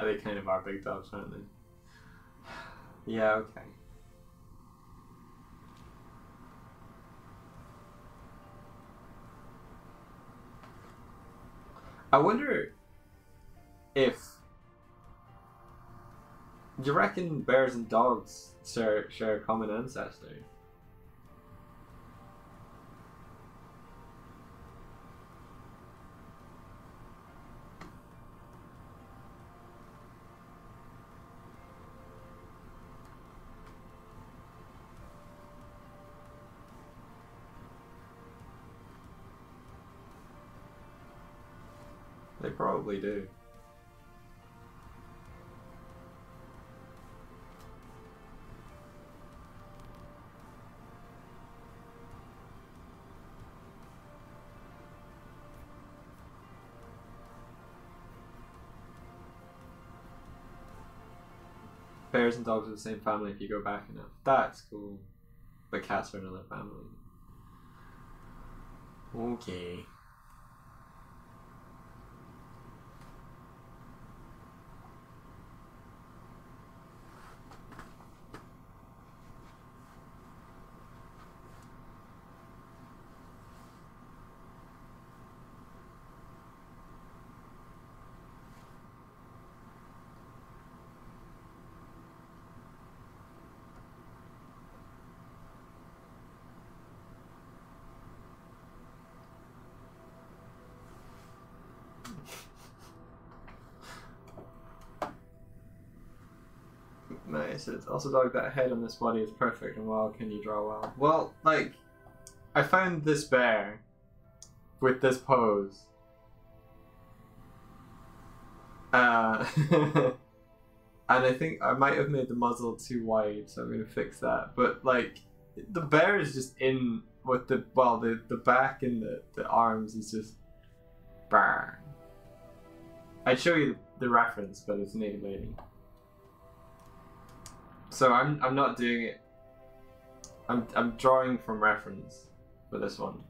They kind of are big dogs, aren't they? Yeah, okay. I wonder if... Do you reckon bears and dogs share a common ancestor? They probably do. Bears and dogs are the same family if you go back enough. That's cool. But cats are another family. Okay. Nice. It's also dog that head on this body is perfect and well. Can you draw well? Well, like, I found this bear with this pose. And I think I might have made the muzzle too wide, so I'm going to fix that. But like, the bear is just in with the back and the arms is just bang. I'd show you the reference, but it's naked lady. So I'm not doing it. I'm drawing from reference for this one.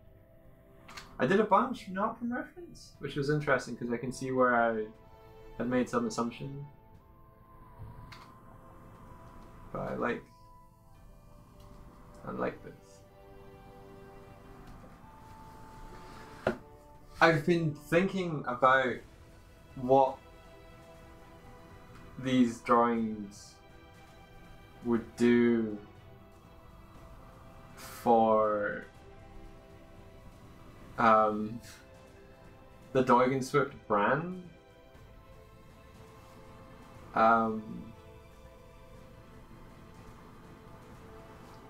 I did a bunch not from reference, which was interesting because I can see where I had made some assumption. But I like this. I've been thinking about what these drawings would do for the Doig and Swift brand.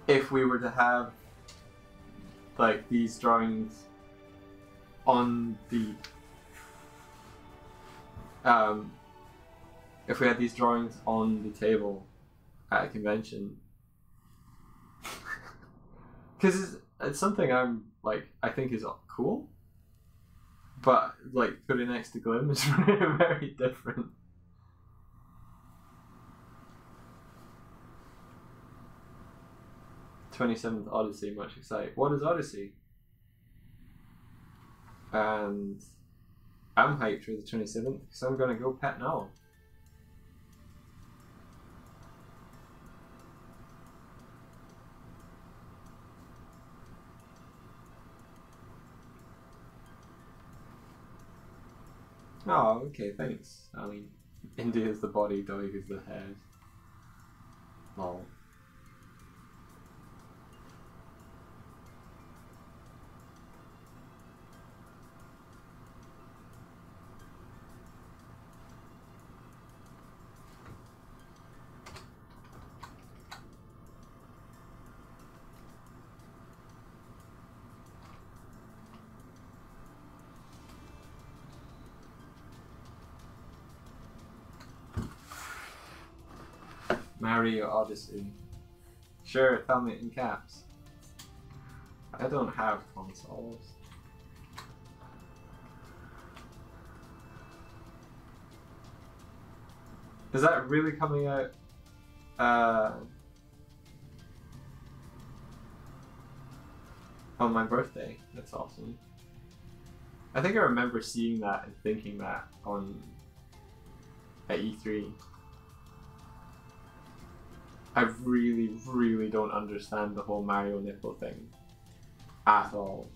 If we were to have like these drawings on the if we had these drawings on the table at a convention, because it's something I'm like I think is cool, but like put it next to Glim is very different. 27th Odyssey, much excited. What is Odyssey? And I'm hyped for the 27th because I'm gonna go pet now. Oh, okay, thanks. I mean, India is the body, Doig is the head. Lol. Mario Odyssey. Sure, tell me in caps. I don't have consoles. Is that really coming out? On my birthday? That's awesome. I think I remember seeing that and thinking that at E3. I really, really don't understand the whole Mario nipple thing at all.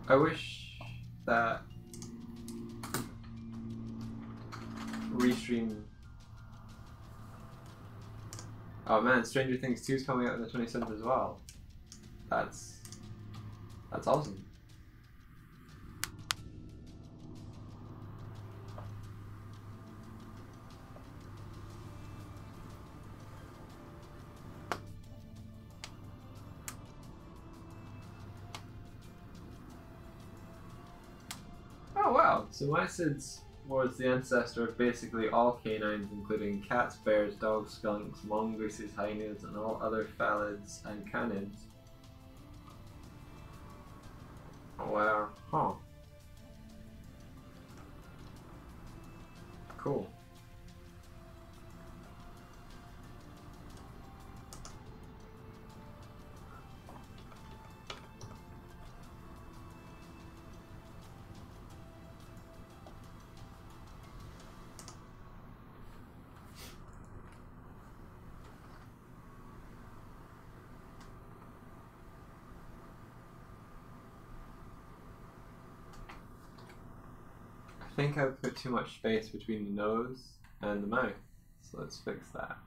I wish that Restream. Oh man, Stranger Things 2 is coming out on the 27th as well. That's awesome. Oh wow, so Mycids was the ancestor of basically all canines, including cats, bears, dogs, skunks, mongooses, hyenas, and all other felids and canids. Oh wow, huh. Cool. I think I've put too much space between the nose and the mouth, so let's fix that.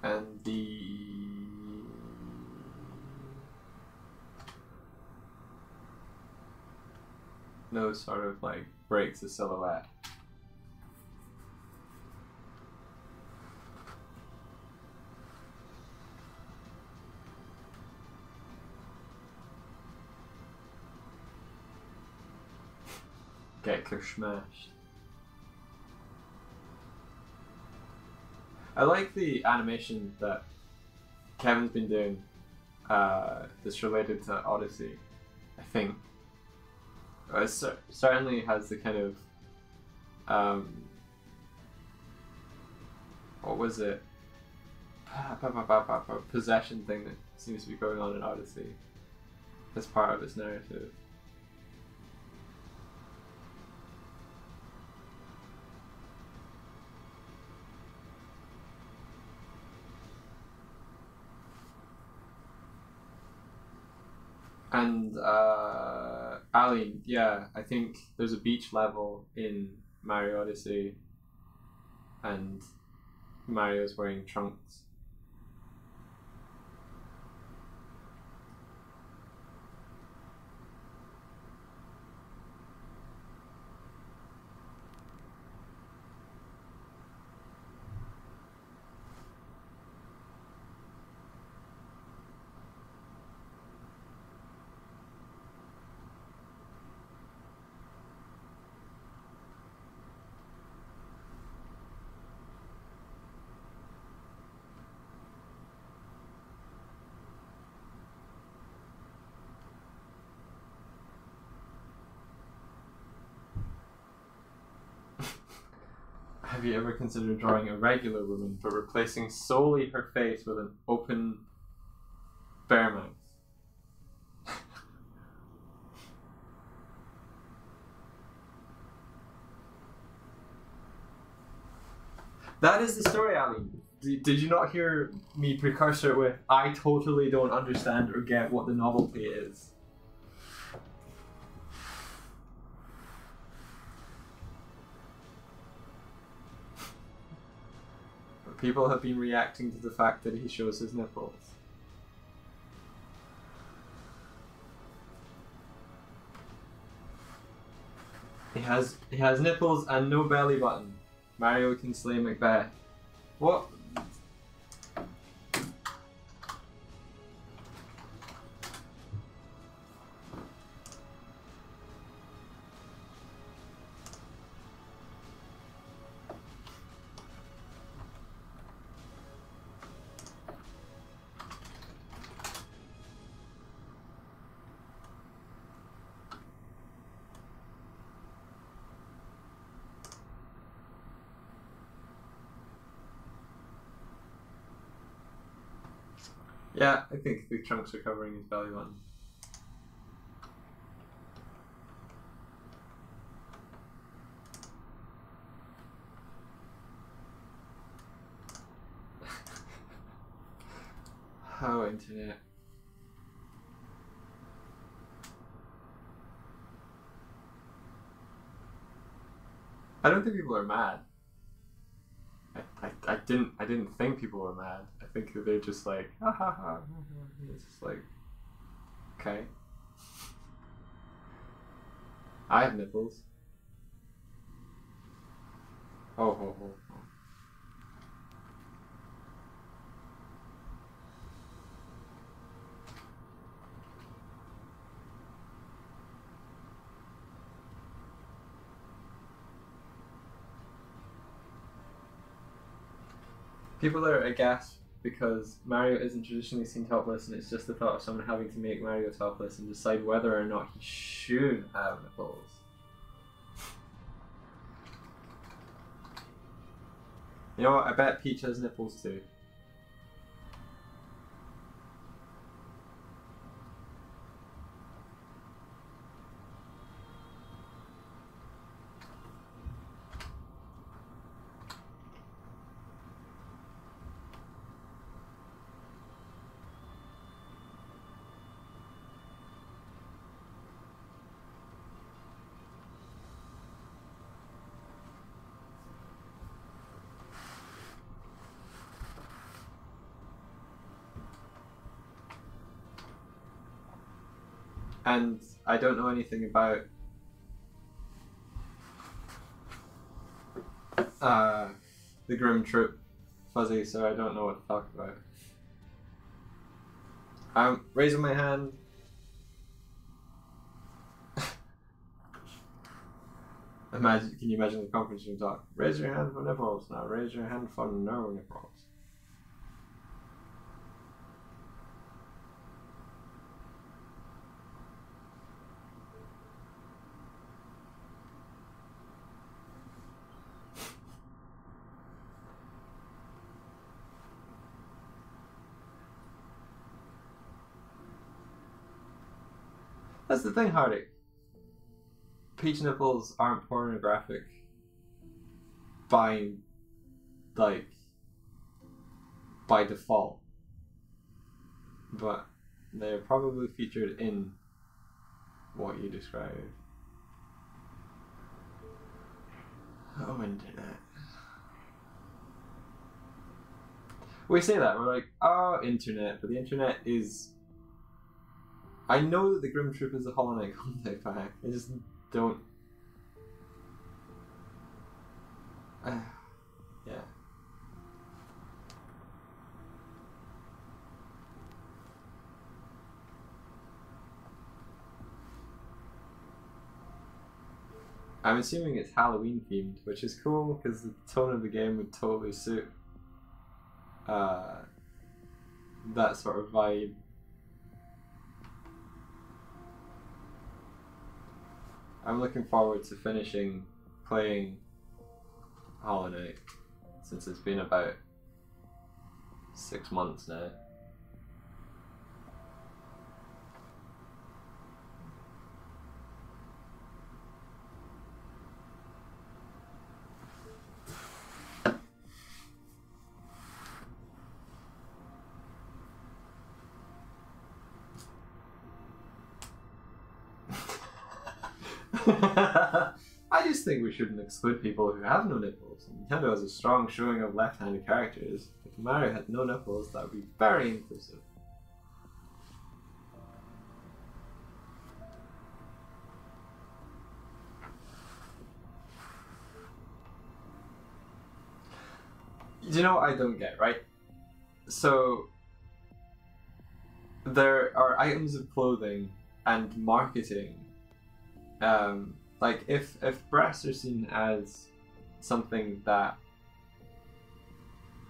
And the nose sort of like breaks the silhouette. Get smashed. I like the animation that Kevin's been doing that's related to Odyssey. I think it certainly has the kind of what was it? Possession thing that seems to be going on in Odyssey as part of its narrative. And Aline, yeah, I think there's a beach level in Mario Odyssey, and Mario's wearing trunks. Have you ever considered drawing a regular woman but replacing solely her face with an open bear mouth? That is the story, Aline. Did you not hear me precursor with, I totally don't understand or get what the novelty is? People have been reacting to the fact that he shows his nipples. He has nipples and no belly button. Mario can slay Macbeth. What? Yeah, I think the trunks are covering his belly button. Oh, internet. I don't think people are mad. I didn't think people were mad. I think that they're just like, ha ha ha. It's just like, okay. I have nipples. Oh ho ho ho. People are aghast because Mario isn't traditionally seen topless, and it's just the thought of someone having to make Mario topless and decide whether or not he should have nipples. You know what? I bet Peach has nipples too. And I don't know anything about the Grim Troop Fuzzy, so I don't know what to talk about. I'm raising my hand. Can you imagine the conference room talk? Raise your hand for nipples now. Raise your hand for no nipples. That's the thing, Hardy. Peach nipples aren't pornographic by default, but they're probably featured in what you described. Oh, internet. We say that, we're like, oh, internet, but the internet is... I know that the Grim Troop is a Hollow Knight contact pack, I just don't... yeah. I'm assuming it's Halloween themed, which is cool because the tone of the game would totally suit that sort of vibe. I'm looking forward to finishing playing Hollow Knight since it's been about 6 months now. I just think we shouldn't exclude people who have no nipples. Nintendo has a strong showing of left-handed characters. If Mario had no nipples, that would be very inclusive. You know what I don't get, right? So, there are items of clothing and marketing. Like if breasts are seen as something that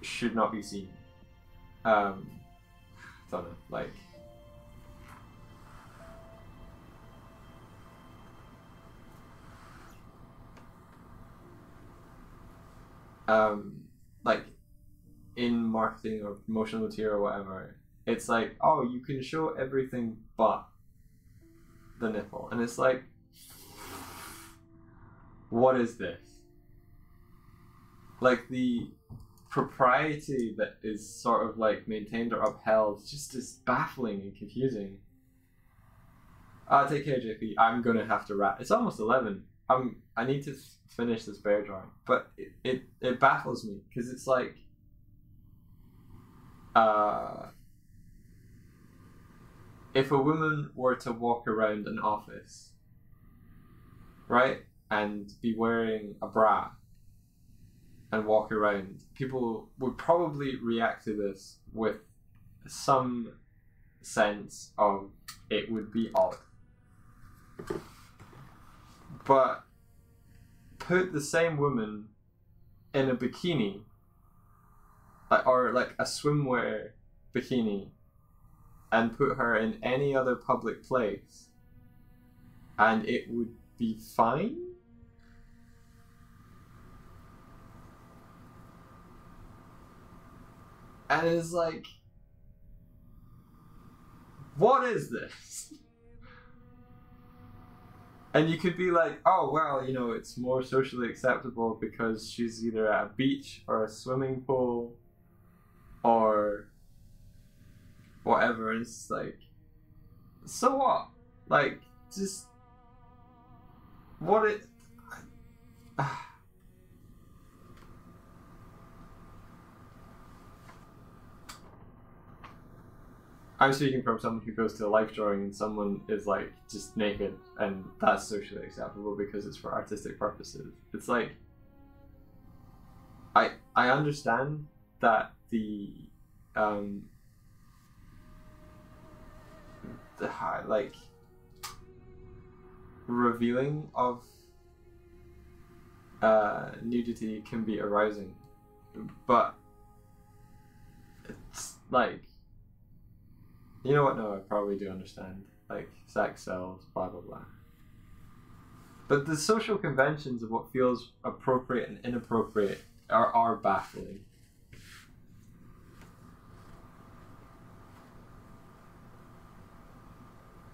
should not be seen, I don't know, like in marketing or promotional material or whatever, it's like, oh, you can show everything but the nipple, and it's like, what is this? Like the propriety that is sort of like maintained or upheld just is baffling and confusing. Take care, JP. I'm gonna have to wrap. It's almost 11. I need to finish this bear drawing, but it baffles me because it's like, if a woman were to walk around an office, right, and be wearing a bra and walk around, people would probably react to this with some sense of it would be odd. But put the same woman in a bikini, or like a swimwear bikini, and put her in any other public place, and it would be fine? And it's like, what is this? And you could be like, oh, well, you know, it's more socially acceptable because she's either at a beach or a swimming pool or whatever. And it's like, so what? Like, just, what it... I'm speaking from someone who goes to a life drawing and someone is like just naked, and that's socially acceptable because it's for artistic purposes. It's like I understand that the like revealing of nudity can be arousing, but it's like, you know what? No, I probably do understand. Like, sex sells, blah blah blah. But the social conventions of what feels appropriate and inappropriate are baffling.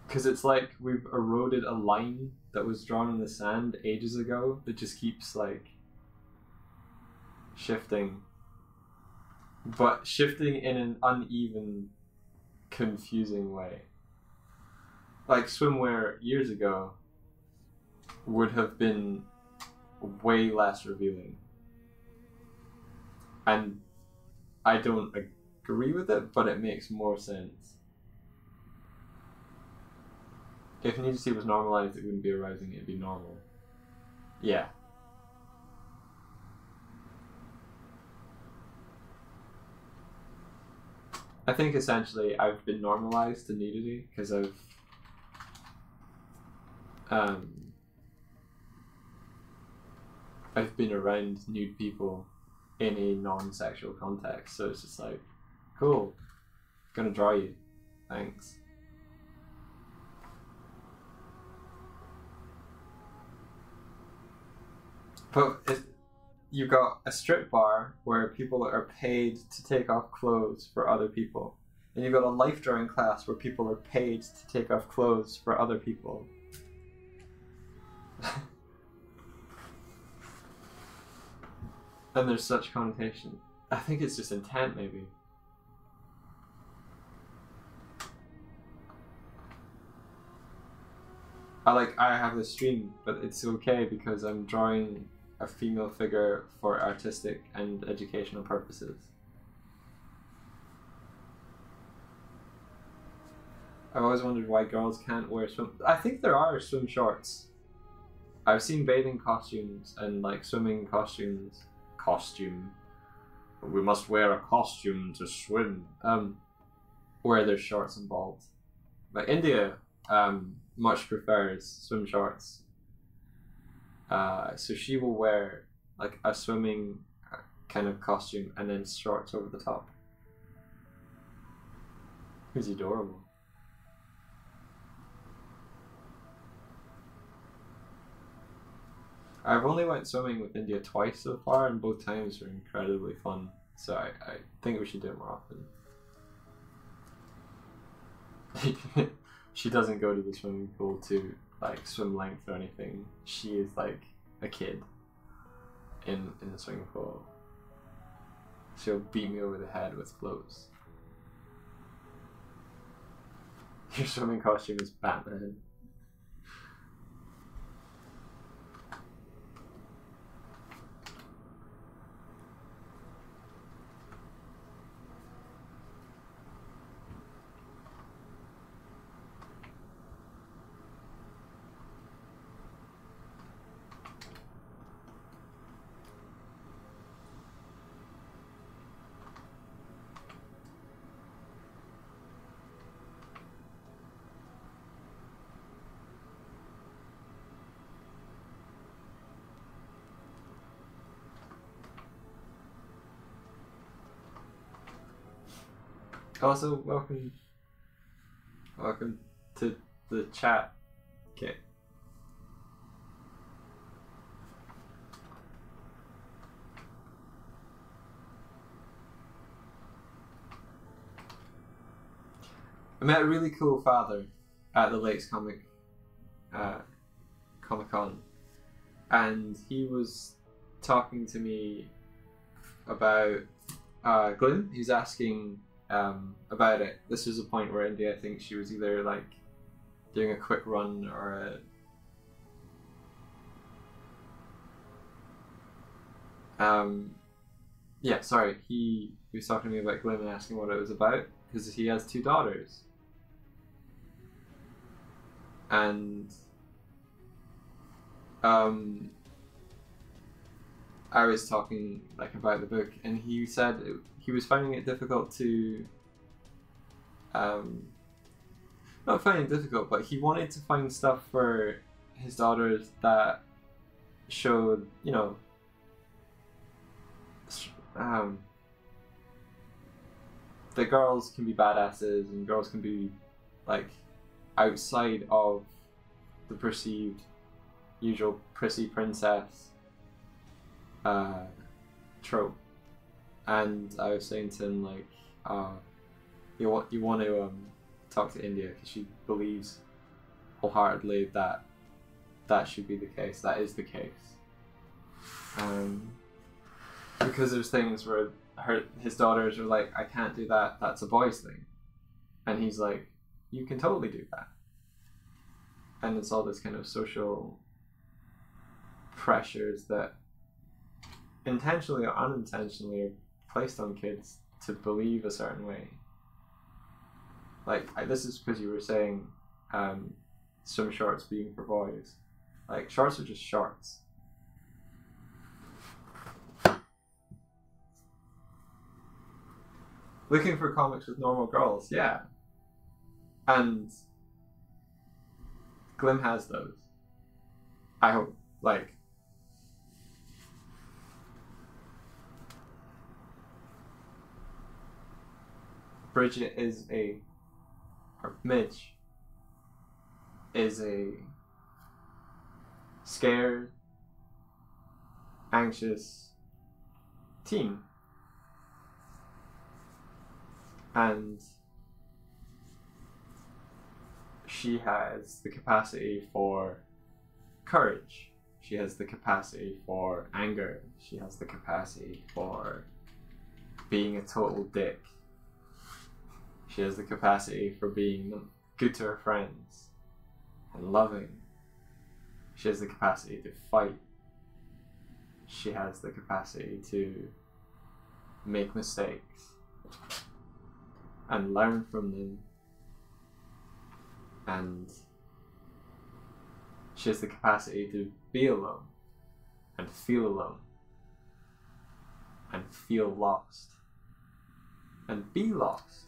Because it's like we've eroded a line that was drawn in the sand ages ago that just keeps like shifting. But shifting in an uneven, confusing way. Like swimwear years ago would have been way less revealing. And I don't agree with it, but it makes more sense. If nudity was normalized, it wouldn't be arousing, it'd be normal. Yeah. I think essentially I've been normalized to nudity because I've been around nude people in a non-sexual context, so it's just like, cool, gonna draw you, thanks. But you've got a strip bar where people are paid to take off clothes for other people, and you've got a life drawing class where people are paid to take off clothes for other people. And there's such connotation. I think it's just intent, maybe. I have this stream, but it's okay because I'm drawing a female figure for artistic and educational purposes. I've always wondered why girls can't wear swim. I think there are swim shorts. I've seen bathing costumes and like swimming costumes. Costume. We must wear a costume to swim. Where there's shorts involved. Like India, much prefers swim shorts. So she will wear like a swimming kind of costume and then shorts over the top. It's adorable. I've only went swimming with India twice so far, and both times were incredibly fun. So I think we should do it more often. She doesn't go to the swimming pool to like swim length or anything. She is like a kid in the swimming pool. She'll beat me over the head with clothes. Your swimming costume is Batman. Also, welcome to the chat. Okay. I met a really cool father at the Lakes Comic Con, and he was talking to me about Glim. He's asking about it. This was a point where India, I think she was either like doing a quick run or yeah, sorry. He was talking to me about Glim and asking what it was about, because he has 2 daughters. And I was talking like about the book, and he said he was finding it difficult to not finding it difficult, but he wanted to find stuff for his daughters that showed, you know, the girls can be badasses and girls can be like outside of the perceived usual prissy princess trope. And I was saying to him like, you want to talk to India, because she believes wholeheartedly that that should be the case. That is the case. Because there's things where his daughters are like, I can't do that, that's a boy's thing. And he's like, you can totally do that. And it's all this kind of social pressures that intentionally or unintentionally are placed on kids to believe a certain way. Like, this is because you were saying some shorts being for boys. Like, shorts are just shorts. Looking for comics with normal girls, yeah. And Glim has those. I hope. Like, Bridget is or Midge is a scared, anxious teen. And she has the capacity for courage. She has the capacity for anger. She has the capacity for being a total dick. She has the capacity for being good to her friends and loving. She has the capacity to fight. She has the capacity to make mistakes and learn from them. And she has the capacity to be alone and feel lost and be lost.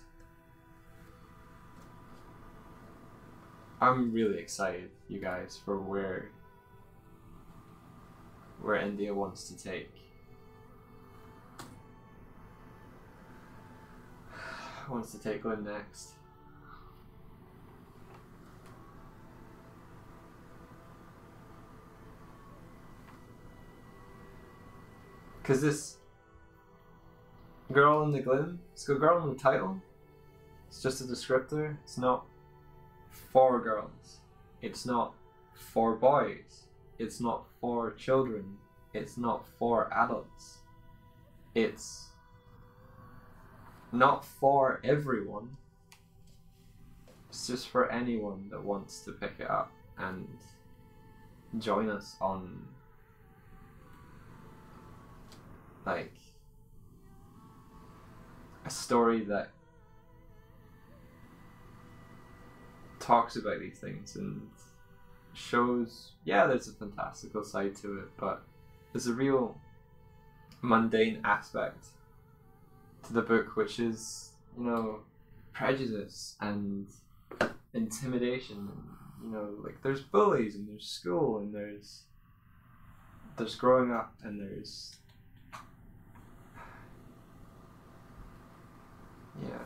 I'm really excited, you guys, for where India wants to take Glenn next. Because this girl in the Glim, this girl in the title, it's just a descriptor. It's not for girls. It's not for boys. It's not for children. It's not for adults. It's not for everyone. It's just for anyone that wants to pick it up and join us on like a story that talks about these things and shows, yeah, there's a fantastical side to it, but there's a real mundane aspect to the book, which is, you know, prejudice and intimidation, and, you know, like there's bullies and there's school and there's growing up and there's yeah.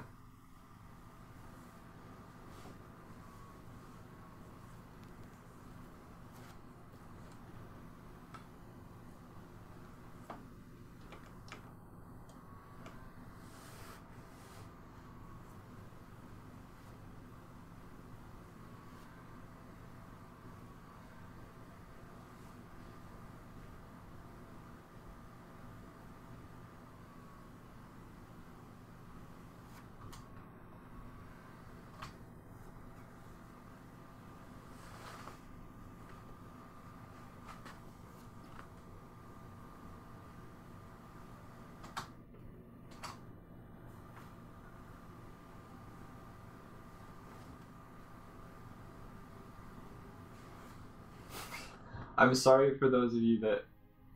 I'm sorry for those of you that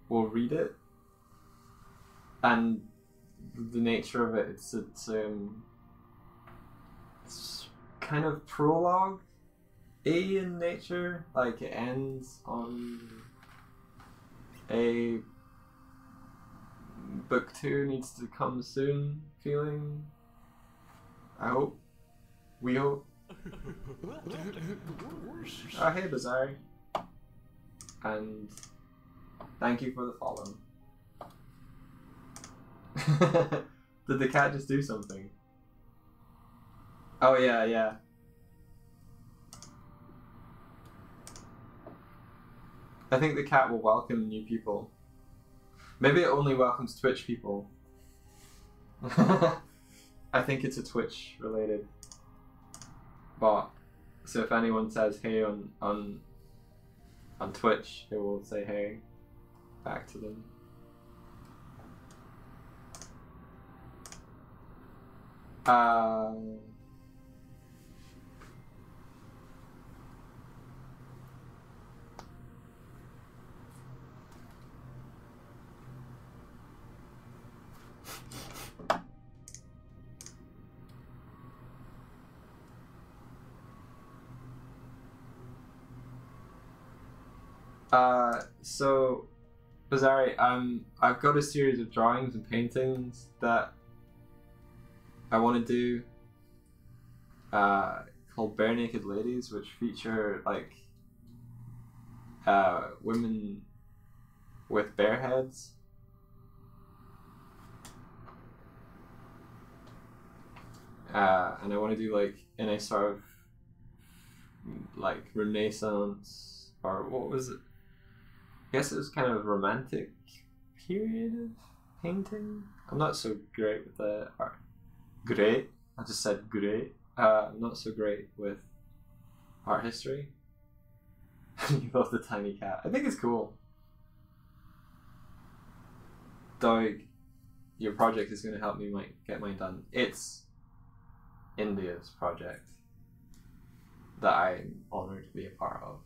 will read it, and the nature of it. It's kind of prologue in nature. Like, it ends on a book 2 needs to come soon feeling. I hope. We hope. Oh, hey, Bizarre. And thank you for the follow. Did the cat just do something? Oh, yeah, yeah. I think the cat will welcome new people. Maybe it only welcomes Twitch people. I think it's a Twitch related bot. So if anyone says hey on Twitch, it will say hey back to them. So Bizarre, I've got a series of drawings and paintings that I want to do called Bare Naked Ladies, which feature like women with bare heads. And I want to do like in a sort of like Renaissance, or what was it? I guess it was kind of romantic period of painting. I'm not so great with the art. Great? I just said great. I'm not so great with art history. You love the tiny cat. I think it's cool. Doig, your project is going to help me get mine done. It's India's project that I'm honoured to be a part of.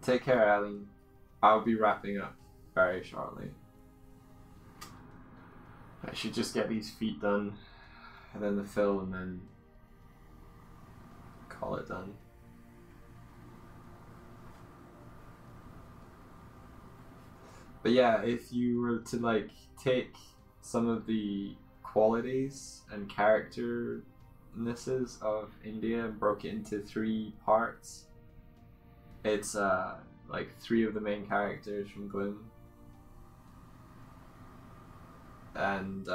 Take care, Aline. I'll be wrapping up very shortly. I should just get these feet done, and then the fill, and then call it done. But yeah, if you were to like take some of the qualities and characternesses of India and broke it into 3 parts, it's like 3 of the main characters from Gloom, and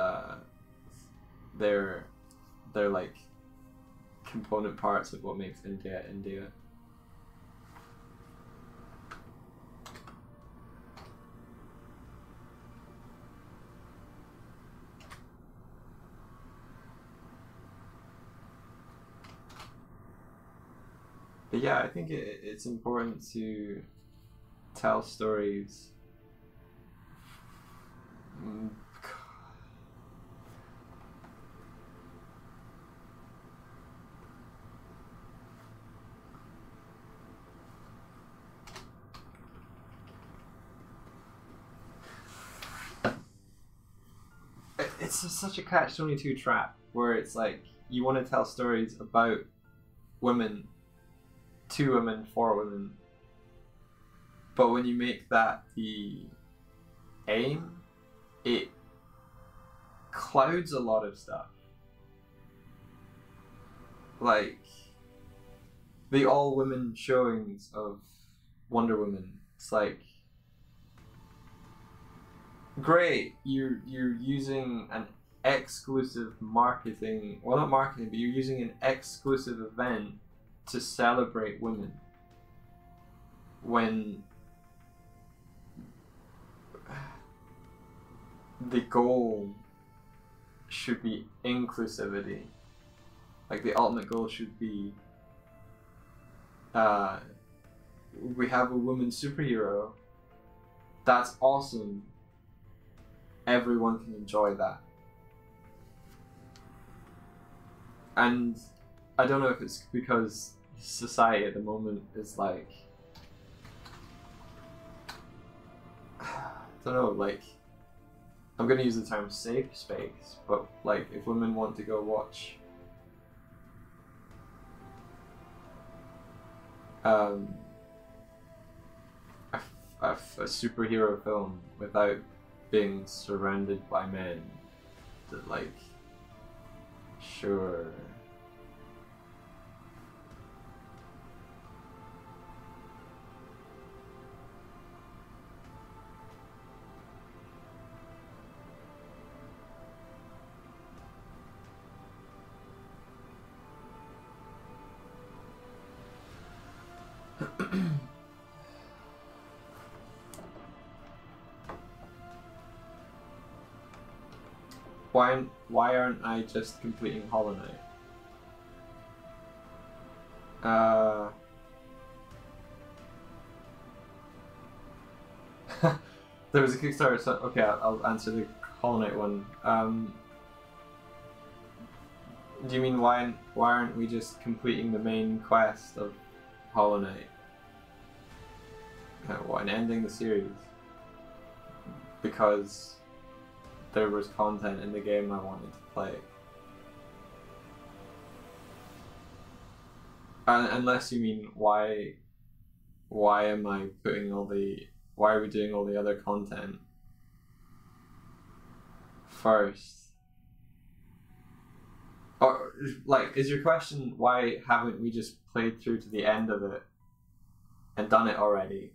they're like component parts of what makes India India. But yeah, I think it's important to tell stories. It's just such a catch-22 trap where it's like you want to tell stories about women, to women, for women, but when you make that the aim, it clouds a lot of stuff. Like the all-women showings of Wonder Woman, it's like, great, you're using an exclusive marketing, well, not marketing, but you're using an exclusive event to celebrate women, when the goal should be inclusivity. Like the ultimate goal should be we have a woman superhero, that's awesome, everyone can enjoy that. And I don't know if it's because society at the moment is like, I don't know, like, I'm gonna use the term safe space, but like if women want to go watch a superhero film without being surrounded by men, that like, sure. Why aren't I just completing Hollow Knight? There was a Kickstarter, so okay, I'll answer the Hollow Knight one. Do you mean why aren't we just completing the main quest of Hollow Knight? And ending the series? Because there was content in the game I wanted to play. Unless you mean why am I putting why are we doing all the other content first? Or like, is your question why haven't we just played through to the end of it and done it already?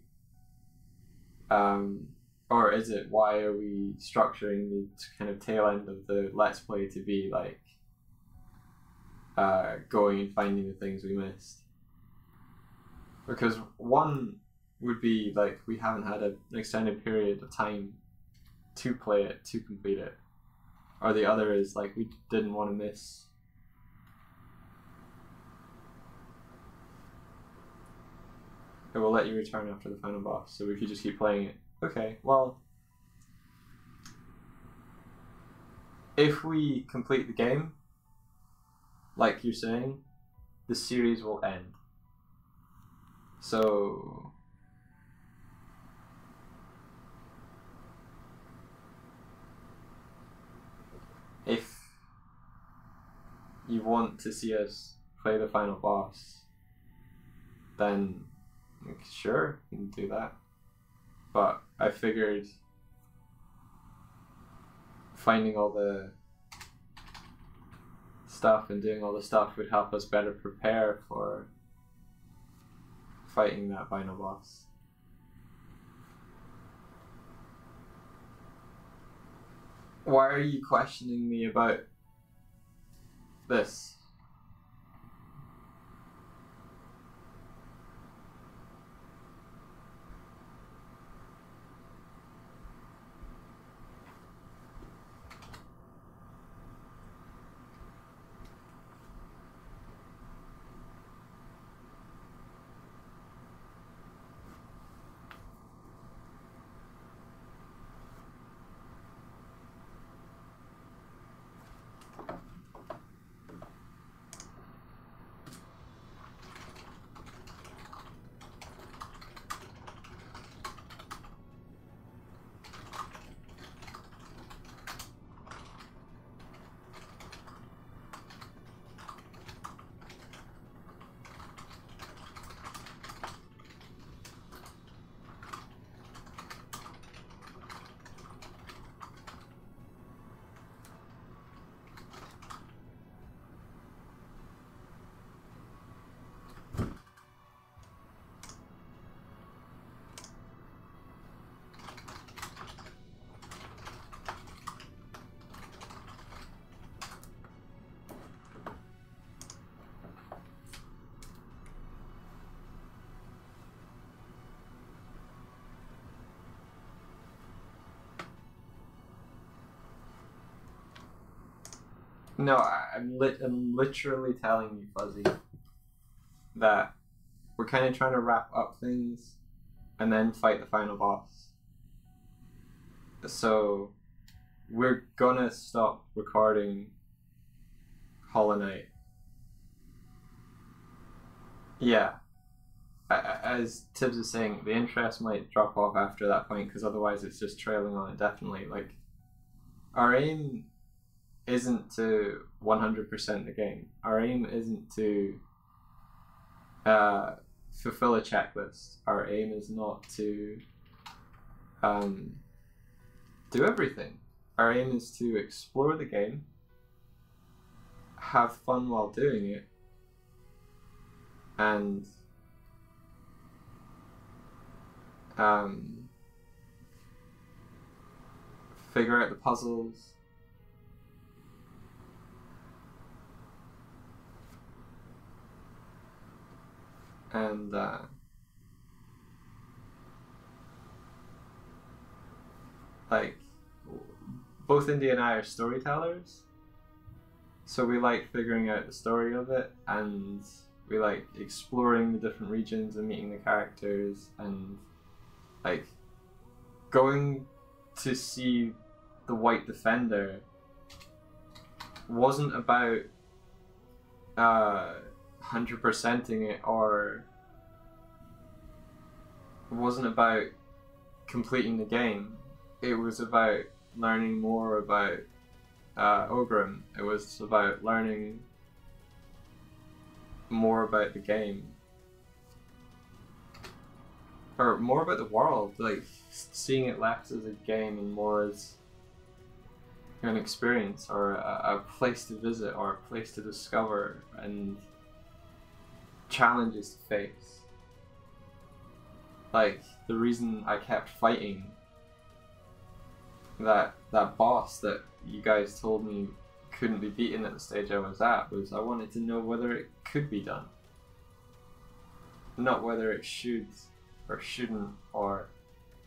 Or is it why are we structuring the kind of tail end of the Let's Play to be like going and finding the things we missed? Because one would be like we haven't had an extended period of time to play it, to complete it. Or the other is like we didn't want to miss. It will let you return after the final boss, so we could just keep playing it. Okay, well, if we complete the game, like you're saying, the series will end. So if you want to see us play the final boss, then sure, you can do that. But I figured finding all the stuff and doing all the stuff would help us better prepare for fighting that final boss. Why are you questioning me about this? No, I'm literally telling you, Fuzzy, that we're kind of trying to wrap up things and then fight the final boss. So we're gonna stop recording Hollow Knight Yeah, as Tibbs is saying, the interest might drop off after that point because otherwise it's just trailing on indefinitely. Like, our aim isn't to 100% the game. Our aim isn't to fulfill a checklist. Our aim is not to do everything. Our aim is to explore the game, have fun while doing it, and figure out the puzzles, and like, both Indy and I are storytellers, so we like figuring out the story of it, and we like exploring the different regions and meeting the characters, and like going to see the White Defender wasn't about 100%ing it, or wasn't about completing the game. It was about learning more about Ogrim. It was about learning more about the game, or more about the world, like seeing it less as a game and more as an experience, or a place to visit, or a place to discover, and challenges to face. Like, the reason I kept fighting that boss that you guys told me couldn't be beaten at the stage I was at was I wanted to know whether it could be done, not whether it should or shouldn't, or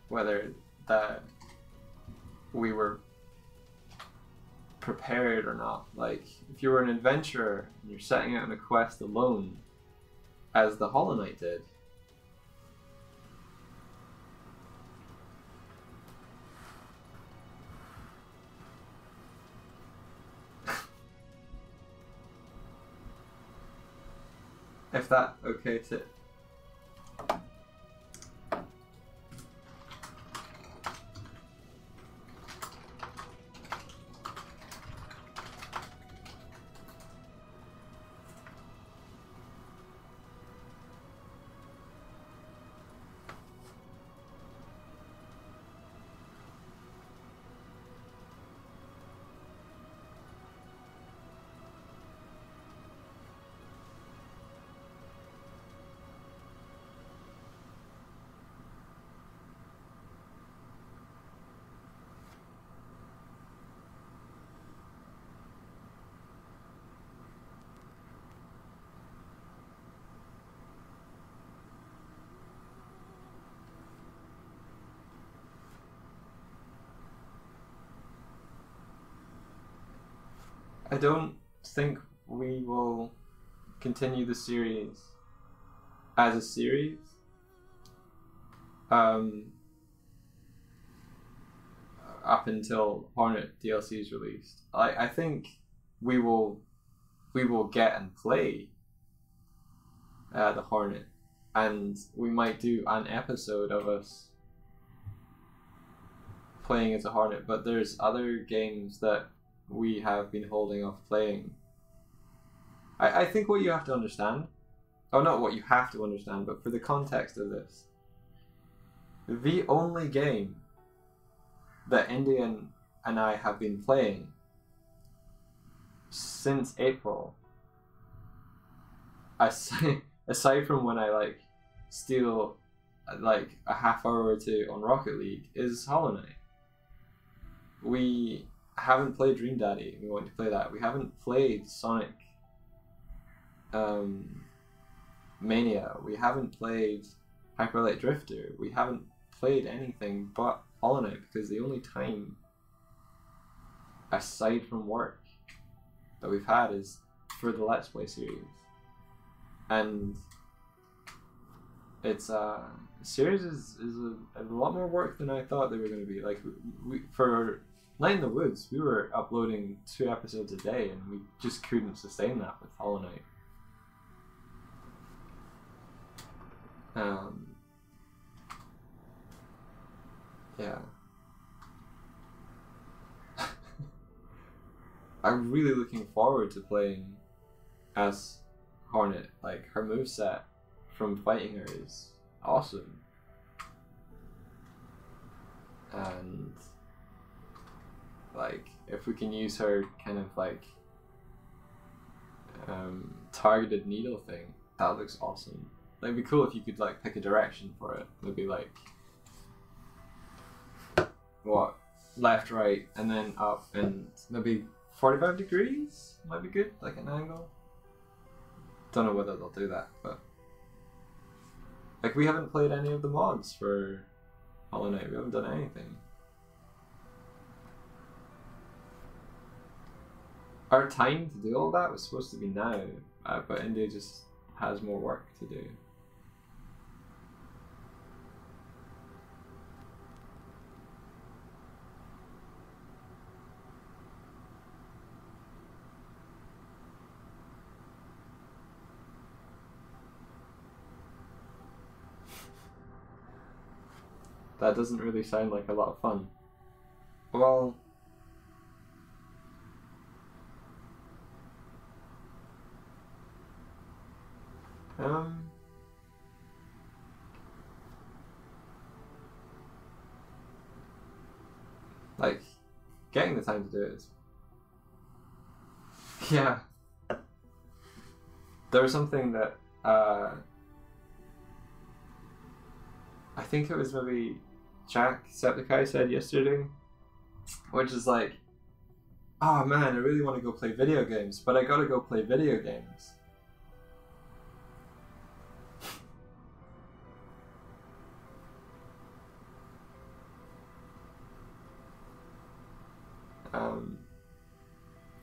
whether that we were prepared or not. Like, if you were an adventurer and you're setting out on a quest alone, as the Hollow Knight did, if that okay to I don't think we will continue the series as a series. Up until Hornet DLC is released. I think we will get and play the Hornet, and we might do an episode of us playing as a Hornet, but there's other games that we have been holding off playing. I think what you have to understand, or not what you have to understand, but for the context of this, the only game that Indian and I have been playing since April, aside from when I like steal like a half hour or two on Rocket League, is Hollow Knight. We haven't played Dream Daddy. We want to play that. We haven't played Sonic Mania. We haven't played Hyper Light Drifter. We haven't played anything but Hollow Knight, because the only time aside from work that we've had is for the Let's Play series, and it's series is a lot more work than I thought they were going to be. Like, we for Night in the Woods, we were uploading 2 episodes a day, and we just couldn't sustain that with Hollow Knight. Yeah. I'm really looking forward to playing as Hornet. Like, her moveset from fighting her is awesome. And like, if we can use her kind of like targeted needle thing, that looks awesome. Like, it'd be cool if you could like pick a direction for it. Maybe like what, left, right, and then up, and maybe 45 degrees might be good, like an angle. Don't know whether they'll do that, but like, we haven't played any of the mods for Hollow Knight. We haven't done anything. Our time to do all that was supposed to be now, but India just has more work to do. That doesn't really sound like a lot of fun. Well, like, getting the time to do it is... Yeah. There was something that, I think it was maybe Jack Septicai said yesterday, which is like, oh man, I really want to go play video games, but I gotta go play video games.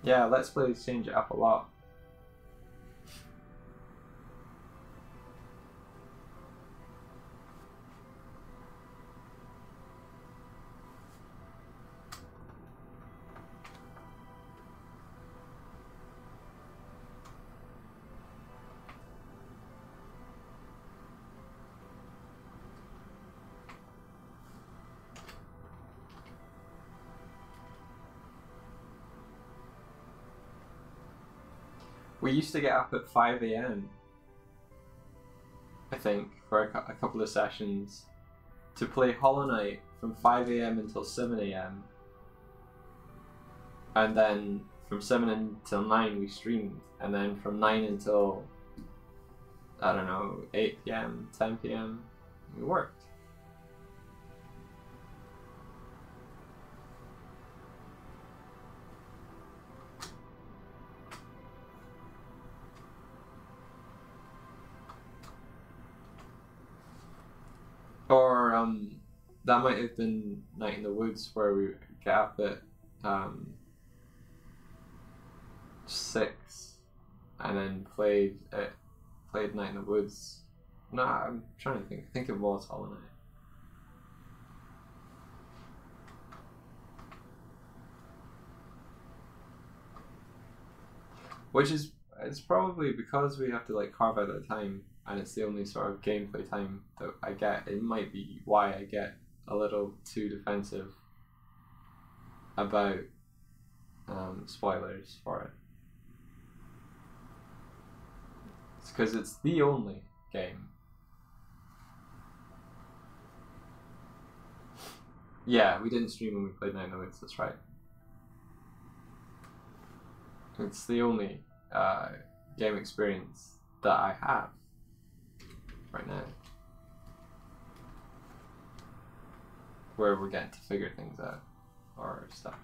Yeah, Let's Plays change it up a lot. We used to get up at 5 AM, I think, for a couple of sessions to play Hollow Knight from 5 AM until 7 AM. And then from 7 until 9 we streamed, and then from 9 until, I don't know, 8 PM, 10 PM, we worked. Or that might have been Night in the Woods, where we get up at 6 and then played Night in the Woods. No, I'm trying to think. I think it was Hollow Knight. Which is, it's probably because we have to like carve out the time, and it's the only sort of gameplay time that I get. It might be why I get a little too defensive about spoilers for it. It's because it's the only game. Yeah, we didn't stream when we played Night in the Woods, that's right. It's the only game experience that I have right now where we're getting to figure things out or stuff.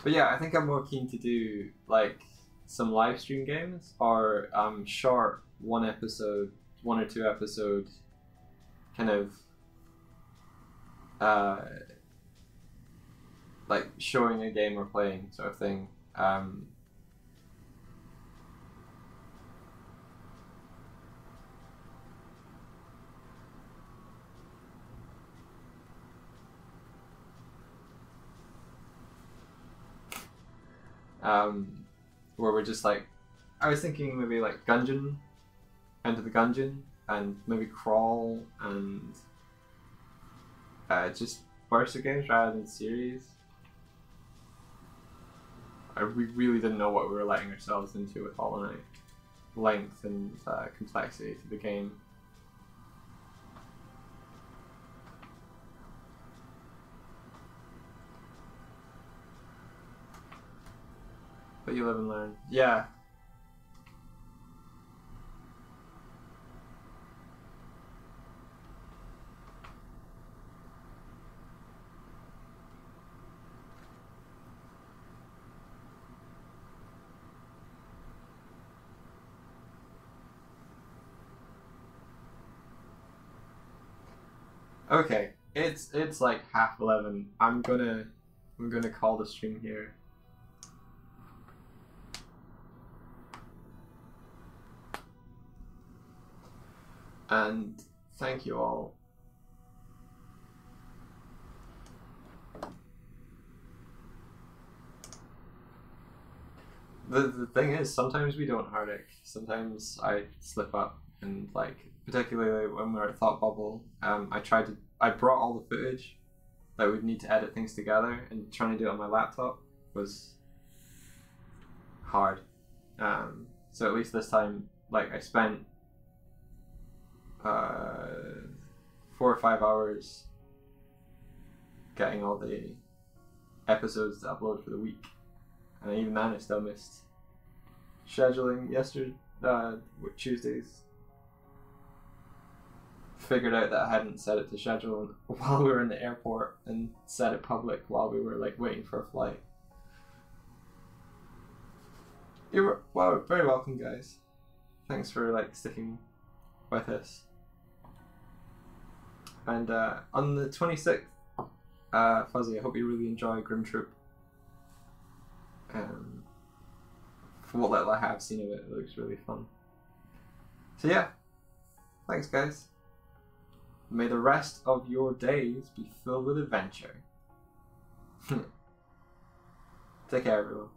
But yeah, I think I'm more keen to do like some live stream games or short 1 episode, 1 or 2 episode kind of like showing a game we're playing sort of thing. Where we're just like, I was thinking maybe like Gungeon, Enter the Gungeon, and maybe Crawl, and just burst of games rather than series. We really didn't know what we were letting ourselves into with Hollow Knight. Length and complexity to the game. But you live and learn. Yeah. Okay, it's like 11:30. I'm gonna call the stream here. And thank you all. The thing is, sometimes we don't heartache. Sometimes I slip up, and like particularly when we were at Thought Bubble, I brought all the footage that we'd need to edit things together, and trying to do it on my laptop was hard. So at least this time, like I spent 4 or 5 hours getting all the episodes to upload for the week. And even then, I still missed scheduling yesterday, Tuesdays. Figured out that I hadn't set it to schedule while we were in the airport and set it public while we were like waiting for a flight. You're very welcome, guys. Thanks for like sticking with us. And on the 26th, Fuzzy, I hope you really enjoy Grim Troop. For what little I have seen of it, it looks really fun. So yeah, thanks guys. May the rest of your days be filled with adventure. Take care, everyone.